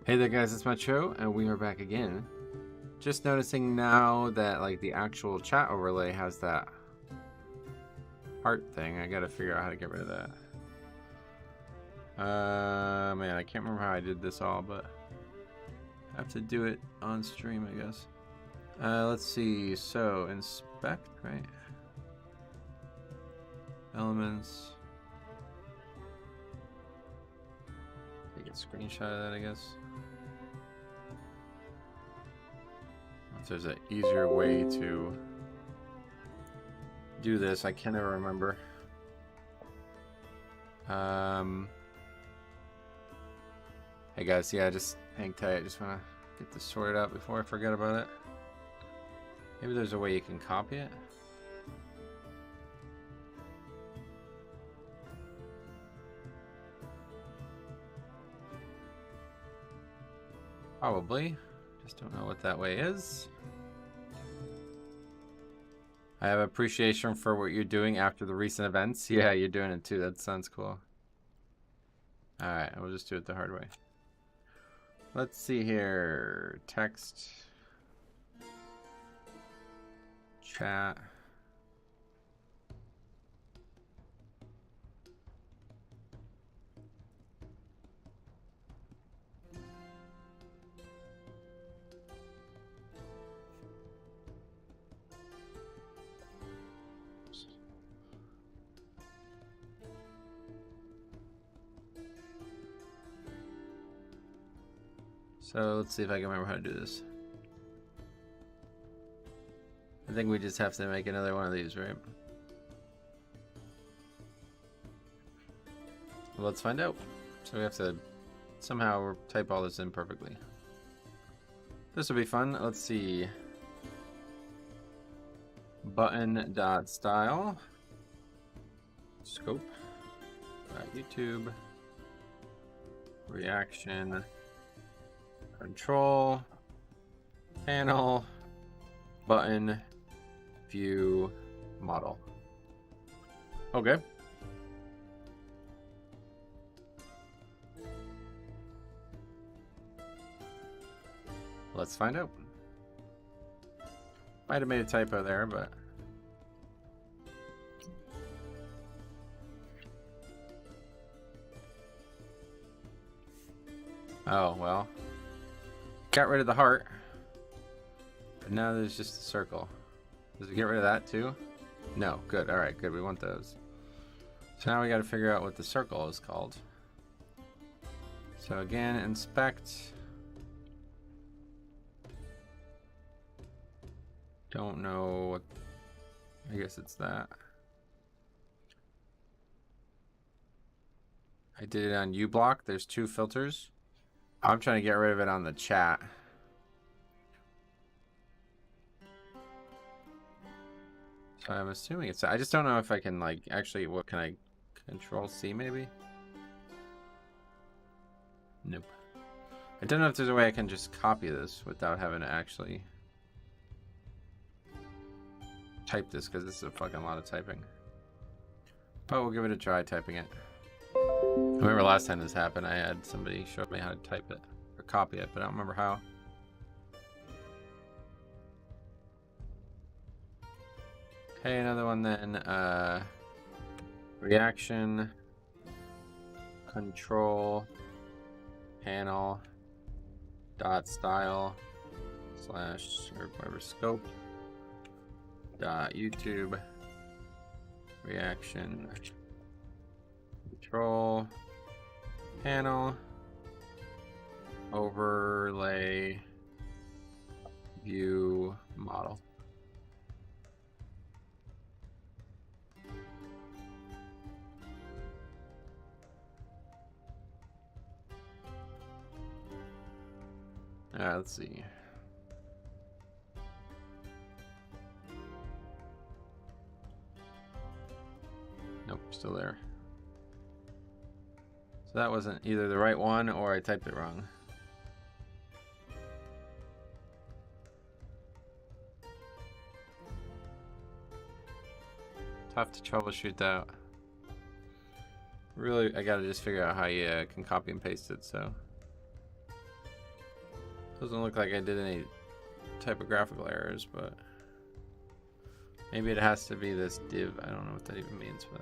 Hey there guys, it's Macho, and we are back again. Just noticing now that like the actual chat overlay has that heart thing. I gotta figure out how to get rid of that. Man, I can't remember how I did this all, but I have to do it on stream, I guess. Let's see, so inspect, right? Elements. Take a screenshot of that, I guess. If there's an easier way to do this, I can never remember. Hey guys, yeah, just hang tight. I just want to get this sorted out before I forget about it. Maybe there's a way you can copy it. Probably. Just don't know what that way is. I have appreciation for what you're doing after the recent events. Yeah, you're doing it too. That sounds cool. Alright, we'll just do it the hard way. Let's see here. Text. Chat. So let's see if I can remember how to do this. I think we just have to make another one of these, right? Well, let's find out. So we have to somehow type all this in perfectly. This will be fun. Let's see. Button.style. Scope. YouTube. Reaction. Control. Panel. Button. View. Model. Okay. Let's find out. Might have made a typo there, but... Oh, well. Got rid of the heart. But now there's just a circle. Does it get rid of that too? No. Good. Alright, good. We want those. So now we got to figure out what the circle is called. So again, inspect. Don't know what... I guess it's that. I did it on uBlock. There's 2 filters. I'm trying to get rid of it on the chat. So I'm assuming it's... I just don't know if I can, like, actually... What can I... Control-C, maybe? Nope. I don't know if there's a way I can just copy this without having to actually... type this, because this is a fucking lot of typing. But we'll give it a try typing it. I remember last time this happened, I had somebody show me how to type it or copy it, but I don't remember how. Okay, another one then. Reaction, control, panel, dot style, slash, or whatever, scope, dot YouTube, reaction, control, panel, overlay, view, model. Alright, let's see. Nope, still there. So that wasn't either the right one or I typed it wrong. Tough to troubleshoot that. Really, I gotta just figure out how you can copy and paste it, so. Doesn't look like I did any typographical errors, but maybe it has to be this div. I don't know what that even means, but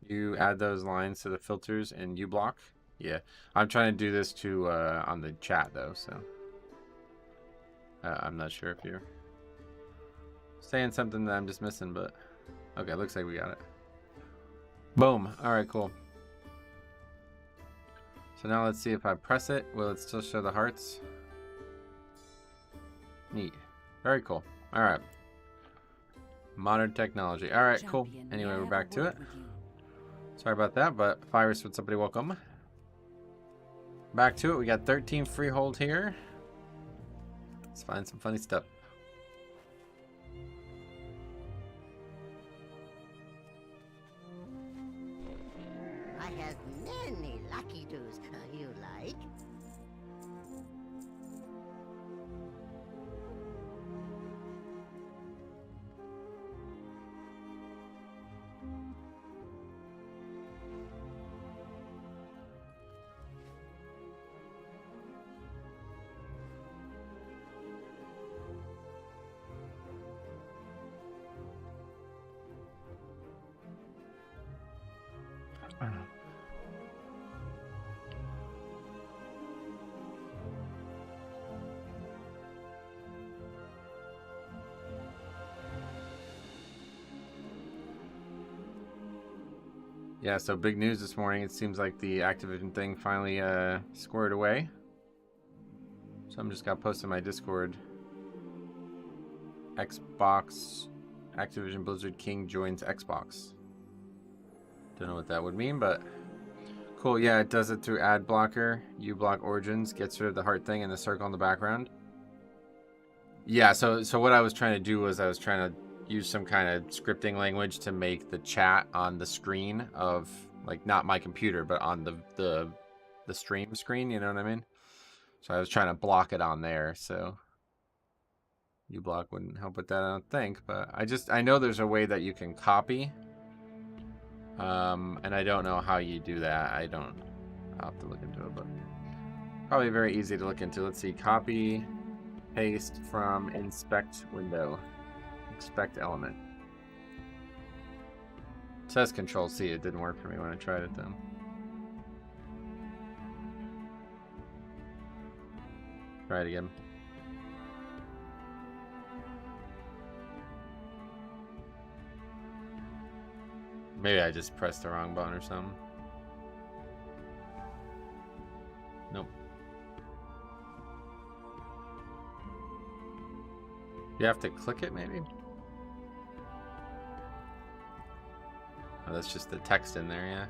you add those lines to the filters in uBlock. Yeah, I'm trying to do this to on the chat though, so I'm not sure if you're saying something that I'm just missing, but okay, looks like we got it. Boom. All right, cool. So now let's see if I press it, will it still show the hearts? Neat. Very cool. All right. Modern technology. All right, cool. Anyway, we're back to it. Sorry about that, but Virus with somebody welcome. Back to it. We got 13 freehold here. Let's find some funny stuff. I have many lucky do's. You like? Yeah, so big news this morning. It seems like the Activision thing finally squared away. Some just got posted in my Discord. Xbox, Activision Blizzard King joins Xbox. Don't know what that would mean, but cool. Yeah, it does it through ad blocker. uBlock Origins gets rid of the heart thing and the circle in the background. Yeah, so what I was trying to do was I was trying to use some kind of scripting language to make the chat on the screen of, like, not my computer, but on the stream screen, you know what I mean? So I was trying to block it on there, so uBlock wouldn't help with that, I don't think, but I know there's a way that you can copy, and I don't know how you do that. I'll have to look into it, but probably very easy to look into. Let's see, copy, paste from inspect window. Expect element. It says Control C. It didn't work for me when I tried it though. Try it again. Maybe I just pressed the wrong button or something. Nope. You have to click it maybe? Oh, that's just the text in there, yeah.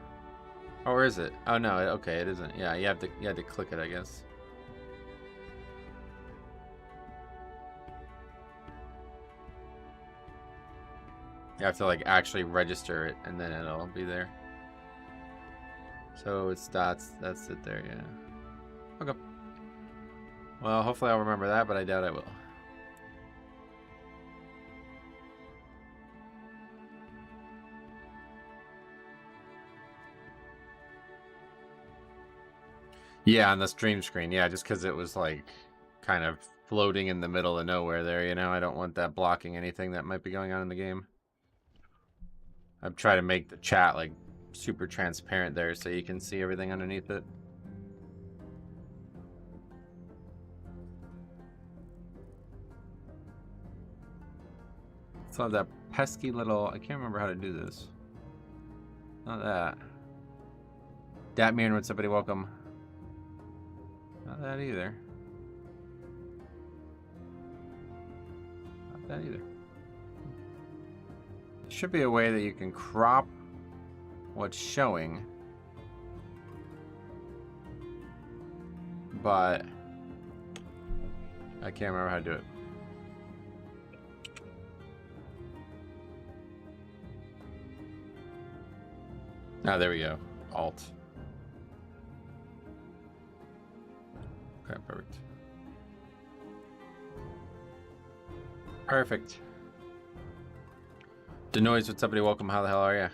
Or is it? Oh no, okay, it isn't. Yeah, you had to click it, I guess. You have to, like, actually register it and then it'll be there. So it's dots, that's it there, yeah. Okay. Well, hopefully I'll remember that, but I doubt I will. Yeah, on the stream screen. Yeah, just because it was, like, kind of floating in the middle of nowhere there, you know? I don't want that blocking anything that might be going on in the game. I've tried to make the chat, like, super transparent there so you can see everything underneath it. Still have that pesky little... I can't remember how to do this. Not that. Datman with somebody welcome. Not that either. Not that either. There should be a way that you can crop what's showing. But I can't remember how to do it. Oh, there we go. Alt. Okay, perfect. Denoise, what's up, buddy? Welcome. How the hell are you?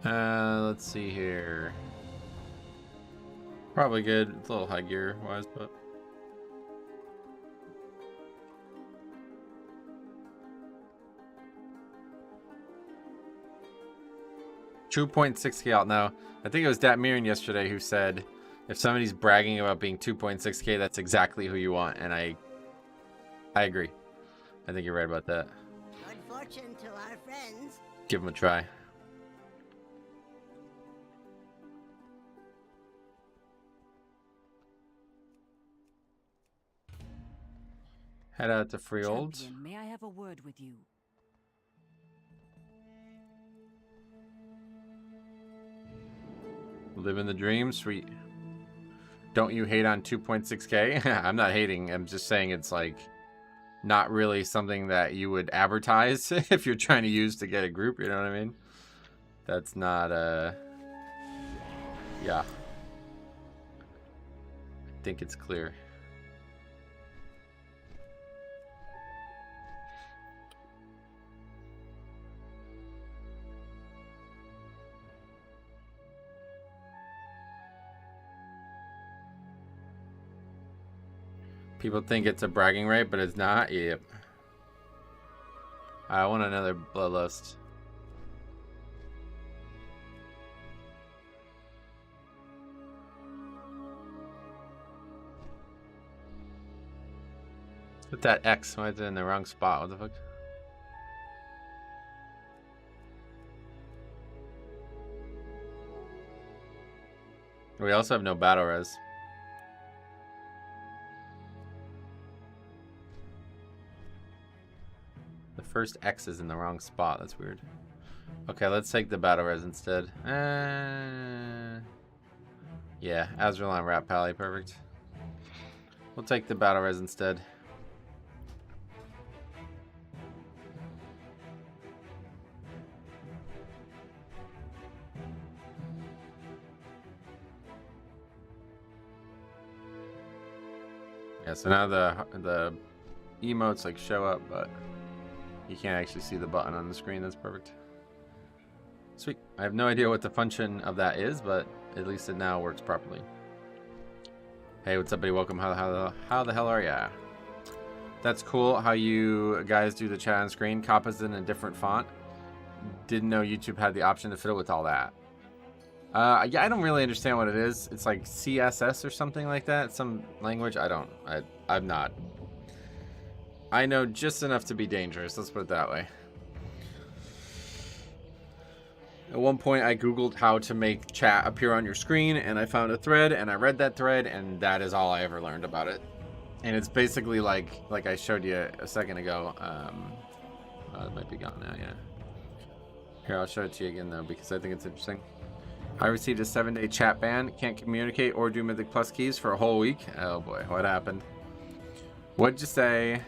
Let's see here. Probably good. It's a little high gear wise, but. $2.6K out now. I think it was Dat Mirin yesterday who said, if somebody's bragging about being 2.6K, that's exactly who you want, and I agree. I think you're right about that. Good fortune to our friends. Give them a try. Head out to Freehold. Champion, may I have a word with you? Living the dream, sweet. Don't you hate on 2.6K? I'm not hating. I'm just saying it's like not really something that you would advertise if you're trying to use to get a group. You know what I mean? That's not yeah. I think it's clear. People think it's a bragging right, but it's not. Yep. I want another bloodlust. Put that X. Why is it in the wrong spot? What the fuck? We also have no battle res. The first X is in the wrong spot. That's weird. Okay, let's take the battle res instead. Yeah, Azrael on Rat Pally, perfect. We'll take the battle res instead. Yeah, so now the emotes like show up, but you can't actually see the button on the screen. That's perfect. Sweet. I have no idea what the function of that is, but at least it now works properly. Hey, what's up, buddy? Welcome. How the hell are ya? That's cool how you guys do the chat on screen. Kappa's in a different font. Didn't know YouTube had the option to fiddle with all that. Yeah, I don't really understand what it is. It's like CSS or something like that. Some language. I'm not. I know just enough to be dangerous. Let's put it that way. At one point, I Googled how to make chat appear on your screen, and I found a thread, and I read that thread, and that is all I ever learned about it. And it's basically like I showed you a second ago. It might be gone now, yeah. Here, I'll show it to you again, though, because I think it's interesting. I received a 7-day chat ban. Can't communicate or do Mythic Plus keys for a whole week. Oh, boy. What happened? What'd you say?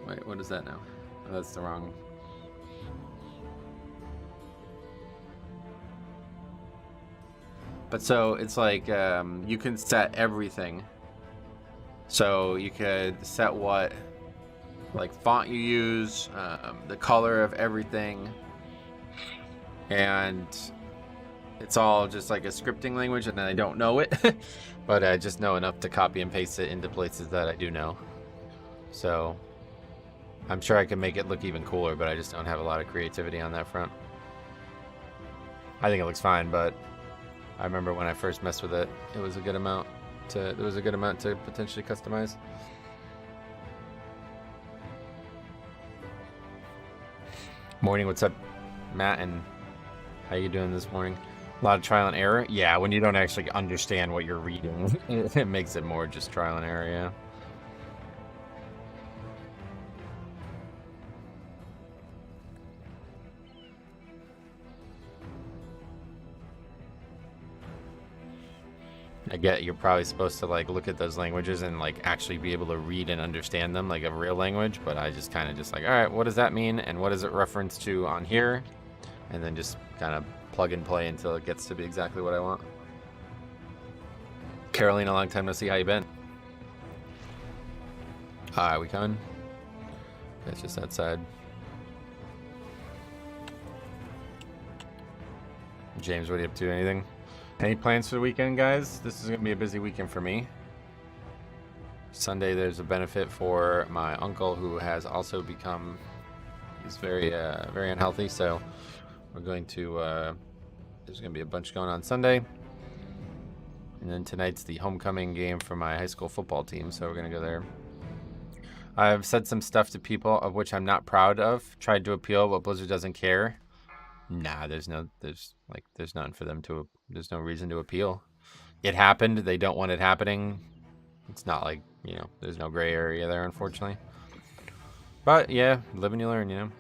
Wait, what is that now? Oh, that's the wrong... But so, it's like, you can set everything. So, you could set what, like, font you use, the color of everything. And it's all just like a scripting language, and I don't know it. But I just know enough to copy and paste it into places that I do know. So, I'm sure I can make it look even cooler, but I just don't have a lot of creativity on that front. I think it looks fine, but I remember when I first messed with it, it was a good amount to potentially customize. Morning, what's up, Matt? And how you doing this morning? A lot of trial and error. Yeah, when you don't actually understand what you're reading, it makes it more just trial and error. Yeah. I get you're probably supposed to like look at those languages and like actually be able to read and understand them like a real language, but I just kind of just like, all right, what does that mean and what is it reference to on here? and then just kind of plug and play until it gets to be exactly what I want. Caroline, a long time no see. How you been? Hi, we coming? That's just outside. James, what are you up to? Anything? Any plans for the weekend, guys? This is going to be a busy weekend for me. Sunday, there's a benefit for my uncle who has also become, he's very unhealthy. So we're going to, there's going to be a bunch going on Sunday. And then tonight's the homecoming game for my high school football team. So we're going to go there. I've said some stuff to people of which I'm not proud of. Tried to appeal, but Blizzard doesn't care. Nah, there's none for them to, there's no reason to appeal. It happened. They don't want it happening. It's not like, you know, there's no gray area there, unfortunately. But yeah, live and you learn, you know.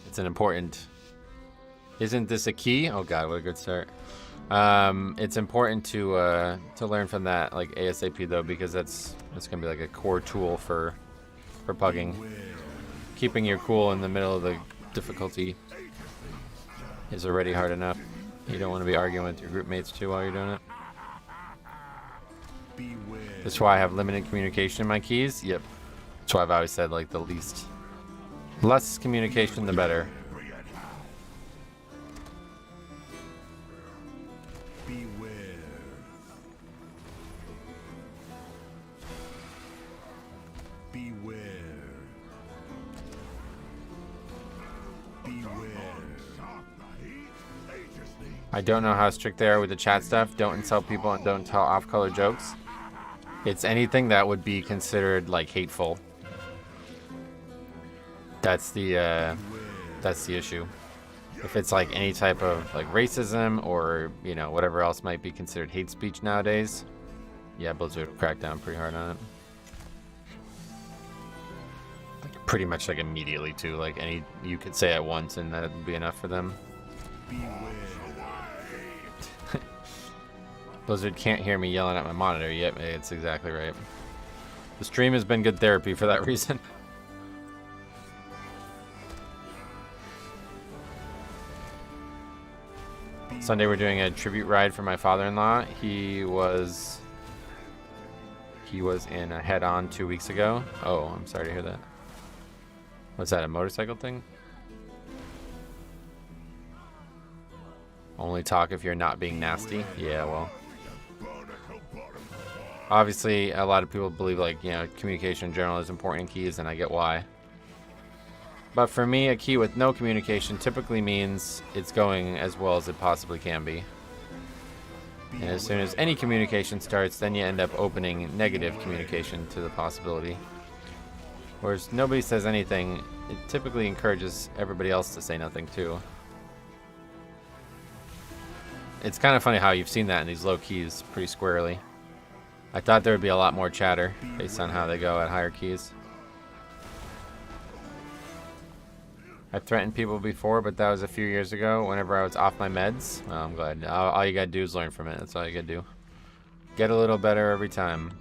It's an important, isn't this a key? Oh God, what a good start. It's important to learn from that like ASAP though, because that's gonna be like a core tool for pugging. Keeping your cool in the middle of the difficulty is already hard enough. You don't want to be arguing with your group mates too while you're doing it. That's why I have limited communication in my keys. Yep. That's why I've always said like the less communication the better. I don't know how strict they are with the chat stuff. Don't insult people and don't tell off-color jokes. It's anything that would be considered like hateful. That's the issue. If it's like any type of like racism or, you know, whatever else might be considered hate speech nowadays, yeah, Blizzard will crack down pretty hard on it. Like pretty much like immediately too. Like you could say it once and that would be enough for them. Blizzard can't hear me yelling at my monitor. Yep, it's exactly right. The stream has been good therapy for that reason. Sunday we're doing a tribute ride for my father-in-law. He was in a head-on 2 weeks ago. Oh, I'm sorry to hear that. Was that a motorcycle thing? Only talk if you're not being nasty. Yeah, well. Obviously, a lot of people believe, like, you know, communication in general is important in keys, and I get why. But for me, a key with no communication typically means it's going as well as it possibly can be. And as soon as any communication starts, then you end up opening negative communication to the possibility. Whereas nobody says anything, it typically encourages everybody else to say nothing too. It's kind of funny how you've seen that in these low keys pretty squarely. I thought there would be a lot more chatter based on how they go at higher keys. I've threatened people before, but that was a few years ago whenever I was off my meds. Well, I'm glad. All you gotta do is learn from it. That's all you gotta do. Get a little better every time.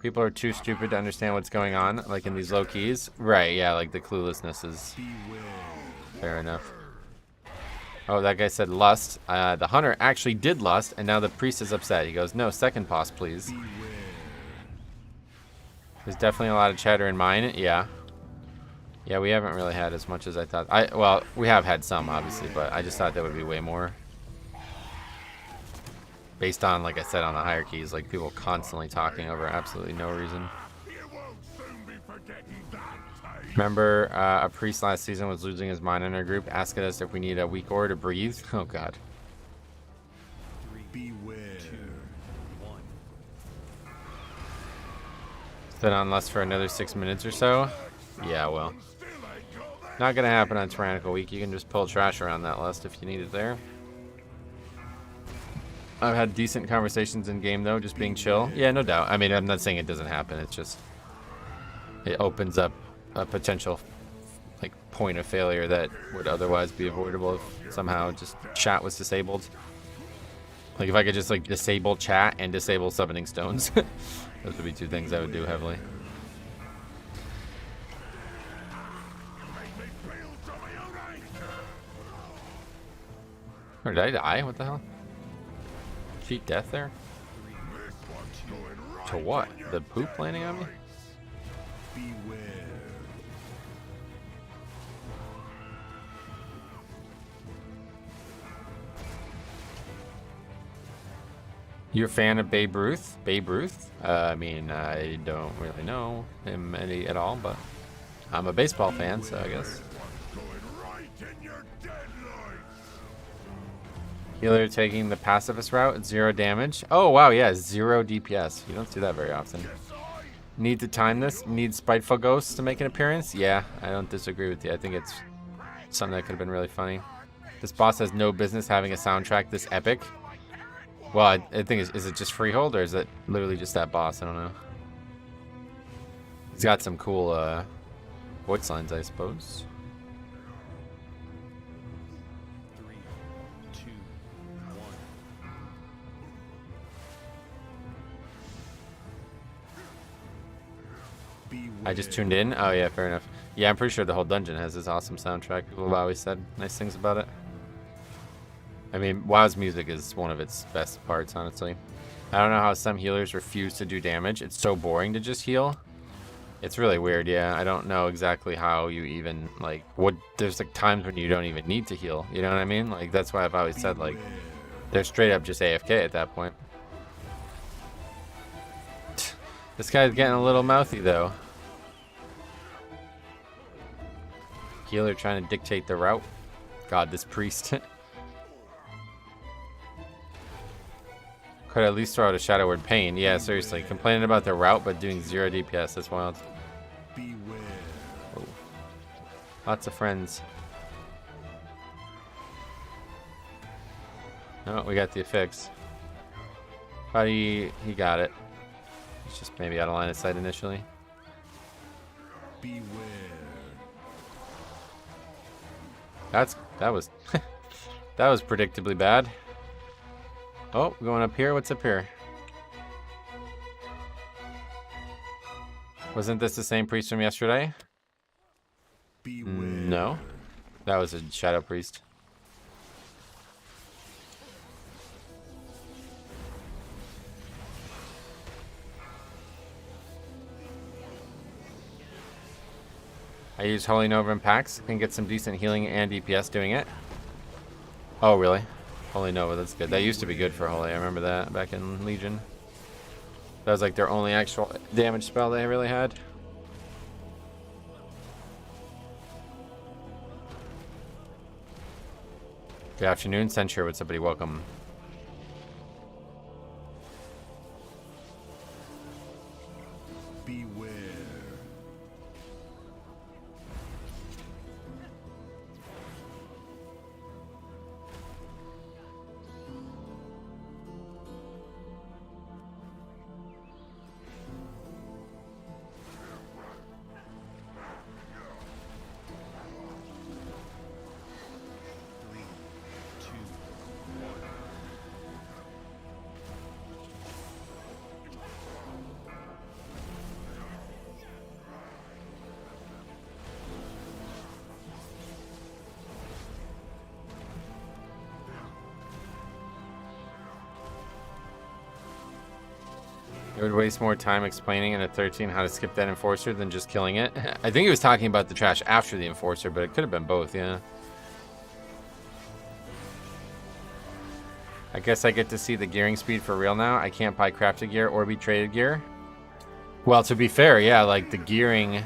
People are too stupid to understand what's going on, like in these low keys. Right, yeah, like the cluelessness is fair enough. Oh, that guy said lust. The hunter actually did lust, and now the priest is upset. He goes, no, second pause, please. There's definitely a lot of chatter in mine. Yeah. Yeah, we haven't really had as much as I thought. Well, we have had some, obviously, but I just thought there would be way more. Based on, like I said, on the higher keys, like people constantly talking over absolutely no reason. Remember, a priest last season was losing his mind in our group, asking us if we need a week or to breathe. Oh God. Sit on lust for another 6 minutes or so. Yeah, well, not gonna happen on Tyrannical Week. You can just pull trash around that lust if you need it there. I've had decent conversations in game though, just being chill. Yeah, no doubt. I mean, I'm not saying it doesn't happen. It's just it opens up a potential like point of failure that would otherwise be avoidable if somehow just chat was disabled. Like if I could just like disable chat and disable summoning stones. Those would be two things I would do heavily. Or did I die? What the hell? Cheat death there? To what? The poop landing on me? You're a fan of Babe Ruth? Babe Ruth? I mean, I don't really know him at all, but I'm a baseball fan, so I guess. Healer taking the pacifist route, 0 damage. Oh, wow, yeah, 0 DPS. You don't see that very often. Need to time this? Need Spiteful Ghosts to make an appearance? Yeah, I don't disagree with you. I think it's something that could have been really funny. This boss has no business having a soundtrack this epic. Well, I think, is it just Freehold, or is it literally just that boss? I don't know. He's got some cool voice lines, I suppose. 3, 2, 1. I just tuned in. Oh yeah, fair enough. Yeah, I'm pretty sure the whole dungeon has this awesome soundtrack. People have always said nice things about it. I mean, WoW's music is one of its best parts, honestly. I don't know how some healers refuse to do damage. It's so boring to just heal. It's really weird, yeah. I don't know exactly how you even, like, there's, like, times when you don't even need to heal. You know what I mean? Like, that's why I've always said, like, they're straight up just AFK at that point. This guy's getting a little mouthy, though. Healer trying to dictate the route. God, this priest. Could at least throw out a Shadow Word Pain. Yeah, seriously. Complaining about the route, but doing 0 DPS. That's wild. Oh. Lots of friends. Oh, we got the affix. But he got it. It's just maybe out of line of sight initially. That was that was predictably bad. Oh, going up here. What's up here? Wasn't this the same priest from yesterday? No. That was a shadow priest. I use Holy Nova in packs. Can get some decent healing and DPS doing it. Oh, really? Holy Nova, that's good. That used to be good for Holy. I remember that back in Legion. That was like their only actual damage spell they really had. Good afternoon, Censure. What's up, buddy? Welcome. It would waste more time explaining in a 13 how to skip that Enforcer than just killing it. I think he was talking about the trash after the Enforcer, but it could have been both, yeah. I guess I get to see the gearing speed for real now. I can't buy crafted gear or be traded gear. Well, to be fair, yeah, like the gearing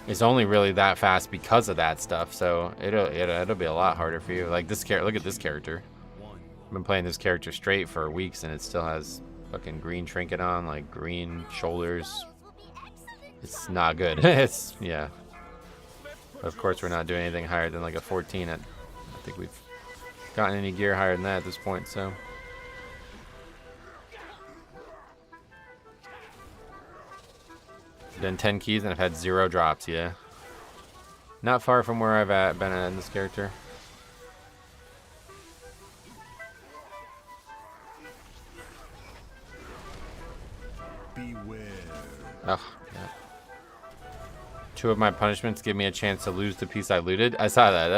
is only really that fast because of that stuff, so it'll be a lot harder for you. Like this character, look at this character. I've been playing this character straight for weeks and it still has fucking green trinket on, like green shoulders. It's not good. It's, yeah. But of course, we're not doing anything higher than like a 14. I think we've gotten any gear higher than that at this point, so. Done 10 keys and I've had 0 drops, yeah. Not far from where I've been at in this character. Beware. Oh, yeah. 2 of my punishments give me a chance to lose the piece I looted. I saw that.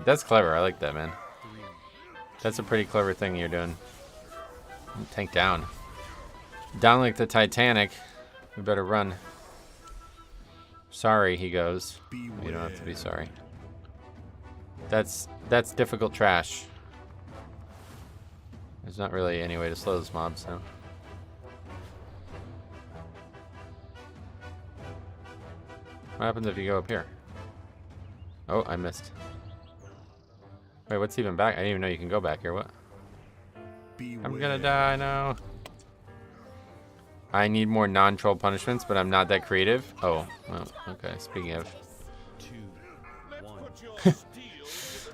That's clever. I like that, man. That's a pretty clever thing you're doing. Tank down. Down like the Titanic. We better run. Sorry, he goes. You don't have to be sorry. That's difficult trash. There's not really any way to slow this mob, so. What happens if you go up here? Oh, I missed. Wait, what's even back? I didn't even know you can go back here. What? Beware. I'm gonna die now. I need more non-troll punishments, but I'm not that creative. Oh, well, okay. Speaking of. 2, 1.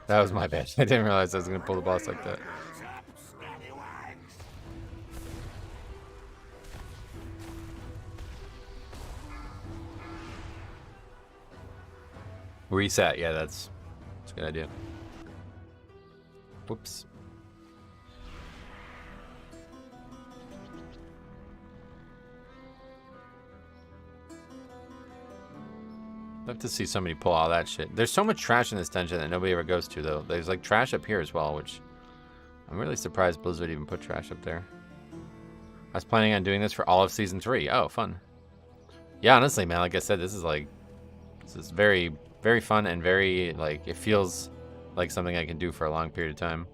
That was my bad. I didn't realize I was gonna pull the boss like that. Reset, yeah, that's a good idea. Whoops. I'd love to see somebody pull all that shit. There's so much trash in this dungeon that nobody ever goes to, though. There's like trash up here as well, which I'm really surprised Blizzard even put trash up there. I was planning on doing this for all of Season 3. Oh, fun. Yeah, honestly, man, like I said, this is very, very fun and very, like, it feels like something I can do for a long period of time.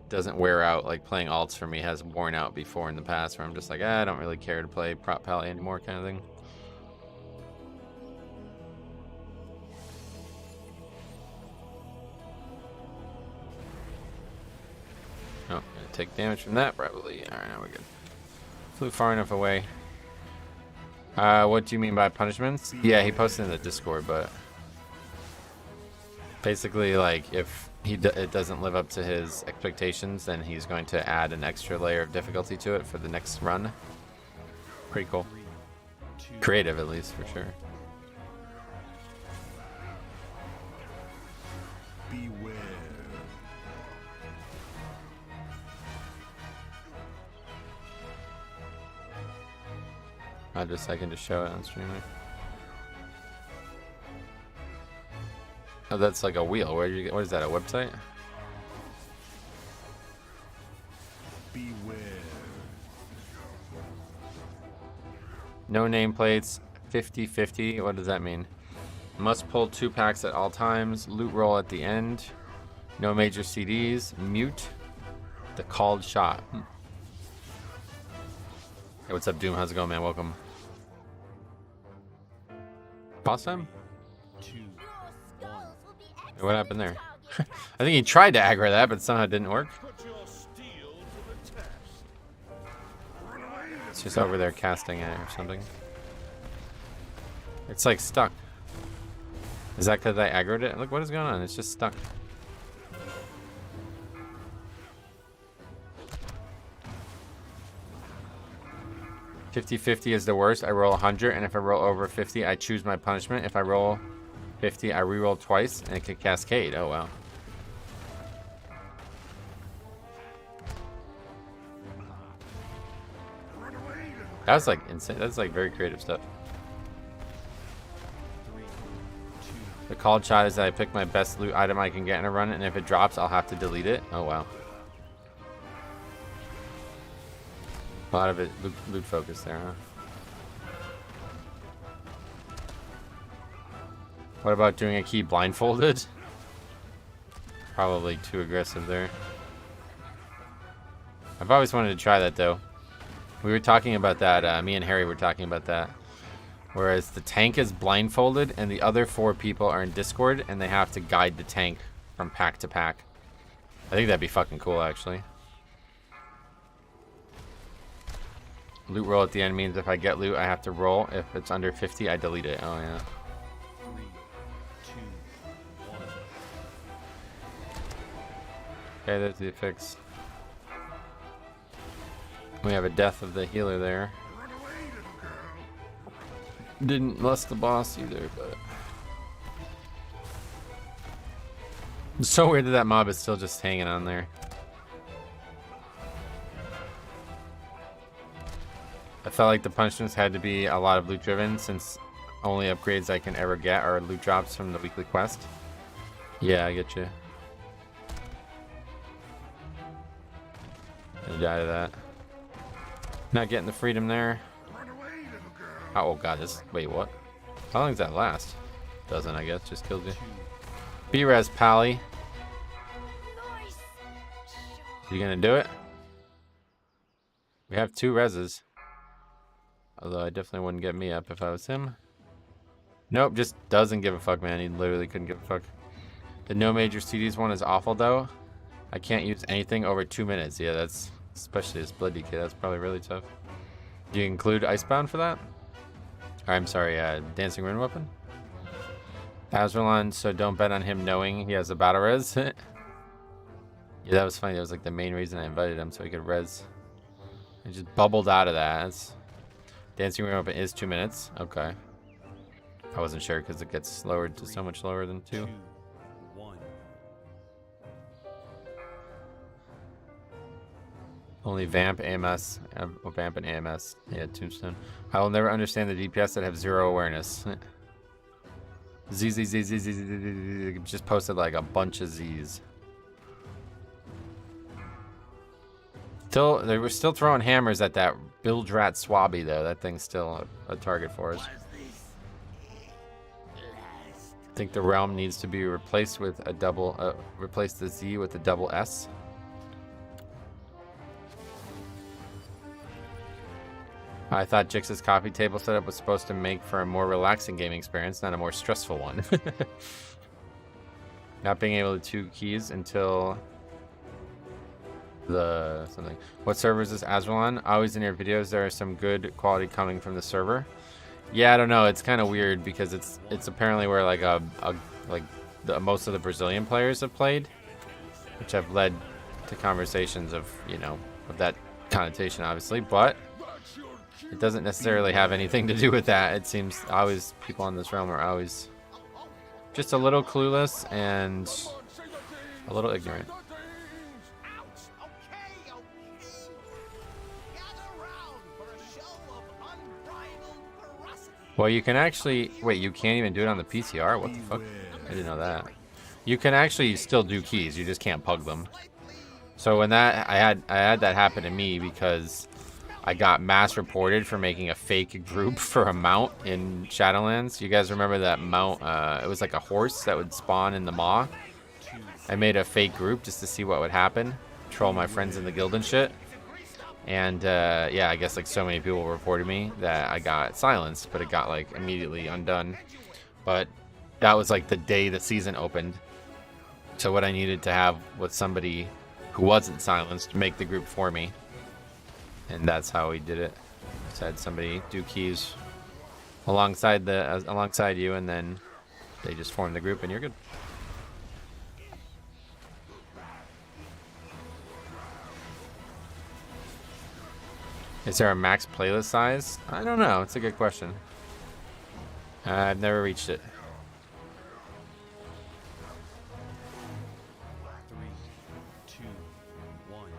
Doesn't wear out like playing alts for me has worn out before in the past, where I'm just like, I don't really care to play prop pally anymore kind of thing. Oh, gonna take damage from that probably. Alright, now we're good. Flew far enough away. What do you mean by punishments? Yeah, he posted in the Discord, but basically, like, if it doesn't live up to his expectations, then he's going to add an extra layer of difficulty to it for the next run. Pretty cool. Creative, at least, for sure. Beware. I can just show it on stream. Oh, that's like a wheel. Where you get? What is that? A website? Beware. No nameplates. 50-50. What does that mean? Must pull 2 packs at all times. Loot roll at the end. No major CDs. Mute. The called shot. Hey, what's up, Doom? How's it going, man? Welcome. Boss time? 2, 1. What happened there? I think he tried to aggro that, but somehow it didn't work. It's just over there casting it or something. It's like stuck. Is that because I aggroed it? Look, what is going on? It's just stuck. "50-50 is the worst. I roll 100, and if I roll over 50, I choose my punishment. If I roll 50, I reroll twice, and it can cascade." Oh, wow. That was like insane. That's like very creative stuff. 3, 2. The called shot is that I pick my best loot item I can get in a run, and if it drops, I'll have to delete it. Oh, wow. A lot of it loot focus there, huh? What about doing a key blindfolded? Probably too aggressive there. I've always wanted to try that, though. We were talking about that, me and Harry were talking about that. Whereas the tank is blindfolded and the other 4 people are in Discord and they have to guide the tank from pack to pack. I think that'd be fucking cool, actually. Loot roll at the end means if I get loot, I have to roll. If it's under 50, I delete it. Oh, yeah. 3, 2, 1. Okay, there's the fix. We have a death of the healer there. Didn't lust the boss either, but... It's so weird that that mob is still just hanging on there. I felt like the punishments had to be a lot of loot driven since only upgrades I can ever get are loot drops from the weekly quest. Yeah, I get you. Gonna die to that. Not getting the freedom there. Oh god, this. Wait, what? How long does that last? Doesn't, I guess. Just kills you. B-res, Pally. You gonna do it? We have 2 reses. Although I definitely wouldn't get me up if I was him. Nope, just doesn't give a fuck, man. He literally couldn't give a fuck. The no major CDs one is awful, though. I can't use anything over 2 minutes. Yeah, that's... Especially this Blood DK, that's probably really tough. Do you include Icebound for that? Or, I'm sorry, Dancing Rune Weapon? Azralan, so don't bet on him knowing he has a battle res. Yeah, that was funny. That was like the main reason I invited him, so he could res. He just bubbled out of that. That's... Dancing Rune Weapon is 2 minutes. Okay. I wasn't sure because it gets lowered to so much lower than 2. Only Vamp, AMS, Vamp and AMS. Yeah, Tombstone. I will never understand the DPS that have 0 awareness. Z. Just posted like a bunch of Z's. Still, they were still throwing hammers at that Bildrat Swabby though. That thing's still a target for us. I think the realm needs to be replaced with a double. Replace the Z with a double S. I thought Jix's coffee table setup was supposed to make for a more relaxing gaming experience, not a more stressful one. Not being able to 2 keys until the something. What server is this, Azralan? Always in your videos there are some good quality coming from the server. Yeah, I don't know. It's kind of weird because it's apparently where like most of the Brazilian players have played, which have led to conversations of, you know, of that connotation, obviously, but it doesn't necessarily have anything to do with that. It seems always people on this realm are always just a little clueless and a little ignorant. Well, you can actually... Wait, you can't even do it on the PTR? What the fuck? I didn't know that. You can actually still do keys, you just can't pug them. So when that... I had that happen to me because I got mass reported for making a fake group for a mount in Shadowlands. You guys remember that mount? It was like a horse that would spawn in the maw. I made a fake group just to see what would happen. Troll my friends in the guild and shit. And yeah, I guess like so many people reported me that I got silenced, but it got like immediately undone. But that was like the day the season opened. So what I needed to have was somebody who wasn't silenced make the group for me. And that's how we did it. Just had somebody do keys alongside you, and then they just formed the group, and you're good. Is there a max playlist size? I don't know. It's a good question. I've never reached it. 3, 2, 1.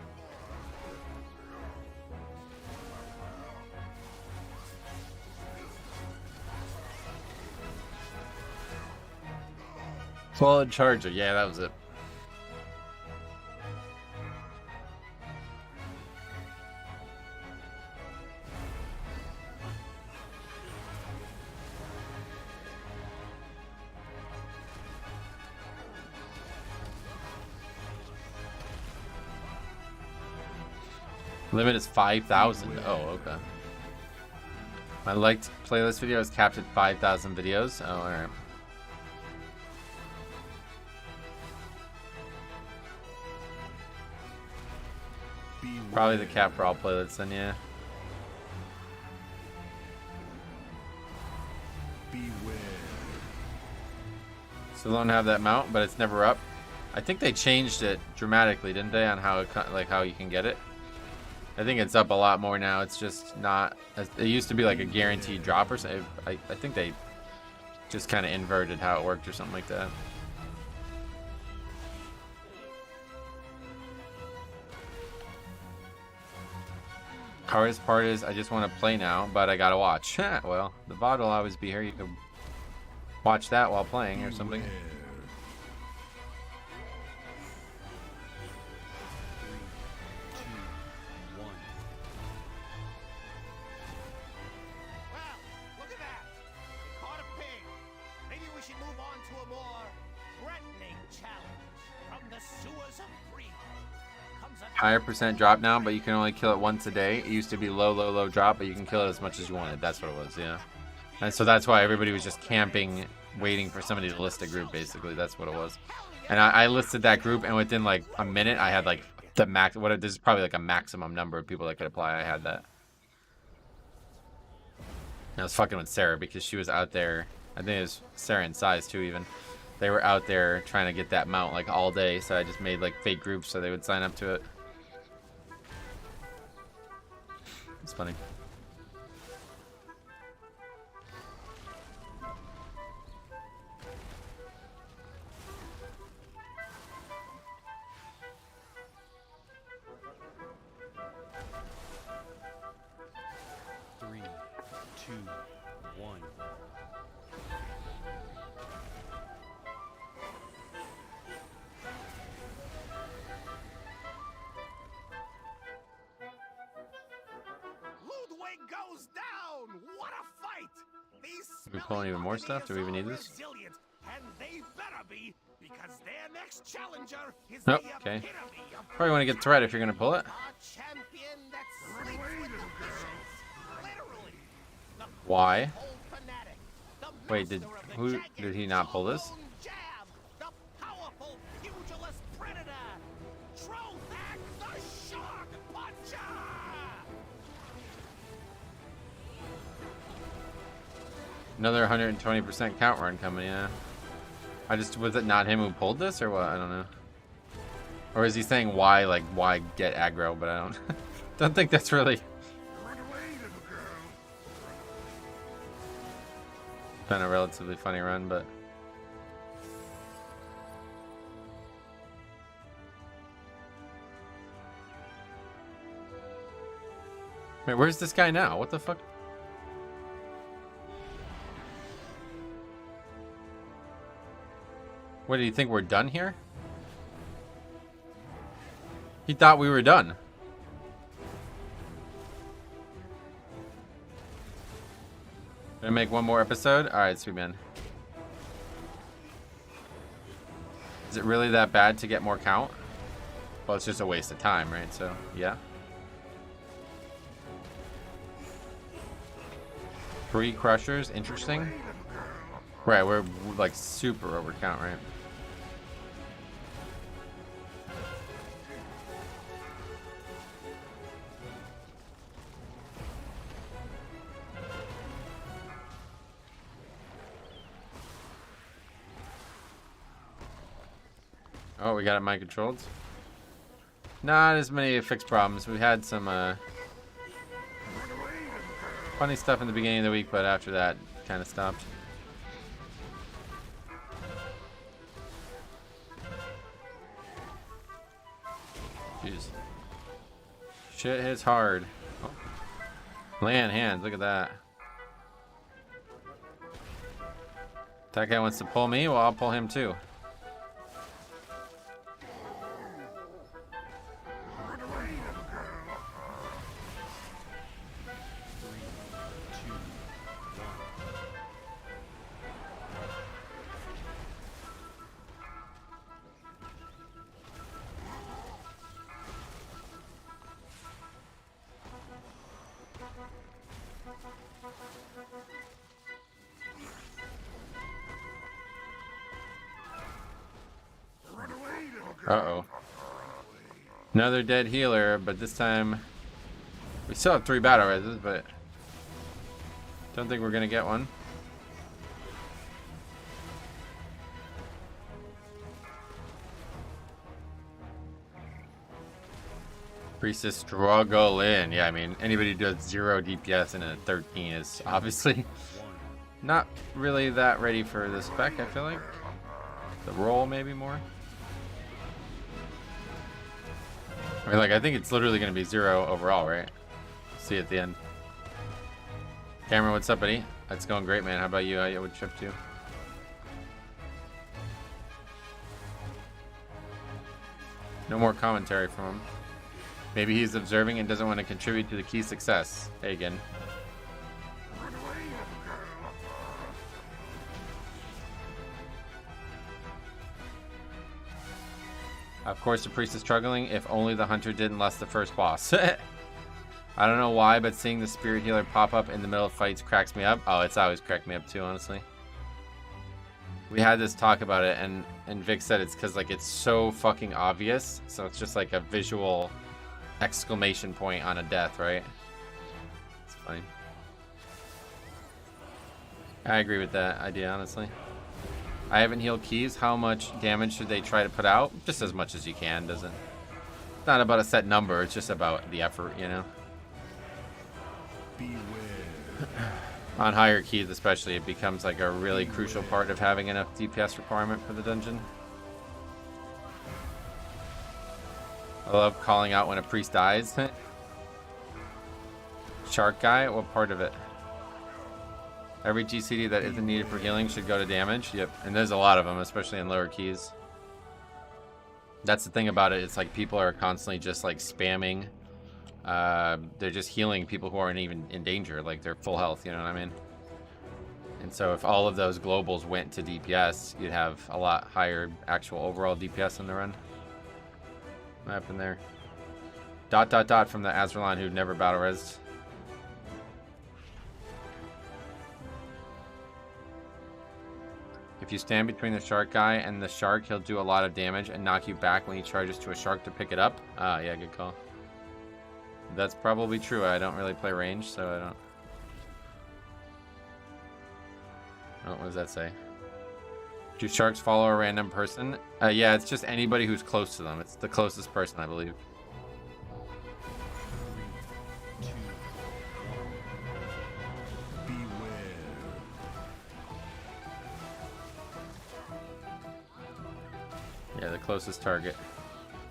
Solid charger. Yeah, that was it. Limit is 5,000. Oh, okay. My liked playlist video is capped at 5,000 videos. Oh, alright. Probably the cap for all playlists then, yeah. Still don't have that mount, but it's never up. I think they changed it dramatically, didn't they, on how it, like how you can get it? I think it's up a lot more now. It's just not. It used to be like a guaranteed drop or something. I think they just kind of inverted how it worked or something like that. Hardest part is I just want to play now, but I gotta watch. Well, the VOD will always be here. You can watch that while playing or something. 3, 2, 1. Well, look at that. We caught a pig. Maybe we should move on to a more threatening challenge. From the sewers of Bree comes a Higher percent drop now, but you can only kill it once a day. It used to be low drop, but you can kill it as much as you wanted. That's what it was, yeah. And so that's why everybody was just camping, waiting for somebody to list a group, basically. That's what it was. And I listed that group, and within like a minute, I had like the max. This is probably like a maximum number of people that could apply. I had that. And I was fucking with Sarah because she was out there. I think it was Sarah and Size too, even. They were out there trying to get that mount like all day, so I just made like fake groups so they would sign up to it. It's funny. Three, two, one. Ludwig goes down. What a fight! These Are we pulling even more stuff? Do we even need this? resilient, and they better be, because their next challenger is Nope, the okay. epitome of Probably want to get threat if you're gonna pull it. a champion that sleeps with the fishes. Literally. The Why? whole fanatic, the Wait, did master of the who jagged did he not pull this? jawbone jab, the powerful pugilist predator, Trothak the shark puncher. Another 120% count run coming, yeah. Was it not him who pulled this or what? I don't know. Or is he saying why, like, why get aggro? But I don't think that's really been a relatively funny run, but. Wait, where's this guy now? What the fuck? What, do you think we're done here? He thought we were done. Gonna make one more episode? Alright, sweet man. Is it really that bad to get more count? Well, it's just a waste of time, right? So, yeah. 3 crushers, interesting. Right, we're like super over count, right? Oh, we got it mind controlled. Not as many fixed problems. We had some funny stuff in the beginning of the week, but after that, kind of stopped. Jeez. Shit hits hard. Oh. Land hands, look at that. That guy wants to pull me, well, I'll pull him too. Uh-oh. Another dead healer, but this time we still have 3 battle reses, but don't think we're gonna get one. Priestess struggling. Yeah, I mean, anybody who does 0 DPS in a 13 is obviously not really that ready for the spec, I feel like. The roll, maybe more. I mean, like, I think it's literally going to be 0 overall, right? See you at the end. Cameron, what's up, buddy? That's going great, man. How about you? I would trip too. No more commentary from him. Maybe he's observing and doesn't want to contribute to the key success. Hey, again. Of course, the priest is struggling. If only the hunter didn't lust the first boss. I don't know why, but seeing the spirit healer pop up in the middle of fights cracks me up. Oh, it's always cracked me up too, honestly. We had this talk about it, and Vic said it's because like it's so fucking obvious. So it's just like a visual exclamation point on a death, right? It's funny. I agree with that idea, honestly. I haven't healed keys. How much damage should they try to put out? Just as much as you can, doesn't. It's not about a set number. It's just about the effort, you know. Beware. On higher keys, especially, it becomes like a really crucial part of having enough DPS requirement for the dungeon. I love calling out when a priest dies. Shark guy, what part of it? Every GCD that isn't needed for healing should go to damage. Yep, and there's a lot of them, especially in lower keys. That's the thing about it. It's like people are constantly just like spamming. They're just healing people who aren't even in danger. Like they're full health, you know what I mean? And so if all of those globals went to DPS, you'd have a lot higher actual overall DPS in the run. What happened there? ... from the Azralan who never battle resed. If you stand between the shark guy and the shark, he'll do a lot of damage and knock you back when he charges to a shark to pick it up. Ah, yeah, good call. That's probably true. I don't really play range, so I don't... Oh, what does that say? Do sharks follow a random person? Yeah, it's just anybody who's close to them. It's the closest person, I believe. 3, 2, 1. Beware. Yeah, the closest target.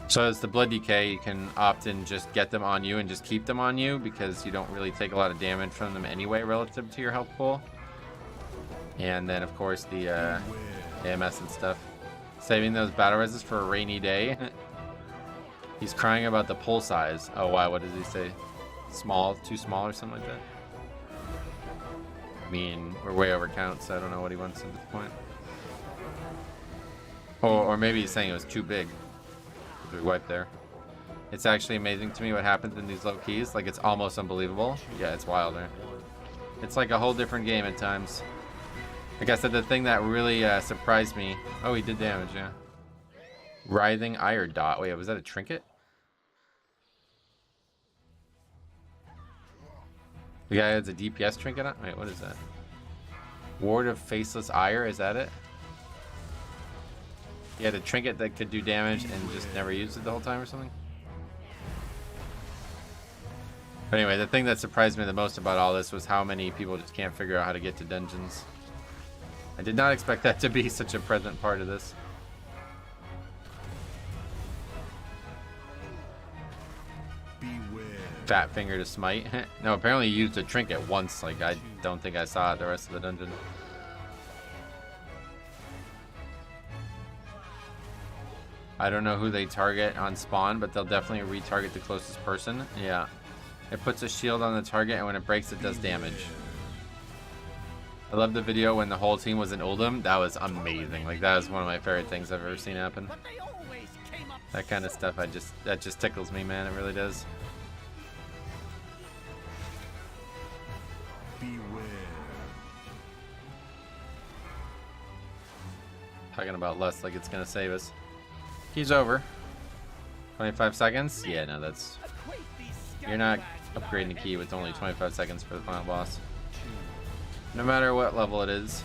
So as the blood decay, you can often just get them on you and just keep them on you because you don't really take a lot of damage from them anyway relative to your health pool. And then of course the AMS and stuff. Saving those battle reses for a rainy day. He's crying about the pull size. Oh, why? What does he say? Small? Too small or something like that? I mean, we're way over count, so I don't know what he wants at this point. Or maybe he's saying it was too big. We wiped there. It's actually amazing to me what happens in these low keys. Like, it's almost unbelievable. Yeah, it's wilder. It's like a whole different game at times. Like I said, the thing that really surprised me... Oh, he did damage, yeah. Writhing Ire Dot. Wait, was that a trinket? The guy has a DPS trinket on? Wait, what is that? Ward of Faceless Ire, is that it? He had a trinket that could do damage and just never used it the whole time or something? But anyway, the thing that surprised me the most about all this was how many people just can't figure out how to get to dungeons. I did not expect that to be such a present part of this. Beware. Fat finger to smite. No, apparently he used a trinket once. Like, I don't think I saw it the rest of the dungeon. I don't know who they target on spawn, but they'll definitely retarget the closest person. Yeah. It puts a shield on the target, and when it breaks, it does damage. I love the video when the whole team was in Uldum. That was amazing. Like, that was one of my favorite things I've ever seen happen. That kind of stuff, that just tickles me, man. It really does. Beware. Talking about lust like it's gonna save us. He's over. 25 seconds? Yeah, no, that's... You're not upgrading the key with only 25 seconds for the final boss. No matter what level it is.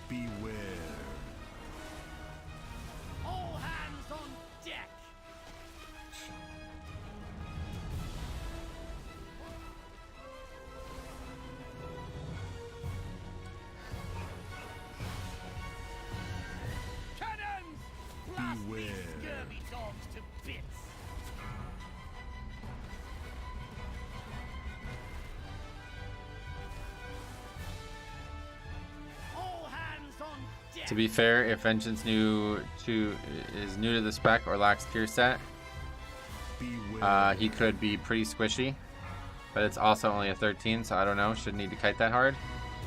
Beware. All hands on deck. Cannons! Blast Beware. these scurvy dogs to bits. To be fair, if Vengeance is new to the spec or lacks tier set, he could be pretty squishy. But it's also only a 13, so I don't know. Shouldn't need to kite that hard.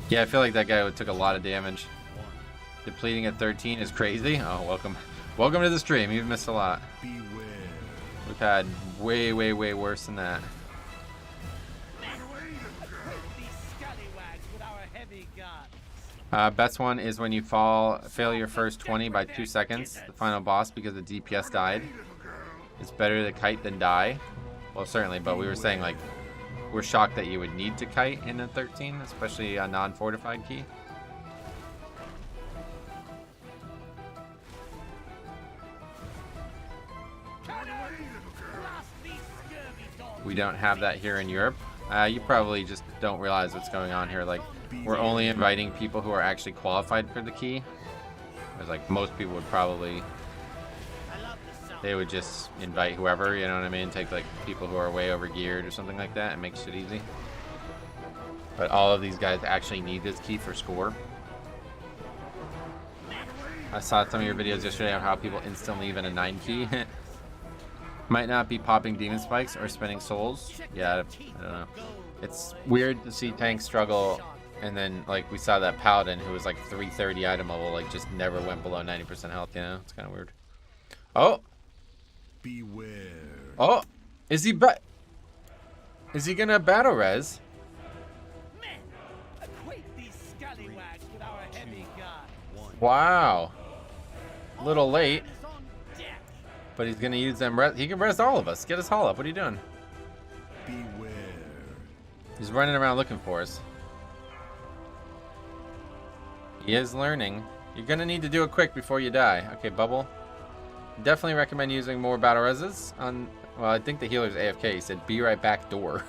Yeah, I feel like that guy took a lot of damage. Depleting at 13 is crazy. Oh, welcome. Welcome to the stream. You've missed a lot. We've had way, way, way worse than that. Best one is when you fail your first 20 by 2 seconds, the final boss, because the DPS died. It's better to kite than die. Well, certainly, but we were saying, like, we're shocked that you would need to kite in a 13, especially a non-fortified key. We don't have that here in Europe. You probably just don't realize what's going on here. Like, we're only inviting people who are actually qualified for the key. Whereas, like, most people would probably... They would just invite whoever, you know what I mean? Take, like, people who are way over geared or something like that and make shit easy. But all of these guys actually need this key for score. I saw some of your videos yesterday on how people instant leave in a 9 key. Might not be popping demon spikes or spending souls. Yeah, I don't know. It's weird to see tanks struggle, and then, like, we saw that paladin who was like 330 item level, like, just never went below 90% health, you know? It's kind of weird. Oh! Beware. Oh! Is he gonna battle res? Wow. A little late. But he's gonna use them. He can res all of us. Get us all up. What are you doing? Beware. He's running around looking for us. He is learning. You're gonna need to do it quick before you die. Okay, Bubble. Definitely recommend using more battle reses on. Well, I think the healer's AFK. He said, "Be right back, door."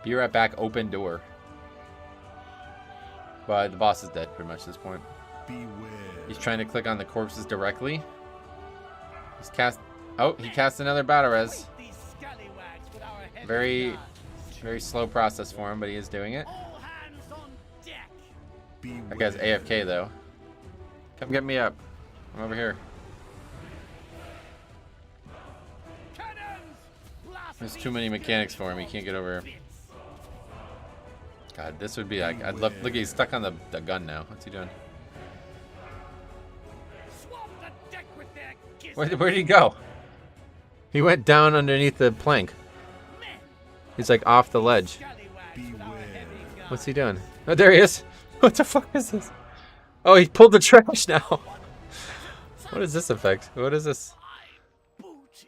Be right back, open door. But the boss is dead pretty much at this point. Beware. He's trying to click on the corpses directly. He's cast. Oh, he cast another battle res. Very, very slow process for him, but he is doing it. That guy's AFK though. Come get me up. I'm over here. There's too many mechanics for him. He can't get over here. God, this would be like. I'd love. Look, he's stuck on the gun now. What's he doing? Where did he go? He went down underneath the plank. He's like off the ledge. What's he doing? Oh, there he is. What the fuck is this? Oh, he pulled the trash now. What is this effect? What is this?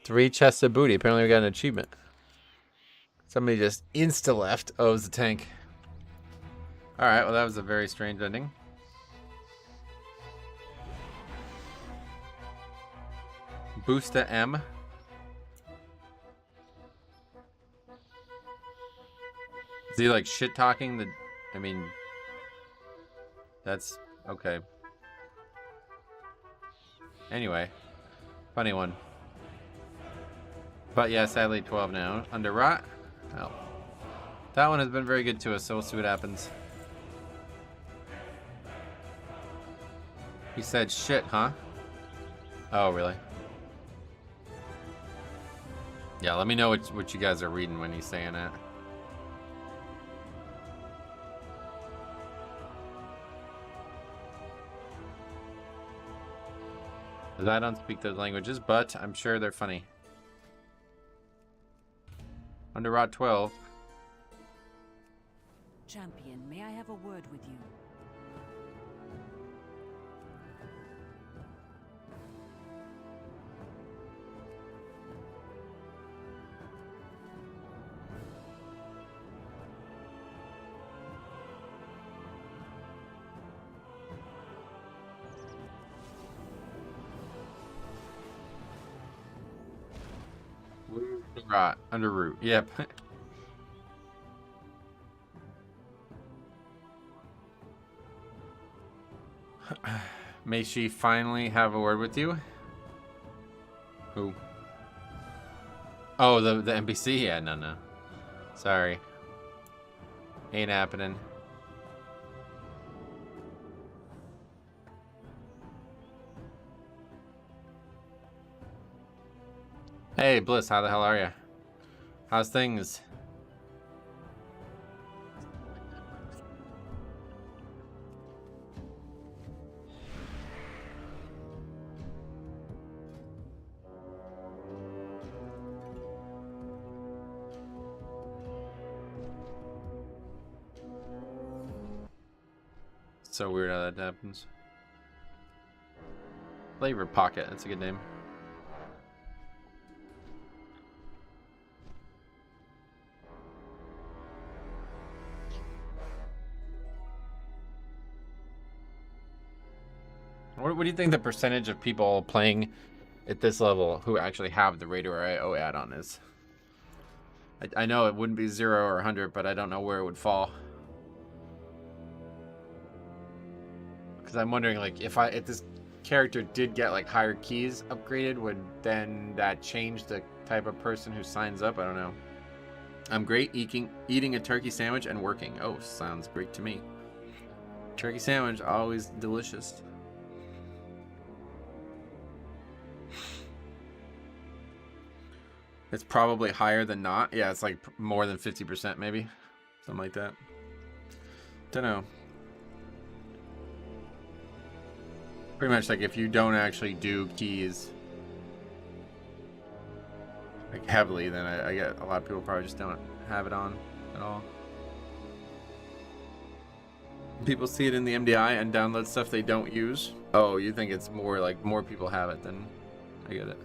3 chests of booty. Apparently we got an achievement. Somebody just insta-left. Oh, it was the tank. Alright, well that was a very strange ending. Boosta M. Is he like shit talking the? I mean, that's okay. Anyway, funny one. But yeah, sadly 12 now. Underrot. Well, that one has been very good to us, so we'll see what happens. He said shit, huh? Oh, really? Yeah, let me know what you guys are reading when he's saying that. Because I don't speak those languages, but I'm sure they're funny. Underrot 12. Champion, may I have a word with you? Right, Underrot. Yep. May she finally have a word with you? Who? Oh, the NPC? Yeah, no. Sorry. Ain't happening. Hey, Bliss, how the hell are you? How's things? So weird how that happens. Flavor Pocket, that's a good name. What do you think the percentage of people playing at this level who actually have the Radio IO add-on is? I know it wouldn't be 0 or 100, but I don't know where it would fall. Because I'm wondering, like, if this character did get like higher keys upgraded, would then that change the type of person who signs up? I don't know. I'm great eating a turkey sandwich and working. Oh, sounds great to me. Turkey sandwich, always delicious. It's probably higher than not. Yeah, it's like more than 50% maybe. Something like that. Don't know. Pretty much like if you don't actually do keys like heavily, then I get a lot of people probably just don't have it on at all. People see it in the MDI and download stuff they don't use. Oh, you think it's more like more people have it than I get it.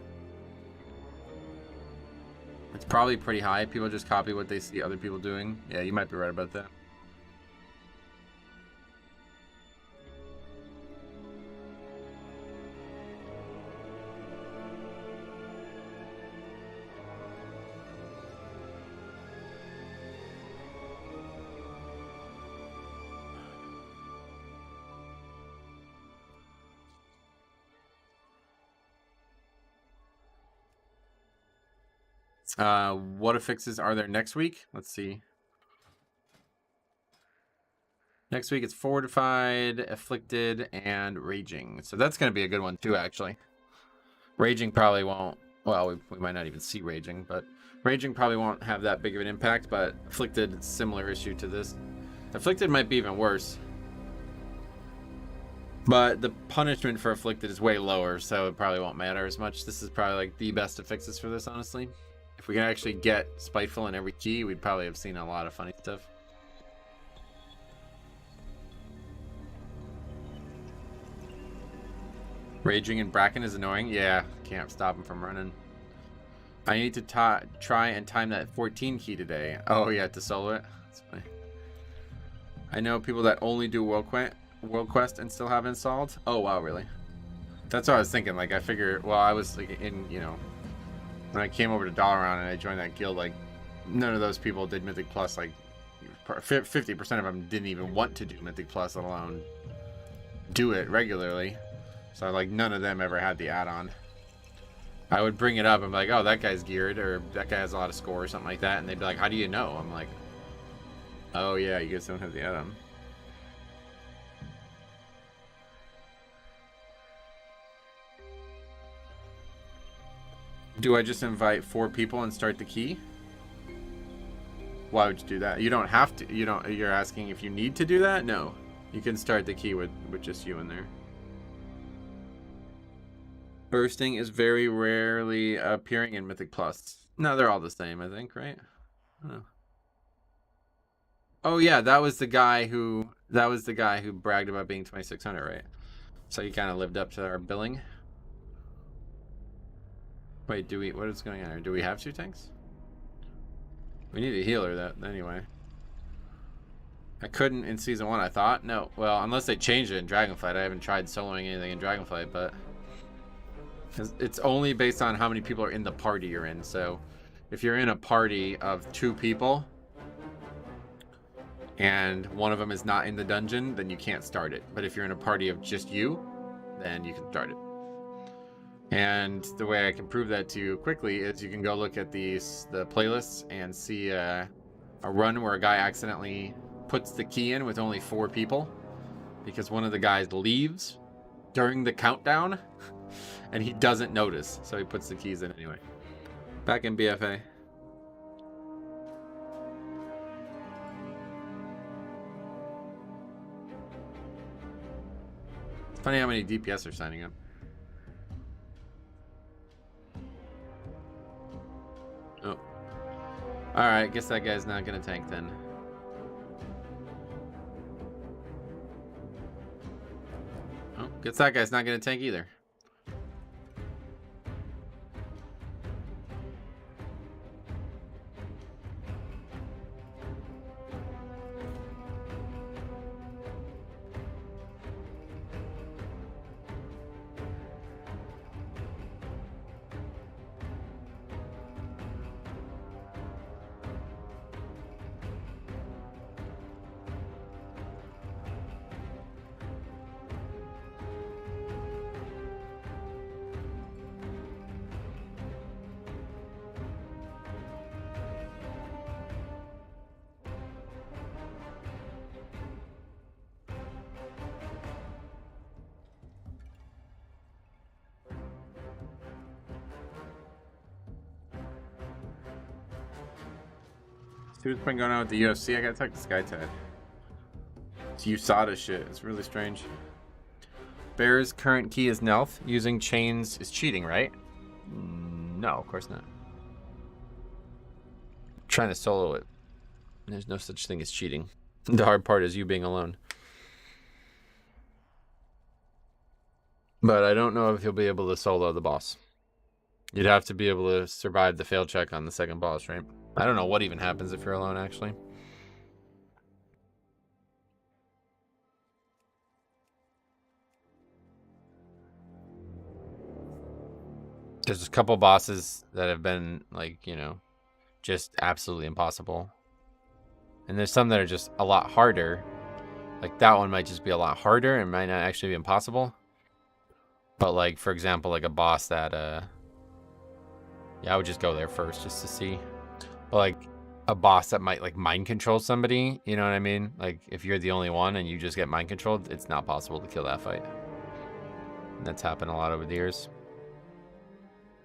It's probably pretty high. People just copy what they see other people doing. Yeah, you might be right about that. What affixes are there next week? Let's see. Next week it's Fortified, Afflicted, and Raging. So that's going to be a good one too, actually. Raging probably won't... Well, we might not even see Raging, but Raging probably won't have that big of an impact, but Afflicted, similar issue to this. Afflicted might be even worse. But the punishment for Afflicted is way lower, so it probably won't matter as much. This is probably like the best affixes for this, honestly. If we can actually get Spiteful in every key, we'd probably have seen a lot of funny stuff. Raging and Bracken is annoying. Yeah, can't stop him from running. I need to try and time that 14 key today. Oh yeah, to solo it. That's funny. I know people that only do World Quest and still have installed. Oh wow, really? That's what I was thinking. Like I figure, well, I was like in, you know, when I came over to Dalaran and I joined that guild, like none of those people did Mythic Plus. Like 50% of them didn't even want to do Mythic Plus, let alone do it regularly. So like none of them ever had the add-on. I would bring it up. I'm like, oh, that guy's geared, or that guy has a lot of score or something like that, and they'd be like, how do you know? I'm like, oh yeah, you guys don't have the add-on. Do I just invite 4 people and start the key? Why would you do that? You don't have to. You don't. You're asking if you need to do that? No, you can start the key with just you in there. Bursting is very rarely appearing in Mythic Plus. No, they're all the same, I think, right? I don't know. Oh yeah, that was the guy who bragged about being 2600, right? So he kind of lived up to our billing. Wait, what is going on here? Do we have 2 tanks? We need a healer that anyway. I couldn't in season 1, I thought. No, well, unless they changed it in Dragonflight. I haven't tried soloing anything in Dragonflight, but it's only based on how many people are in the party you're in. So if you're in a party of 2 people and one of them is not in the dungeon, then you can't start it. But if you're in a party of just you, then you can start it. And the way I can prove that to you quickly is you can go look at the playlists and see a run where a guy accidentally puts the key in with only 4 people because one of the guys leaves during the countdown and he doesn't notice, so he puts the keys in anyway. Back in BFA. Funny how many DPS are signing up. Oh. Alright, guess that guy's not gonna tank then. Oh, guess that guy's not gonna tank either. See what's been going on with the UFC? I gotta talk to SkyTide. It's USADA shit. It's really strange. Bear's current key is Nelf. Using chains is cheating, right? No, of course not. Trying to solo it. There's no such thing as cheating. The hard part is you being alone. But I don't know if you'll be able to solo the boss. You'd have to be able to survive the fail check on the second boss, right? I don't know what even happens if you're alone, actually. There's a couple bosses that have been, like, you know, just absolutely impossible. And there's some that are just a lot harder. Like, that one might just be a lot harder and might not actually be impossible. But, like, for example, like a boss that, yeah, I would just go there first just to see. But, like, a boss that might, like, mind control somebody, you know what I mean? Like, if you're the only one and you just get mind controlled, it's not possible to kill that fight. And that's happened a lot over the years.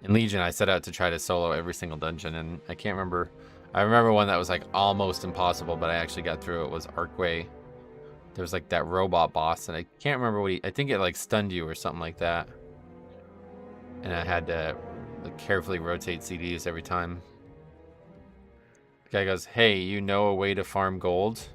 In Legion, I set out to try to solo every single dungeon, and I can't remember. I remember one that was, like, almost impossible, but I actually got through it. Was Arcway. There was, like, that robot boss, and I can't remember what I think it, like, stunned you or something like that. And I had to, like, carefully rotate CDs every time. The guy goes, hey, you know a way to farm gold?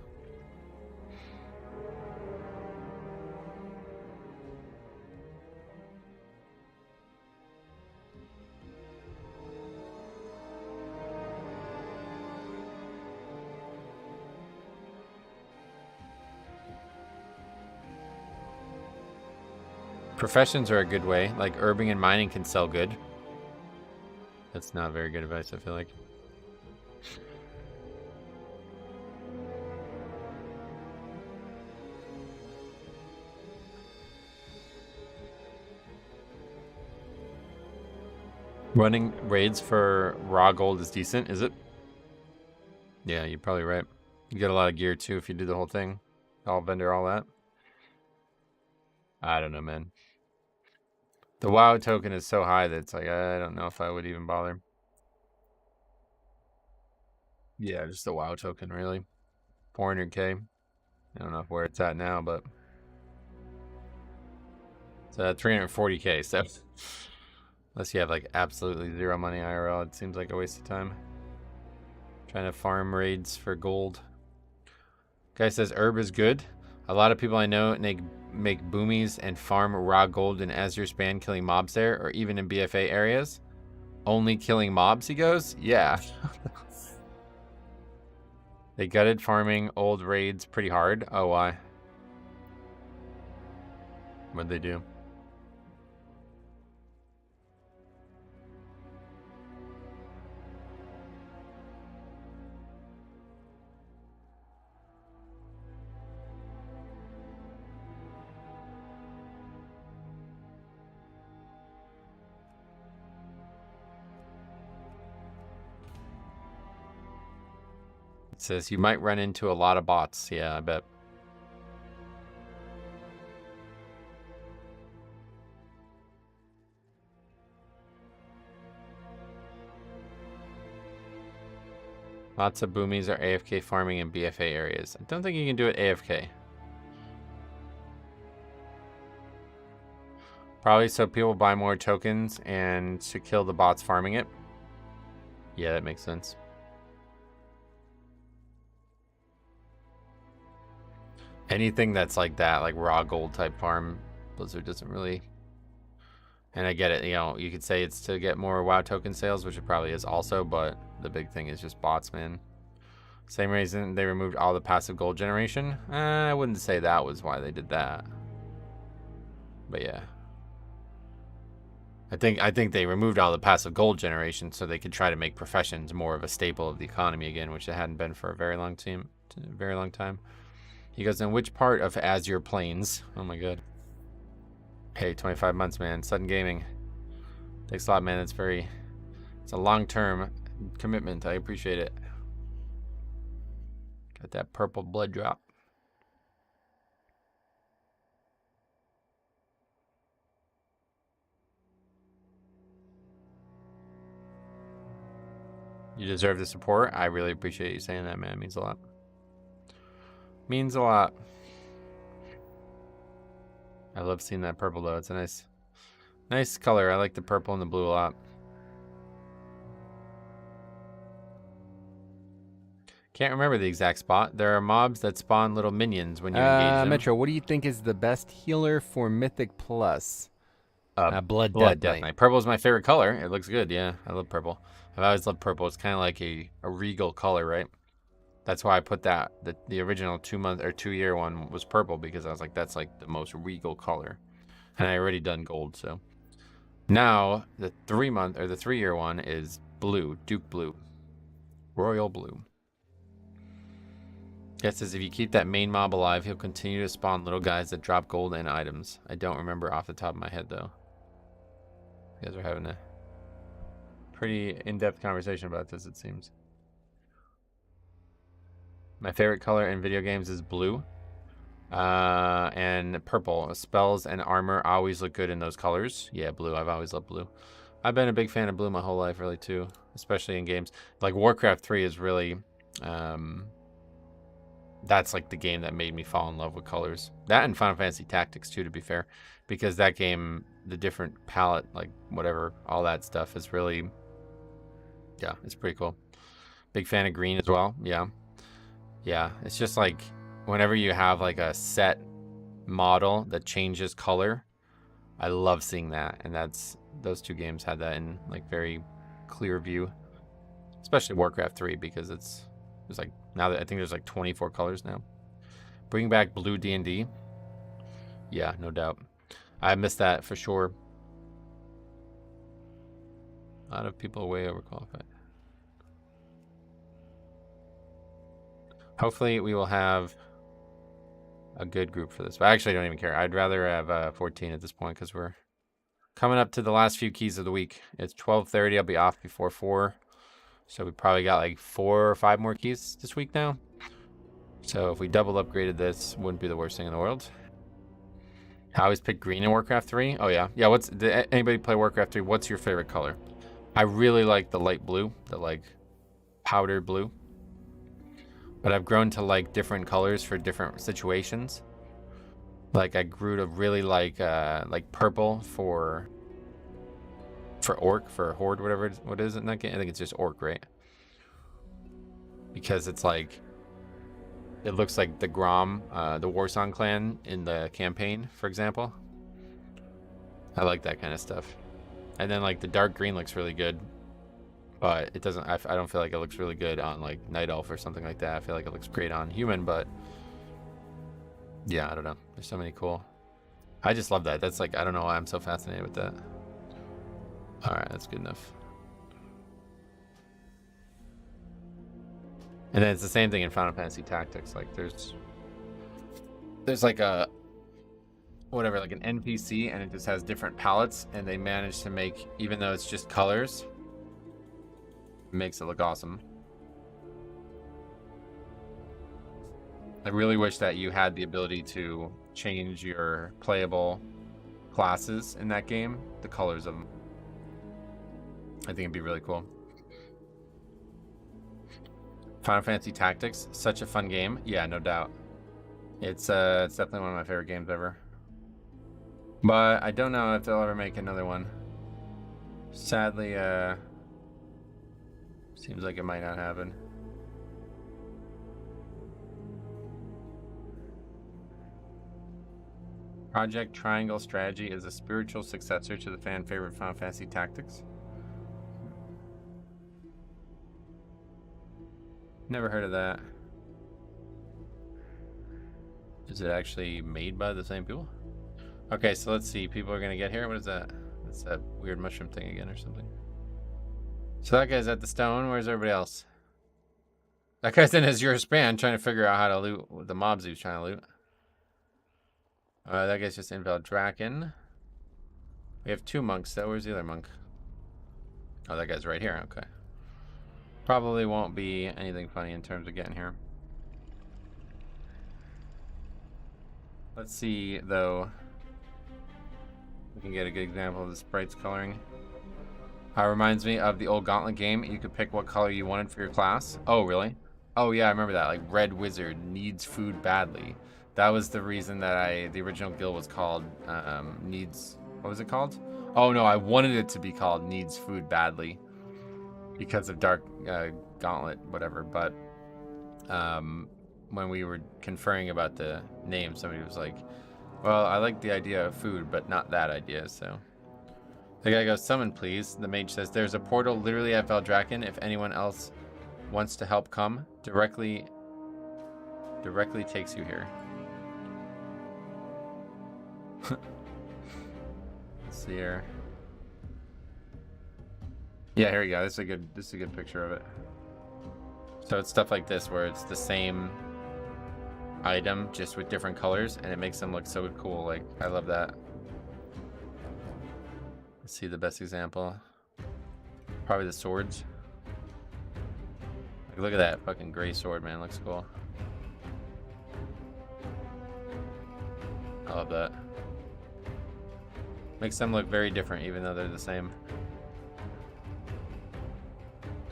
Professions are a good way. Like, herbing and mining can sell good. That's not very good advice, I feel like. Running raids for raw gold is decent, is it? Yeah, you're probably right. You get a lot of gear too if you do the whole thing. All vendor, all that. I don't know, man. The WoW token is so high that it's like, I don't know if I would even bother. Yeah, just the WoW token, really. 400k. I don't know where it's at now, but it's 340k, so unless you have like absolutely zero money IRL, it seems like a waste of time. Trying to farm raids for gold. Guy says herb is good. A lot of people I know make boomies and farm raw gold in Azure Span, killing mobs there, or even in BFA areas. Only killing mobs, he goes? Yeah. They gutted farming old raids pretty hard. Oh, why? What'd they do? It says you might run into a lot of bots. Yeah, I bet. Lots of boomies are AFK farming in BFA areas. I don't think you can do it AFK. Probably so people buy more tokens and to kill the bots farming it. Yeah, that makes sense. Anything that's like that, like raw gold type farm, Blizzard doesn't really. And I get it, you know, you could say it's to get more WoW token sales, which it probably is also, but the big thing is just bots, man. Same reason they removed all the passive gold generation. I wouldn't say that was why they did that. But yeah. I think they removed all the passive gold generation so they could try to make professions more of a staple of the economy again, which it hadn't been for a very long time. He goes, in which part of Azure Plains? Oh my god. Hey, 25 months, man. Sudden Gaming. Thanks a lot, man. It's a long-term commitment. I appreciate it. Got that purple blood drop. You deserve the support. I really appreciate you saying that, man. It means a lot. Means a lot. I love seeing that purple, though. It's a nice color. I like the purple and the blue a lot. Can't remember the exact spot. There are mobs that spawn little minions when you engage them. Metro, what do you think is the best healer for Mythic Plus? Blood Death Knight. Knight. Purple is my favorite color. It looks good. Yeah, I love purple. I've always loved purple. It's kind of like a regal color, right? That's why I put that. The original 2-month or 2-year one was purple because I was like, that's like the most regal color. And I already done gold, so. Now, the 3-month or the 3-year one is blue. Duke blue. Royal blue. It says if you keep that main mob alive, he'll continue to spawn little guys that drop gold and items. I don't remember off the top of my head, though. You guys are having a pretty in-depth conversation about this, it seems. My favorite color in video games is blue and purple. Spells and armor always look good in those colors. Yeah, blue. I've always loved blue. I've been a big fan of blue my whole life, really, too. Especially in games. Like, Warcraft 3 is really... that's like the game that made me fall in love with colors. That and Final Fantasy Tactics, too, to be fair. Because that game, the different palette, like, whatever, all that stuff is really... Yeah, it's pretty cool. Big fan of green as well. Yeah. Yeah, it's just like whenever you have like a set model that changes color, I love seeing that. And those two games had that in like very clear view, especially Warcraft 3 because there's like now that I think there's like 24 colors now. Bring back blue D&D. Yeah, no doubt. I missed that for sure. A lot of people are way overqualified. Hopefully we will have a good group for this. But I actually don't even care. I'd rather have 14 at this point because we're coming up to the last few keys of the week. It's 12:30. I'll be off before 4. So we probably got like 4 or 5 more keys this week now. So if we double upgraded this, wouldn't be the worst thing in the world. I always pick green in Warcraft 3. Oh yeah. Yeah, did anybody play Warcraft 3? What's your favorite color? I really like the light blue, the like powder blue. But I've grown to like different colors for different situations. Like I grew to really like purple for orc, for horde, whatever what is it in that game? I think it's just orc, right? Because it's like it looks like the Grom, the Warsong clan in the campaign, for example. I like that kind of stuff. And then like the dark green looks really good. But it doesn't, I don't feel like it looks really good on like Night Elf or something like that. I feel like it looks great on human, but yeah, I don't know. There's so many cool. I just love that. That's like, I don't know why I'm so fascinated with that. All right, that's good enough. And then it's the same thing in Final Fantasy Tactics. Like there's like a, whatever, like an NPC and it just has different palettes and they manage to make, even though it's just colors, makes it look awesome. I really wish that you had the ability to change your playable classes in that game, the colors of them. I think it'd be really cool. Final Fantasy Tactics, such a fun game. Yeah, no doubt. It's definitely one of my favorite games ever. But I don't know if they'll ever make another one. Sadly, seems like it might not happen. Project Triangle Strategy is a spiritual successor to the fan favorite Final Fantasy Tactics. Never heard of that. Is it actually made by the same people? Okay, so let's see. People are gonna get here. What is that? That's that weird mushroom thing again or something. So that guy's at the stone. Where's everybody else? That guy's in Azure Span trying to figure out how to loot the mobs he was trying to loot. That guy's just Inval Draken. We have 2 monks though. Where's the other monk? Oh, that guy's right here. Okay. Probably won't be anything funny in terms of getting here. Let's see, though. We can get a good example of the sprites coloring. Reminds me of the old Gauntlet game. You could pick what color you wanted for your class. Oh, really? Oh, yeah, I remember that. Like, Red Wizard needs food badly. That was the reason that the original guild was called, needs, what was it called? Oh, no, I wanted it to be called Needs Food Badly because of Dark Gauntlet, whatever. But when we were conferring about the name, somebody was like, well, I like the idea of food, but not that idea, so. The guy goes, summon, please. The mage says, there's a portal literally at Valdraken. If anyone else wants to help come, directly takes you here. Let's see here. Yeah, here we go. This is a good picture of it. So it's stuff like this where it's the same item just with different colors and it makes them look so cool. Like, I love that. Let's see the best example. Probably the swords. Like, look at that fucking gray sword, man. Looks cool. I love that. Makes them look very different even though they're the same.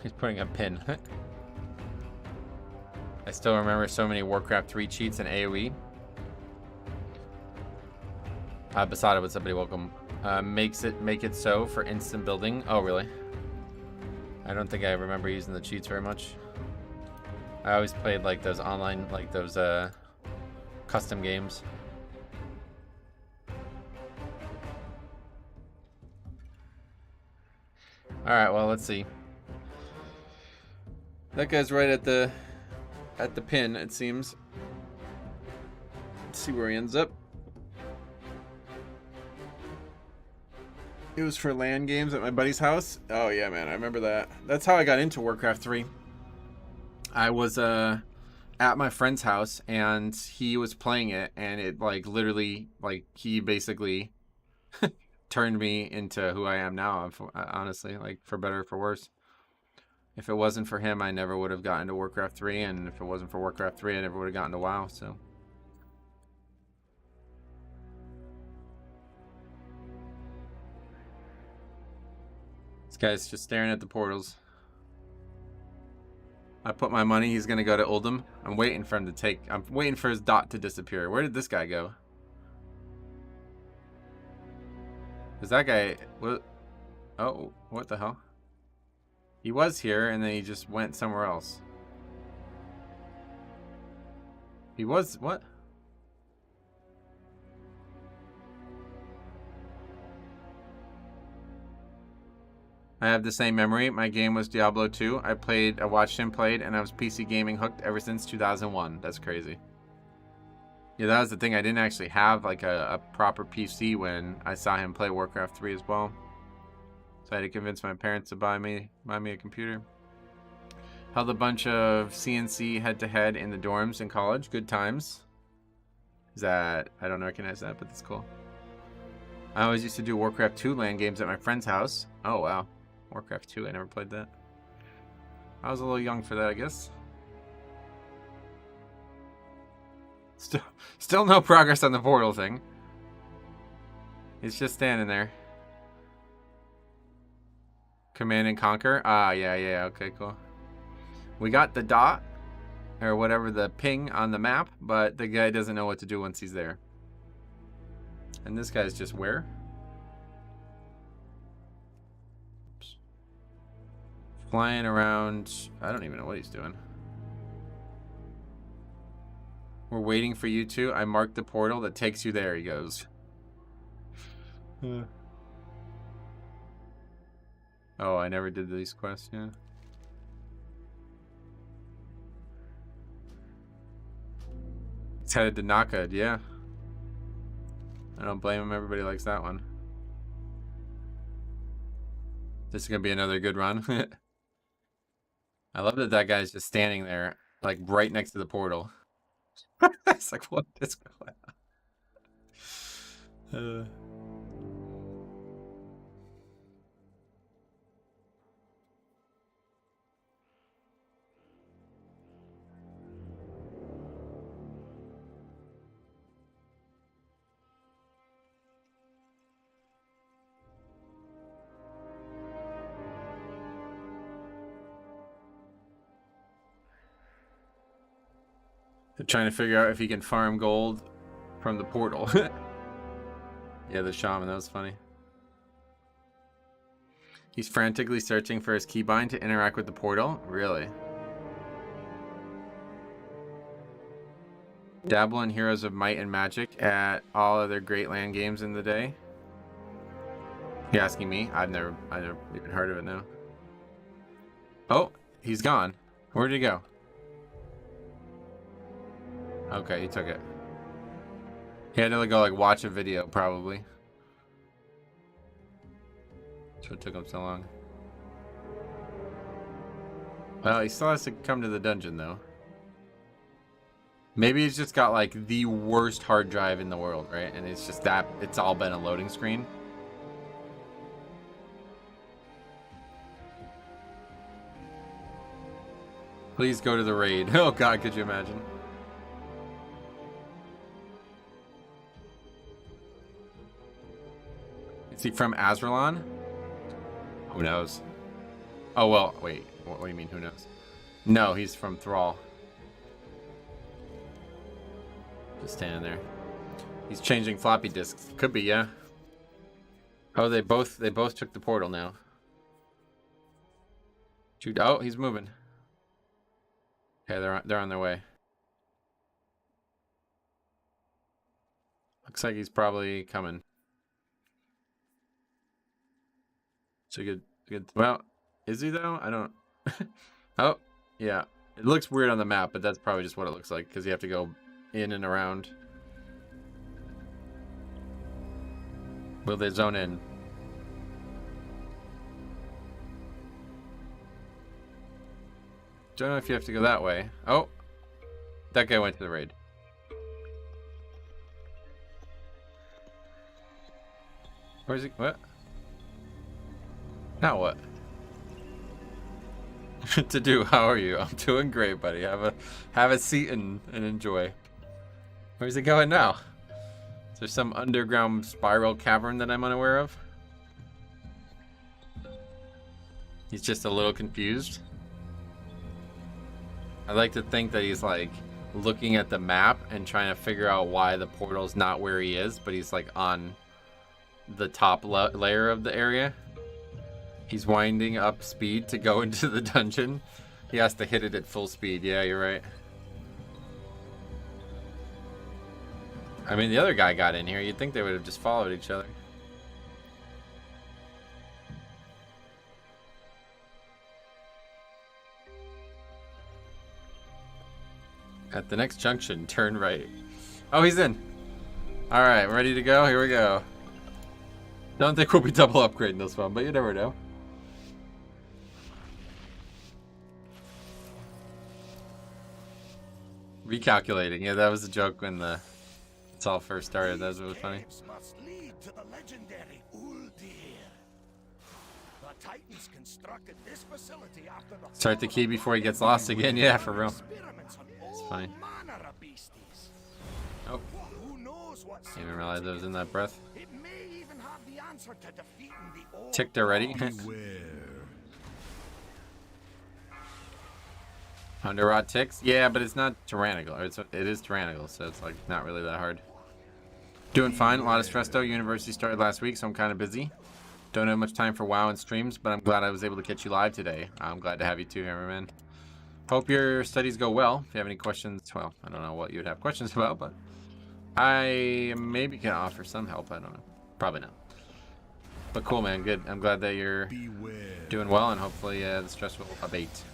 He's putting a pin. I still remember so many Warcraft 3 cheats in AoE. Basada with somebody, welcome. Make it so for instant building. Oh, really? I don't think I remember using the cheats very much. I always played like those online, like those custom games. All right, well, let's see. That guy's right at the pin, it seems. Let's see where he ends up. It was for LAN games at my buddy's house. Oh yeah, man, I remember that. That's how I got into Warcraft 3. I was at my friend's house and he was playing it, and it like literally, like, he basically turned me into who I am now, honestly, like, for better or for worse. If it wasn't for him, I never would have gotten into Warcraft 3, and if it wasn't for Warcraft 3, I never would have gotten to WoW, so. This guy's just staring at the portals. I put my money, he's gonna go to Uldum. I'm waiting for him to take, I'm waiting for his dot to disappear. Where did this guy go? Is that guy, what? Oh, what the hell? He was here and then he just went somewhere else. He was, what? I have the same memory. My game was Diablo 2. I watched him play, and I was PC gaming hooked ever since 2001. That's crazy. Yeah, that was the thing. I didn't actually have like a proper PC when I saw him play Warcraft 3 as well. So I had to convince my parents to buy me a computer. Held a bunch of CNC head-to-head in the dorms in college. Good times. Is that, I don't recognize that, but that's cool. I always used to do Warcraft 2 LAN games at my friend's house. Oh, wow. Warcraft 2, I never played that. I was a little young for that, I guess. Still no progress on the portal thing. He's just standing there. Command and Conquer. Ah, yeah, okay, cool. We got the dot. or whatever the ping on the map, but the guy doesn't know what to do once he's there. And this guy's just where? Oops. Flying around. I don't even know what he's doing. We're waiting for you two. I marked the portal that takes you there, he goes. Oh, I never did these quests, yeah. He's headed to Naka, yeah. I don't blame him, everybody likes that one. This is gonna be another good run. I love that that guy's just standing there, like right next to the portal. It's like, what is going on? They're trying to figure out if he can farm gold from the portal. Yeah, the shaman, that was funny. He's frantically searching for his keybind to interact with the portal? Really? Dabble in Heroes of Might and Magic at all other Great Land games in the day? You asking me? I've never even heard of it now. Oh, he's gone. Where'd he go? Okay, he took it. He had to go like watch a video probably. That's what took him so long. Well, he still has to come to the dungeon though. Maybe he's just got like the worst hard drive in the world, right? And it's just that it's all been a loading screen. Please go to the raid. Oh god, could you imagine? Is he from Azralan? Who knows? Oh, well, wait. What do you mean, who knows? No, he's from Thrall. Just standing there. He's changing floppy disks. Could be, yeah. Oh, they both took the portal now. Shoot. Oh, he's moving. Okay, they're on their way. Looks like he's probably coming. So good. Well, is he though? I don't. Oh, yeah. It looks weird on the map, but that's probably just what it looks like because you have to go in and around. Will they zone in? Don't know if you have to go that way. Oh, that guy went to the raid. Where's he? What? Now what? To do? How are you? I'm doing great, buddy. Have a seat and enjoy. Where's he going now? Is there some underground spiral cavern that I'm unaware of? He's just a little confused. I like to think that he's like looking at the map and trying to figure out why the portal's not where he is, but he's like on the top layer of the area. He's winding up speed to go into the dungeon. He has to hit it at full speed. Yeah, you're right. I mean, the other guy got in here. You'd think they would have just followed each other. At the next junction, turn right. Oh, he's in. All right, ready to go? Here we go. Don't think we'll be double upgrading this one, but you never know. Recalculating. Yeah, that was a joke when it's all first started. That was really funny. Must lead to the legendary Uldir. The Titans constructed this facility after the Start the key before he gets lost again. Yeah, for real. It's funny. Oh. Who knows what Didn't even realize I was in that breath. it may even have the answer to defeating the old Ticked already. Beware. Underrot ticks? Yeah, but it's not tyrannical. It is tyrannical, so it's like not really that hard. Doing fine. A lot of stress though. University started last week, so I'm kind of busy. Don't have much time for WoW and streams, but I'm glad I was able to catch you live today. I'm glad to have you too, Hammerman. Hope your studies go well. If you have any questions, well, I don't know what you would have questions about, but I maybe can offer some help. I don't know. Probably not. But cool, man. Good. I'm glad that you're doing well, and hopefully the stress will abate.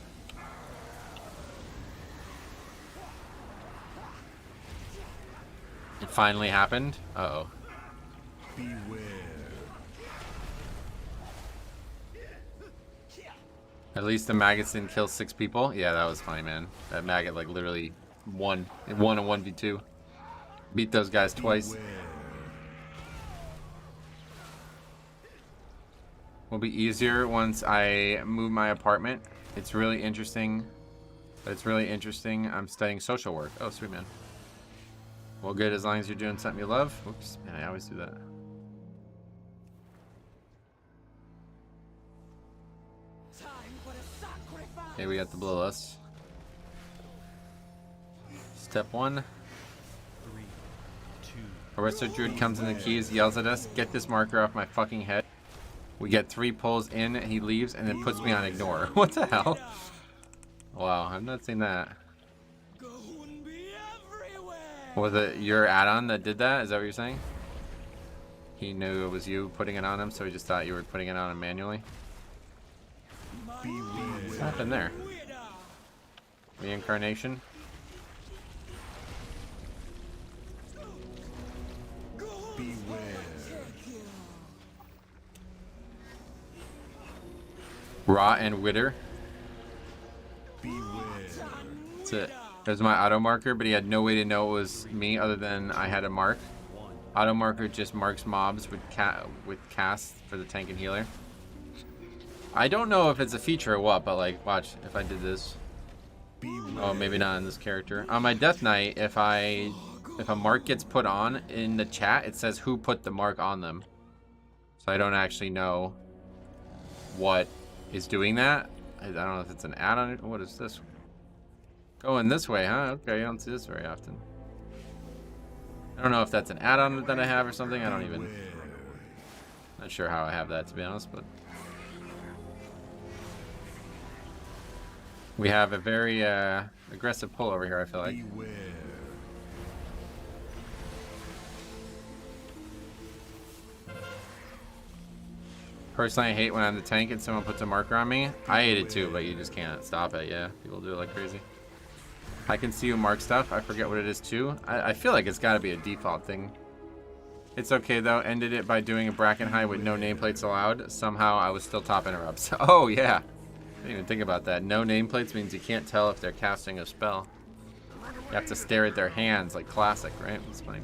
It finally happened. Uh-oh. Beware. At least the maggots didn't kill 6 people. Yeah, that was funny, man. That maggot like literally won a 1v2. Beat those guys twice. Will be easier once I move my apartment. It's really interesting. But it's really interesting. I'm studying social work. Oh, sweet, man. Well, good, as long as you're doing something you love. Oops, man, I always do that. Okay, we got the blow list. Step 1. A resto druid comes in the keys, yells at us, "Get this marker off my fucking head." We get 3 pulls in, he leaves, and then puts me on ignore. What the hell? Wow, I've not seen that. Was it your add-on that did that? Is that what you're saying? He knew it was you putting it on him, so he just thought you were putting it on him manually? What's happened there? Reincarnation? Raw and Witter. That's it. There's my auto marker, but he had no way to know it was me other than I had a mark. Auto marker just marks mobs with cast for the tank and healer. I don't know if it's a feature or what, but like, watch if I did this. Oh, maybe not in this character. On my Death Knight, if a mark gets put on in the chat, it says who put the mark on them. So I don't actually know what is doing that. I don't know if it's an add-on. What is this? Going this way, huh? Okay, you don't see this very often. I don't know if that's an add-on that I have or something. I don't even... Not sure how I have that, to be honest, but... We have a very aggressive pull over here, I feel like. Personally, I hate when I'm the tank and someone puts a marker on me. I hate it too, but you just can't stop it, yeah. People do it like crazy. I can see you mark stuff. I forget what it is too. I feel like it's got to be a default thing. It's okay though. Ended it by doing a bracket high with no nameplates allowed. Somehow I was still top interrupts. Oh yeah. I didn't even think about that. No nameplates means you can't tell if they're casting a spell. You have to stare at their hands like classic, right? That's funny.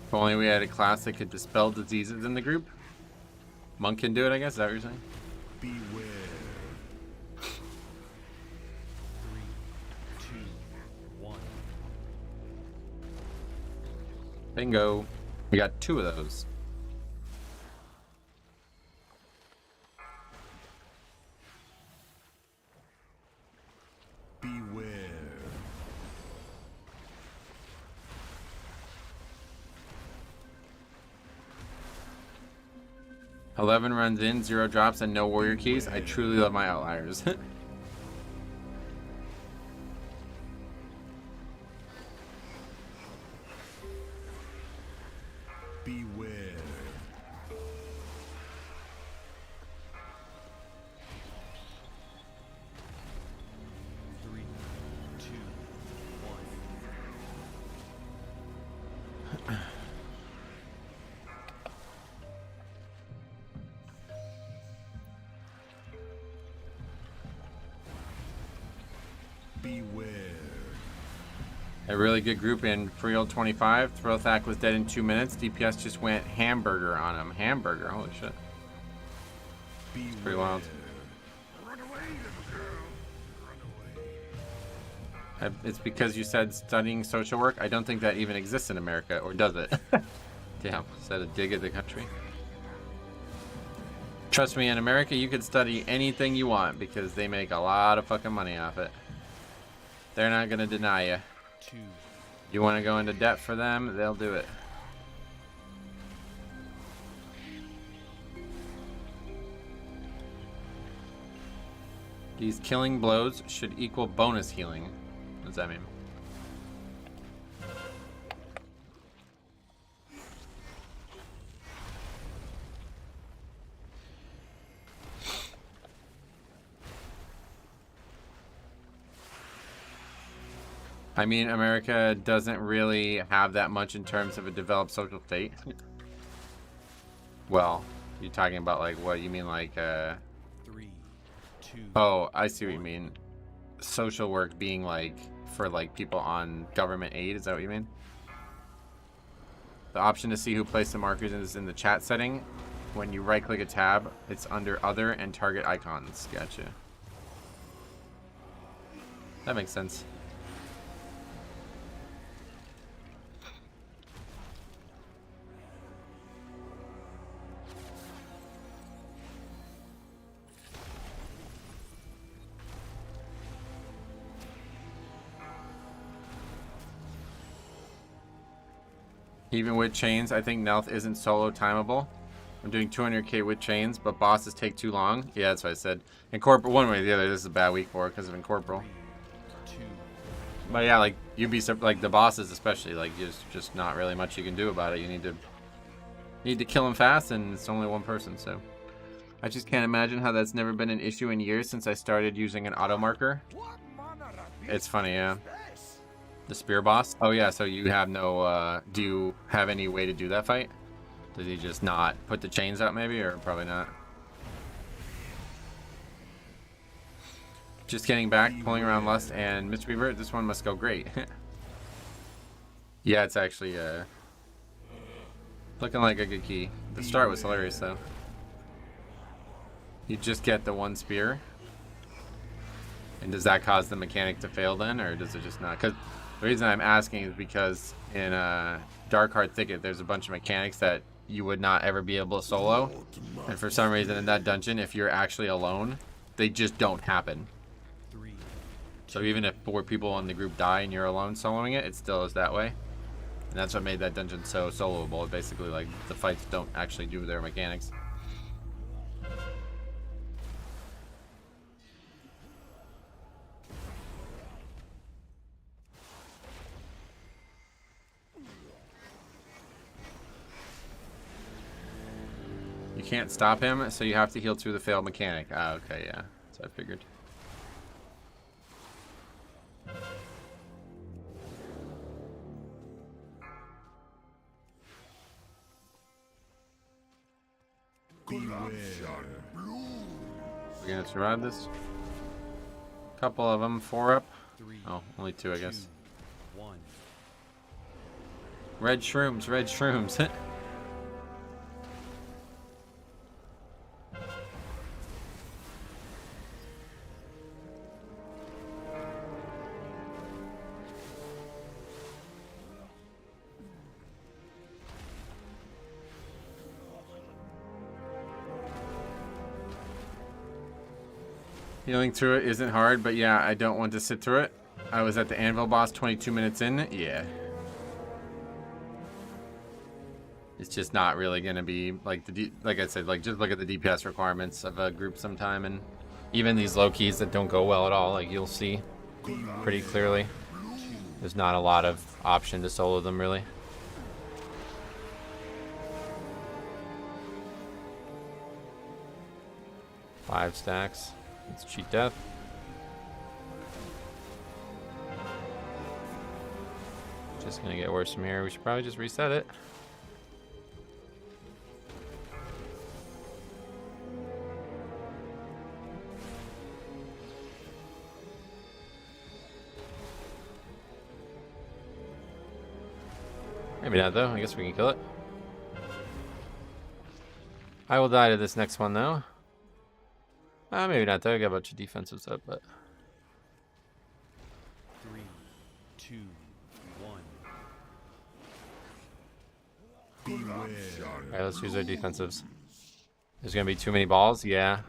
If only we had a class that could dispel diseases in the group. Monk can do it, I guess. Is that what you're saying? Beware. 3, 2, 1. Bingo. We got 2 of those. Beware. 11 runs in, 0 drops, and no warrior keys. I truly love my outliers. Beware. 3, 2, 1. Beware. A really good group in Free Old 25. Thrillthack was dead in 2 minutes. DPS just went hamburger on him. Hamburger, holy shit. It's pretty wild. It's because you said studying social work. I don't think that even exists in America, or does it? Damn, is that a dig at the country? Trust me, in America you could study anything you want because they make a lot of fucking money off it. They're not gonna deny you. 2, You want to go into debt for them, they'll do it. These killing blows should equal bonus healing. What does that mean? I mean, America doesn't really have that much in terms of a developed social state. Well, you're talking about like what you mean, like 3, 2. oh, I see what you mean. Social work being like for like people on government aid, is that what you mean? The option to see who placed the markers is in the chat setting. When you right click a tab, it's under other and target icons. Gotcha. That makes sense. Even with chains, I think Nelth isn't solo timeable. I'm doing 200k with chains, but bosses take too long. Yeah, that's what I said. Incorporal, one way or the other, this is a bad week for it because of Incorporal. 2, But yeah, like you'd be like the bosses, especially like there's just not really much you can do about it. You need to kill them fast, and it's only one person. So I just can't imagine how that's never been an issue in years since I started using an auto marker. It's funny, yeah. The spear boss. Oh yeah, so you have no. Do you have any way to do that fight? Did he just not put the chains out, maybe, or probably not? Just getting back, pulling around Lust and Mr. Beaver. This one must go great. Yeah, it's actually looking like a good key. The start was hilarious though. You just get the one spear, and does that cause the mechanic to fail then, or does it just not? Because the reason I'm asking is because in Dark Heart Thicket, there's a bunch of mechanics that you would not ever be able to solo, and for some reason in that dungeon, if you're actually alone, they just don't happen. 3, So even if 4 people in the group die and you're alone soloing it, it still is that way. And that's what made that dungeon so soloable. Basically, like, the fights don't actually do their mechanics. You can't stop him, so you have to heal through the failed mechanic. Ah, okay, yeah. So I figured. Beware. We're gonna survive this. Couple of them, 4 up. 3, Oh, only 2, I guess. 2, 1. Red shrooms, red shrooms. Healing through it isn't hard, but yeah, I don't want to sit through it. I was at the anvil boss 22 minutes in. Yeah. It's just not really going to be like like I said, like just look at the DPS requirements of a group sometime, and even these low keys that don't go well at all, like you'll see pretty clearly. There's not a lot of option to solo them really. Five stacks. Let's cheat death. Just gonna get worse from here. We should probably just reset it. Maybe not though. I guess we can kill it. I will die to this next one though. Maybe not though. I got a bunch of defensives up, but 3, 2, 1. alright, let's use our defensives. There's gonna be too many balls, yeah.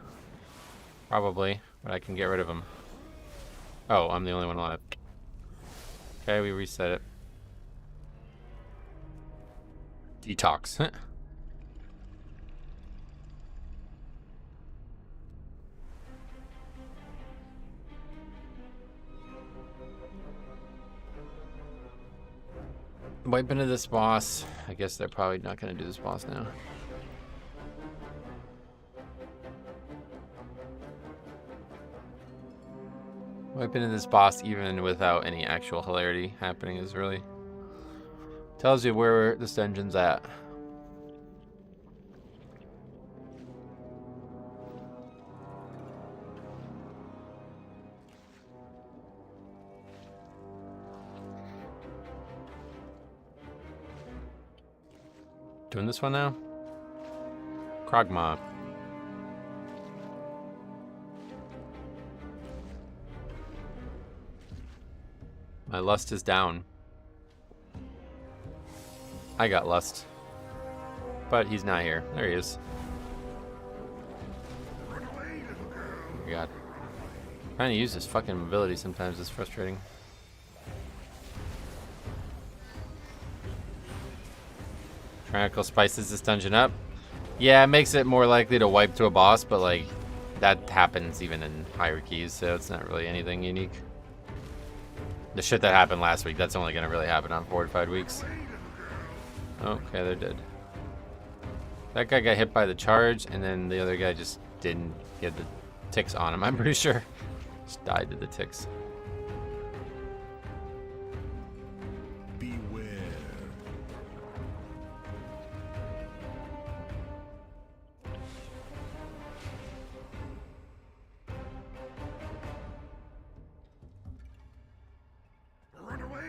Probably, but I can get rid of them. Oh, I'm the only one alive. Okay, we reset it. Detox. Wipe into this boss. I guess they're probably not going to do this boss now. Wipe into this boss even without any actual hilarity happening is really tells you where this dungeon's at. Doing this one now? Krogma. My lust is down. I got lust. But he's not here. There he is. Oh my god. Trying to use this fucking mobility sometimes is frustrating. Tyrannical spices this dungeon up. Yeah, it makes it more likely to wipe to a boss, but like that happens even in hierarchies, so it's not really anything unique. The shit that happened last week, that's only gonna really happen on fortified weeks. Okay, they're dead. That guy got hit by the charge, and then the other guy just didn't get the ticks on him, I'm pretty sure. Just died to the ticks.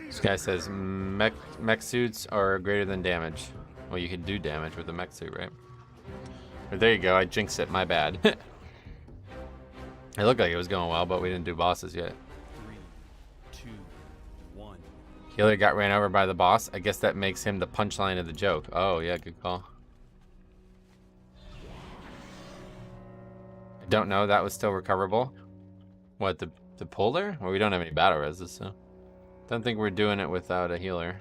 This guy says mech suits are greater than damage. Well, you can do damage with a mech suit, right? But there you go. I jinxed it. My bad. It looked like it was going well, but we didn't do bosses yet. 3, 2, 1. Healer got ran over by the boss. I guess that makes him the punchline of the joke. Oh, yeah, good call. I don't know. That was still recoverable. What, the pull there? Well, we don't have any battle reses, so... Don't think we're doing it without a healer.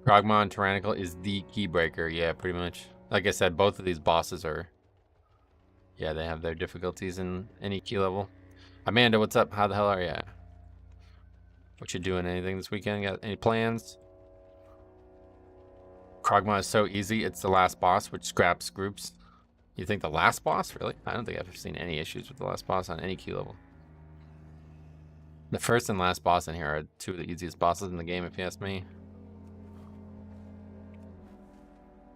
Krogma Tyrannical is the key breaker. Yeah, pretty much. Like I said, both of these bosses are... Yeah, they have their difficulties in any key level. Amanda, what's up? How the hell are you? What you doing? Anything this weekend? Got any plans? Krogma is so easy, it's the last boss, which scraps groups. You think the last boss? Really? I don't think I've seen any issues with the last boss on any key level. The first and last boss in here are two of the easiest bosses in the game, if you ask me.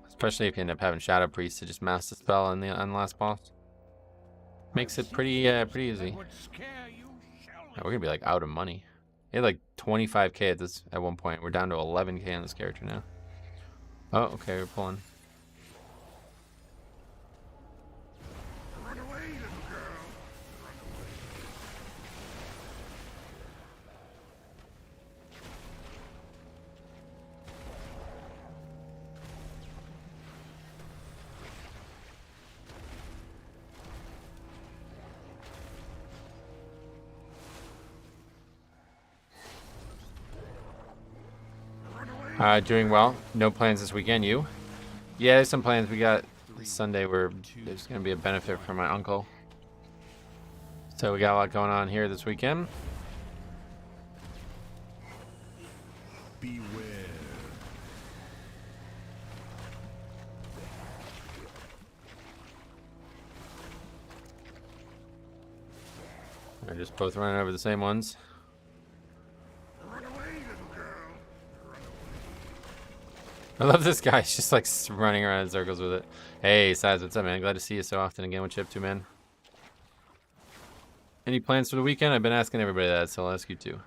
Especially if you end up having Shadow Priest to just mass the spell on the last boss. Makes it pretty easy. Yeah, we're gonna be like out of money. We had like 25k at one point. We're down to 11k on this character now. Oh, okay, we're pulling. Run away, little girl. Doing well. No plans this weekend. You? Yeah, there's some plans. We got Sunday where there's going to be a benefit for my uncle. So we got a lot going on here this weekend. Beware. We're just both running over the same ones. Run away, little girl. Run I love this guy. He's just like running around in circles with it. Hey, Size, what's up, man? Glad to see you so often again. What you up to, man? Any plans for the weekend? I've been asking everybody that, so I'll ask you too.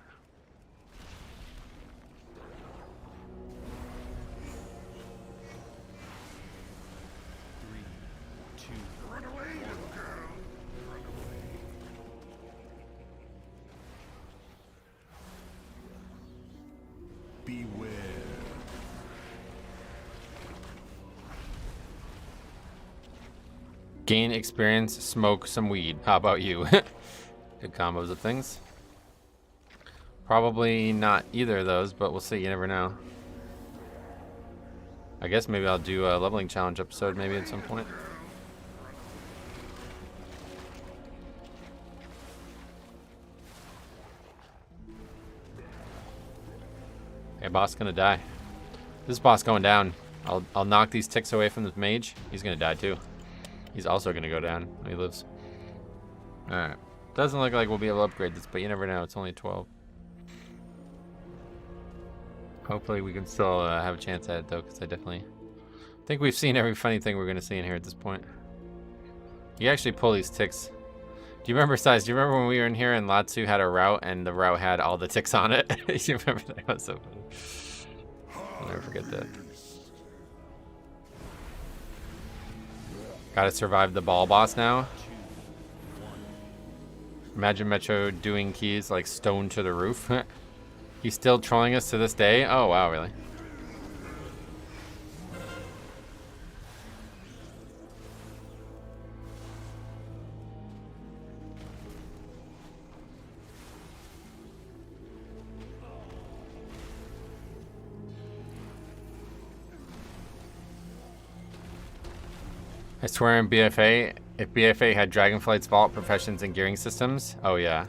Run away, little girl. Run away. Beware. Gain experience, smoke some weed. How about you? Good combos of things. Probably not either of those, but we'll see. You never know. I guess maybe I'll do a leveling challenge episode maybe at some point. Hey, boss gonna die. This boss going down. I'll knock these ticks away from this mage. He's gonna die too. He's also gonna go down when he lives. Alright. Doesn't look like we'll be able to upgrade this, but you never know. It's only 12. Hopefully we can still have a chance at it though, because I definitely think we've seen every funny thing we're gonna see in here at this point. You actually pull these ticks. Do you remember, Size? Do you remember when we were in here and Latsu had a route and the route had all the ticks on it? You remember that? That was so funny. I'll never forget that. Gotta survive the ball boss now. Imagine Metro doing keys like stone to the roof. He's still trolling us to this day? Oh, wow, really? I swear in BFA, if BFA had Dragonflight's Vault, Professions, and Gearing Systems, oh yeah.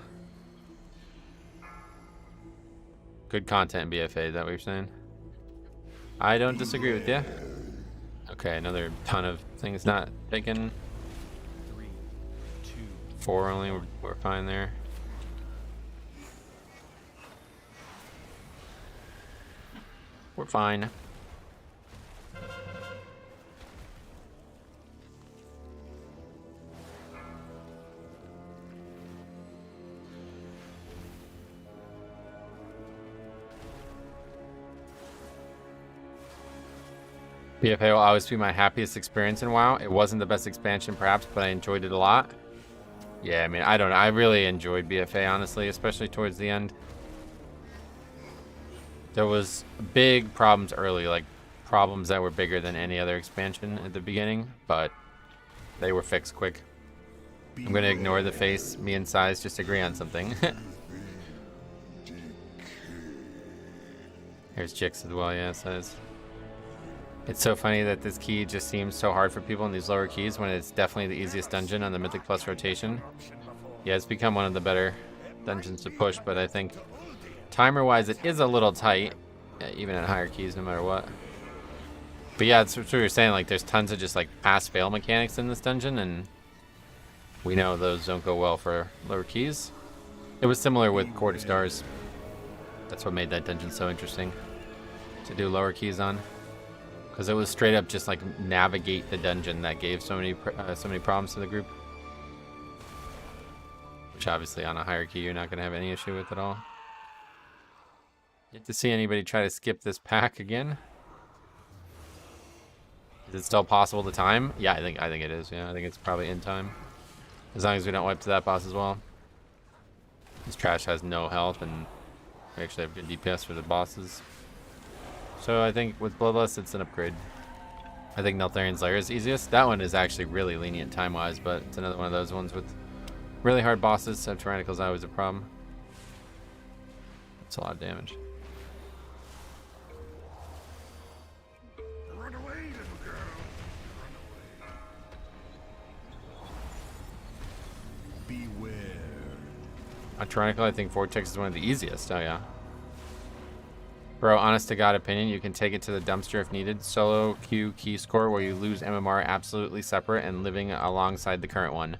Good content in BFA, is that what you're saying? I don't disagree with you. Okay, another ton of things not taken. 3, 2, 4 only, we're fine there. We're fine. BFA will always be my happiest experience in WoW. It wasn't the best expansion perhaps, but I enjoyed it a lot. Yeah, I mean, I don't know. I really enjoyed BFA, honestly, especially towards the end. There was big problems early, like problems that were bigger than any other expansion at the beginning, but they were fixed quick. I'm going to ignore the face. Me and Size just agree on something. Here's Jix as well, yeah, Size. It's so funny that this key just seems so hard for people in these lower keys when it's definitely the easiest dungeon on the Mythic Plus rotation. Yeah, it's become one of the better dungeons to push, but I think timer-wise it is a little tight, even at higher keys no matter what. But yeah, that's what you're saying, like there's tons of just like pass-fail mechanics in this dungeon, and we know those don't go well for lower keys. It was similar with Quarter Stars. That's what made that dungeon so interesting to do lower keys on. Because it was straight up just like navigate the dungeon that gave so many problems to the group. Which obviously on a higher key you're not going to have any issue with at all. Yet to see anybody try to skip this pack again. Is it still possible to time? Yeah, I think it is. Yeah, I think it's probably in time. As long as we don't wipe to that boss as well. This trash has no health and we actually have good DPS for the bosses. So I think with Bloodlust, it's an upgrade. I think Neltharian's Lair is easiest. That one is actually really lenient time-wise, but it's another one of those ones with really hard bosses, so Tyrannical's always a problem. It's a lot of damage. Run away, little girl. Run away. Beware. On Tyrannical, I think Vortex is one of the easiest. Oh, yeah. Bro, honest to God opinion, you can take it to the dumpster if needed. Solo queue key score where you lose MMR absolutely separate and living alongside the current one.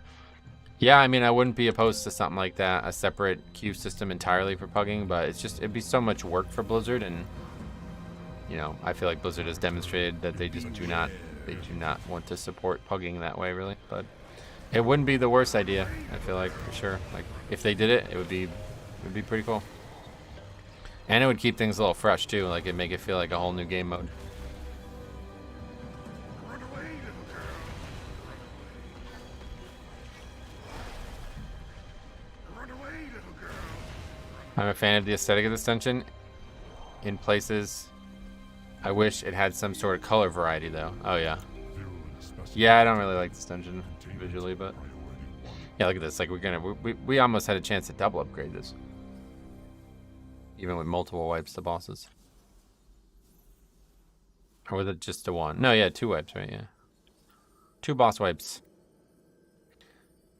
Yeah, I mean, I wouldn't be opposed to something like that, a separate queue system entirely for pugging, but it's just, it'd be so much work for Blizzard, and you know, I feel like Blizzard has demonstrated that they just do not want to support pugging that way, really. But it wouldn't be the worst idea, I feel like, for sure. Like, if they did it, it would be pretty cool. And it would keep things a little fresh, too. Like, it'd make it feel like a whole new game mode. Run away, little girl. Run away, little girl. I'm a fan of the aesthetic of this dungeon. In places, I wish it had some sort of color variety, though. Oh, yeah. Yeah, I don't really like this dungeon visually, but yeah, look at this. Like, we almost had a chance to double upgrade this, even with multiple wipes to bosses. Or was it just a one? No, yeah, 2 wipes, right? Yeah, 2 boss wipes.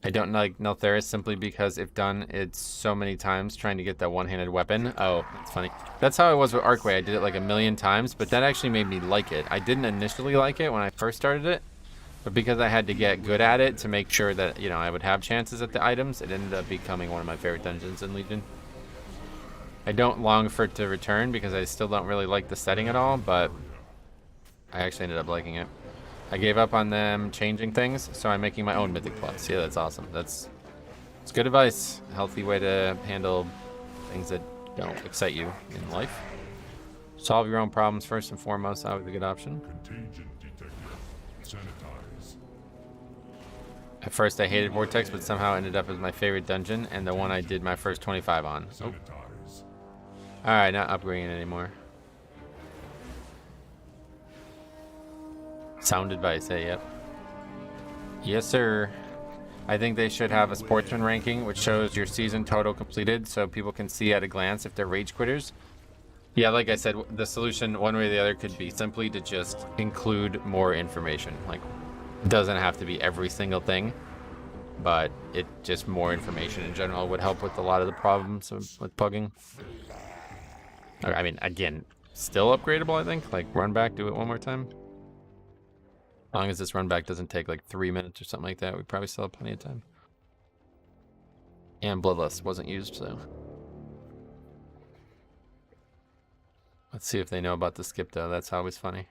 I don't like Neltharis simply because if done, it's so many times trying to get that one-handed weapon. Oh, that's funny. That's how it was with Archway. I did it like a million times, but that actually made me like it. I didn't initially like it when I first started it, but because I had to get good at it to make sure that, you know, I would have chances at the items, it ended up becoming one of my favorite dungeons in Legion. I don't long for it to return because I still don't really like the setting at all, but I actually ended up liking it. I gave up on them changing things, so I'm making my own Mythic Plus. Yeah, that's awesome. It's good advice. A healthy way to handle things that don't excite you in life. Solve your own problems first and foremost. That would be a good option. Contagion detected. Sanitize. At first, I hated Vortex, but somehow ended up as my favorite dungeon and the one I did my first 25 on. Oh. Sanitize. All right, not upgrading it anymore. Sound advice, hey, yep. Yes, sir. I think they should have a sportsman ranking, which shows your season total completed, so people can see at a glance if they're rage quitters. Yeah, like I said, the solution, one way or the other, could be simply to just include more information. Like, it doesn't have to be every single thing, but it just more information in general would help with a lot of the problems with pugging. I mean, again, still upgradable, I think. Like, run back, do it one more time. As long as this run back doesn't take like 3 minutes or something like that, we probably still have plenty of time. And Bloodlust wasn't used, so. Let's see if they know about the skip, though. That's always funny.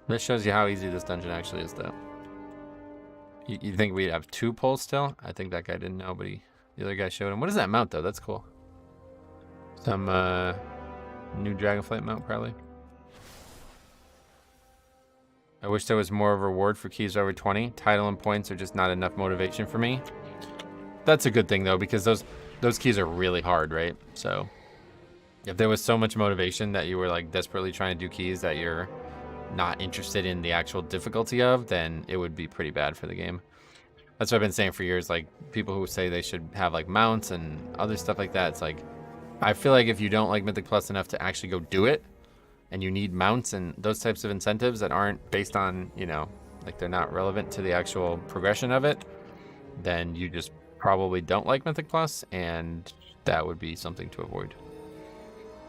This shows you how easy this dungeon actually is, though. You think we'd have 2 pulls still? I think that guy didn't know, but the other guy showed him. What is that mount, though? That's cool. Some new Dragonflight mount, probably. I wish there was more of a reward for keys over 20. Title and points are just not enough motivation for me. That's a good thing, though, because those keys are really hard, right? So if there was so much motivation that you were like desperately trying to do keys that you're not interested in the actual difficulty of, then it would be pretty bad for the game. That's what I've been saying for years. Like, people who say they should have like mounts and other stuff like that, it's like, I feel like if you don't like Mythic Plus enough to actually go do it, and you need mounts and those types of incentives that aren't based on, you know, like they're not relevant to the actual progression of it, then you just probably don't like Mythic Plus, and that would be something to avoid.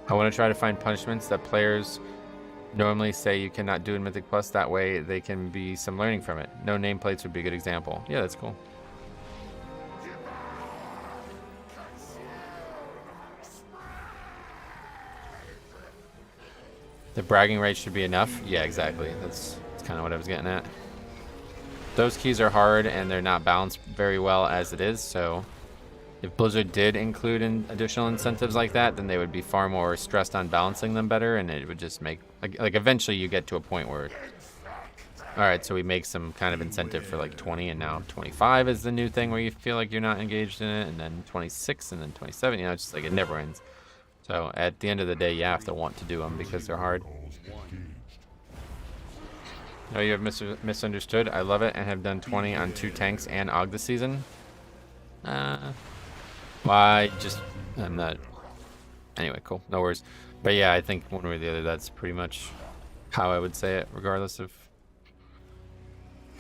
I want to try to find punishments that players normally say you cannot do in Mythic Plus. That way they can be some learning from it. No nameplates would be a good example. Yeah, that's cool. The bragging rights should be enough. Yeah, exactly. That's kind of what I was getting at. Those keys are hard and they're not balanced very well as it is. So if Blizzard did include additional incentives like that, then they would be far more stressed on balancing them better, and it would just make like eventually you get to a point where, all right, so we make some kind of incentive for like 20, and now 25 is the new thing where you feel like you're not engaged in it, and then 26, and then 27. You know, it's just like it never ends. So at the end of the day, you have to want to do them because they're hard. No, you have misunderstood. I love it and have done 20 on 2 tanks and Aug this season. I'm not. Anyway, cool. No worries. But yeah, I think one way or the other, that's pretty much how I would say it, regardless of.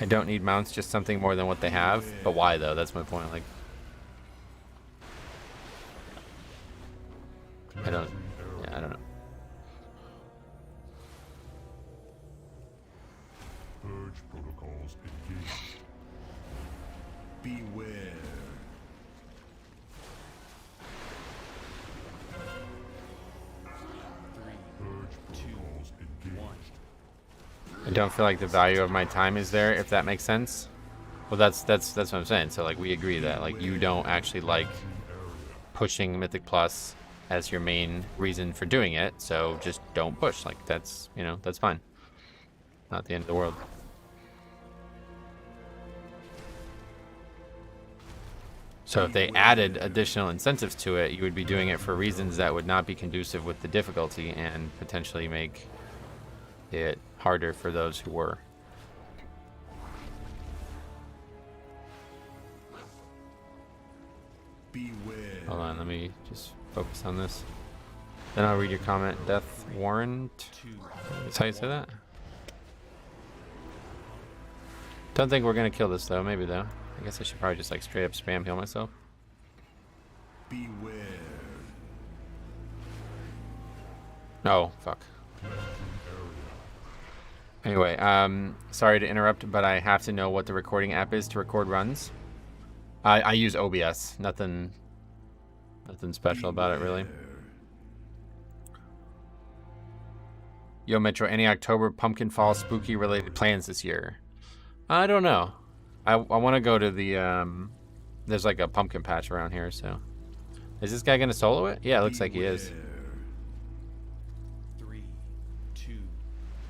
I don't need mounts, just something more than what they have. But why, though? That's my point. Like, I don't know. Purge protocols engaged. Beware. Three, Purge I don't feel like the value of my time is there, if that makes sense. Well, that's what I'm saying. So like we agree that like you don't actually like pushing Mythic Plus as your main reason for doing it. So just don't push. Like that's, you know, that's fine. Not the end of the world. So if they added additional incentives to it, you would be doing it for reasons that would not be conducive with the difficulty and potentially make it harder for those who were. Beware. Hold on, let me just focus on this. Then I'll read your comment. Death warrant. That's how you say that? Don't think we're gonna kill this though. Maybe though. I guess I should probably just like straight up spam heal myself. Beware. Oh, fuck. Anyway, sorry to interrupt, but I have to know what the recording app is to record runs. I use OBS. Nothing special about it, really. Yo, Metro, any October Pumpkin Fall spooky related plans this year? I don't know. I want to go to the, there's like a pumpkin patch around here, so. Is this guy going to solo it? Yeah, it looks like he is. 3, 2.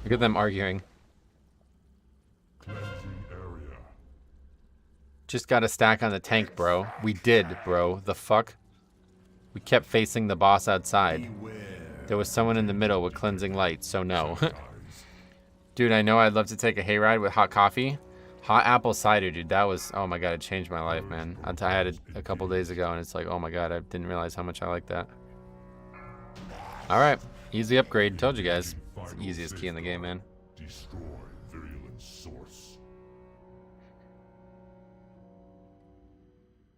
Look at them arguing. Just got a stack on the tank, bro. We did, bro. The fuck? We kept facing the boss outside. There was someone in the middle with cleansing light, so no. Dude, I know I'd love to take a hayride with hot coffee. Hot apple cider, dude. That was, oh my god, it changed my life, man. I had it a couple days ago, and it's like, oh my god, I didn't realize how much I like that. Alright, easy upgrade. Told you guys. It's the easiest key in the game, man. Destroy virulent source.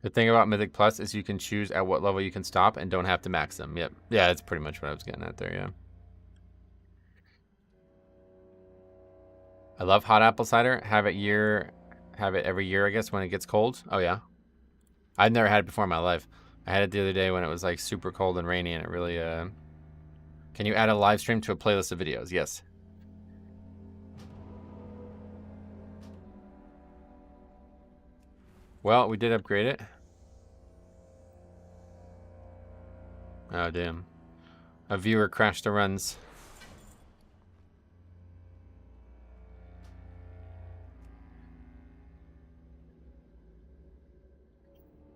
The thing about Mythic Plus is you can choose at what level you can stop and don't have to max them. Yep. Yeah, that's pretty much what I was getting at there, yeah. I love hot apple cider. Have it every year, I guess, when it gets cold. Oh, yeah. I've never had it before in my life. I had it the other day when it was, like, super cold and rainy, and it really, Can you add a live stream to a playlist of videos? Yes. Well, we did upgrade it. Oh, damn. A viewer crashed the runs.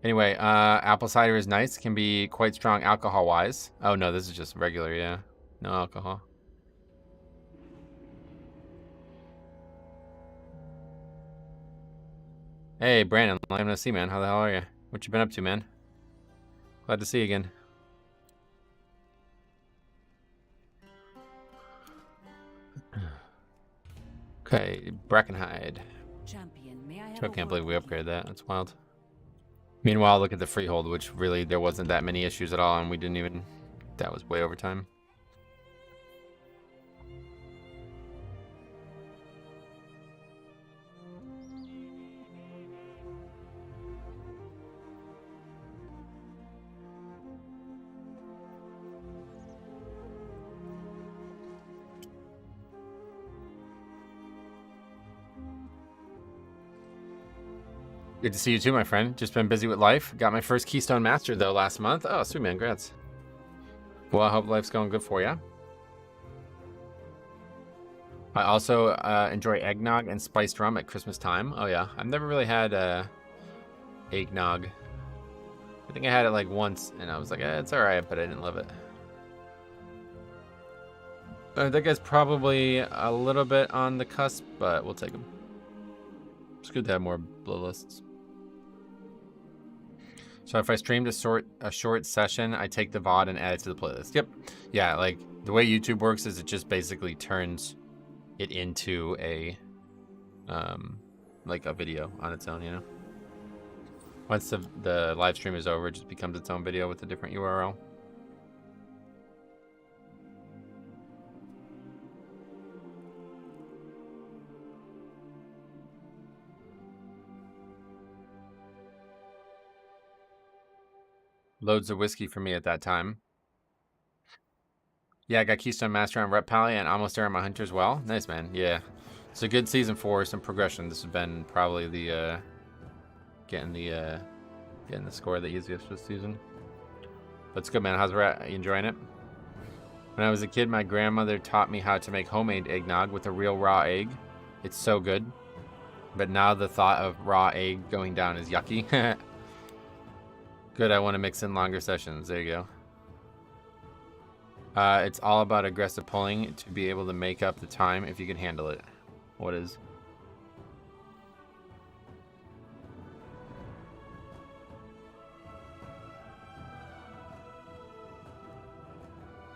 Anyway, apple cider is nice. Can be quite strong alcohol-wise. Oh, no, this is just regular, yeah. No alcohol. Hey, Brandon. Long time no see, man. How the hell are you? What you been up to, man? Glad to see you again. Okay, Brackenhide. Champion, may I have Still a can't word believe we with you? upgraded that. That's wild. Meanwhile, look at the freehold, which really there wasn't that many issues at all, and we didn't even. That was way over time. Good to see you too, my friend. Just been busy with life. Got my first Keystone Master, though, last month. Oh, sweet, man. Congrats. Well, I hope life's going good for you. I also enjoy eggnog and spiced rum at Christmas time. Oh, yeah. I've never really had eggnog. I think I had it like once, and I was like, it's all right, but I didn't love it. That guy's probably a little bit on the cusp, but we'll take him. It's good to have more blood lists. So if I streamed a short session, I take the VOD and add it to the playlist. Yep. Yeah, like the way YouTube works is it just basically turns it into a like a video on its own, you know. Once the live stream is over, it just becomes its own video with a different URL. Loads of whiskey for me at that time. Yeah, I got Keystone Master on Rep Pally and almost there on my Hunter as well. Nice, man. Yeah. It's a good season 4, some progression. This has been probably the getting the score the easiest this season. But it's good, man. How's Rat? Are you enjoying it? When I was a kid, my grandmother taught me how to make homemade eggnog with a real raw egg. It's so good. But now the thought of raw egg going down is yucky. Good, I want to mix in longer sessions. There you go. It's all about aggressive pulling to be able to make up the time if you can handle it. What is?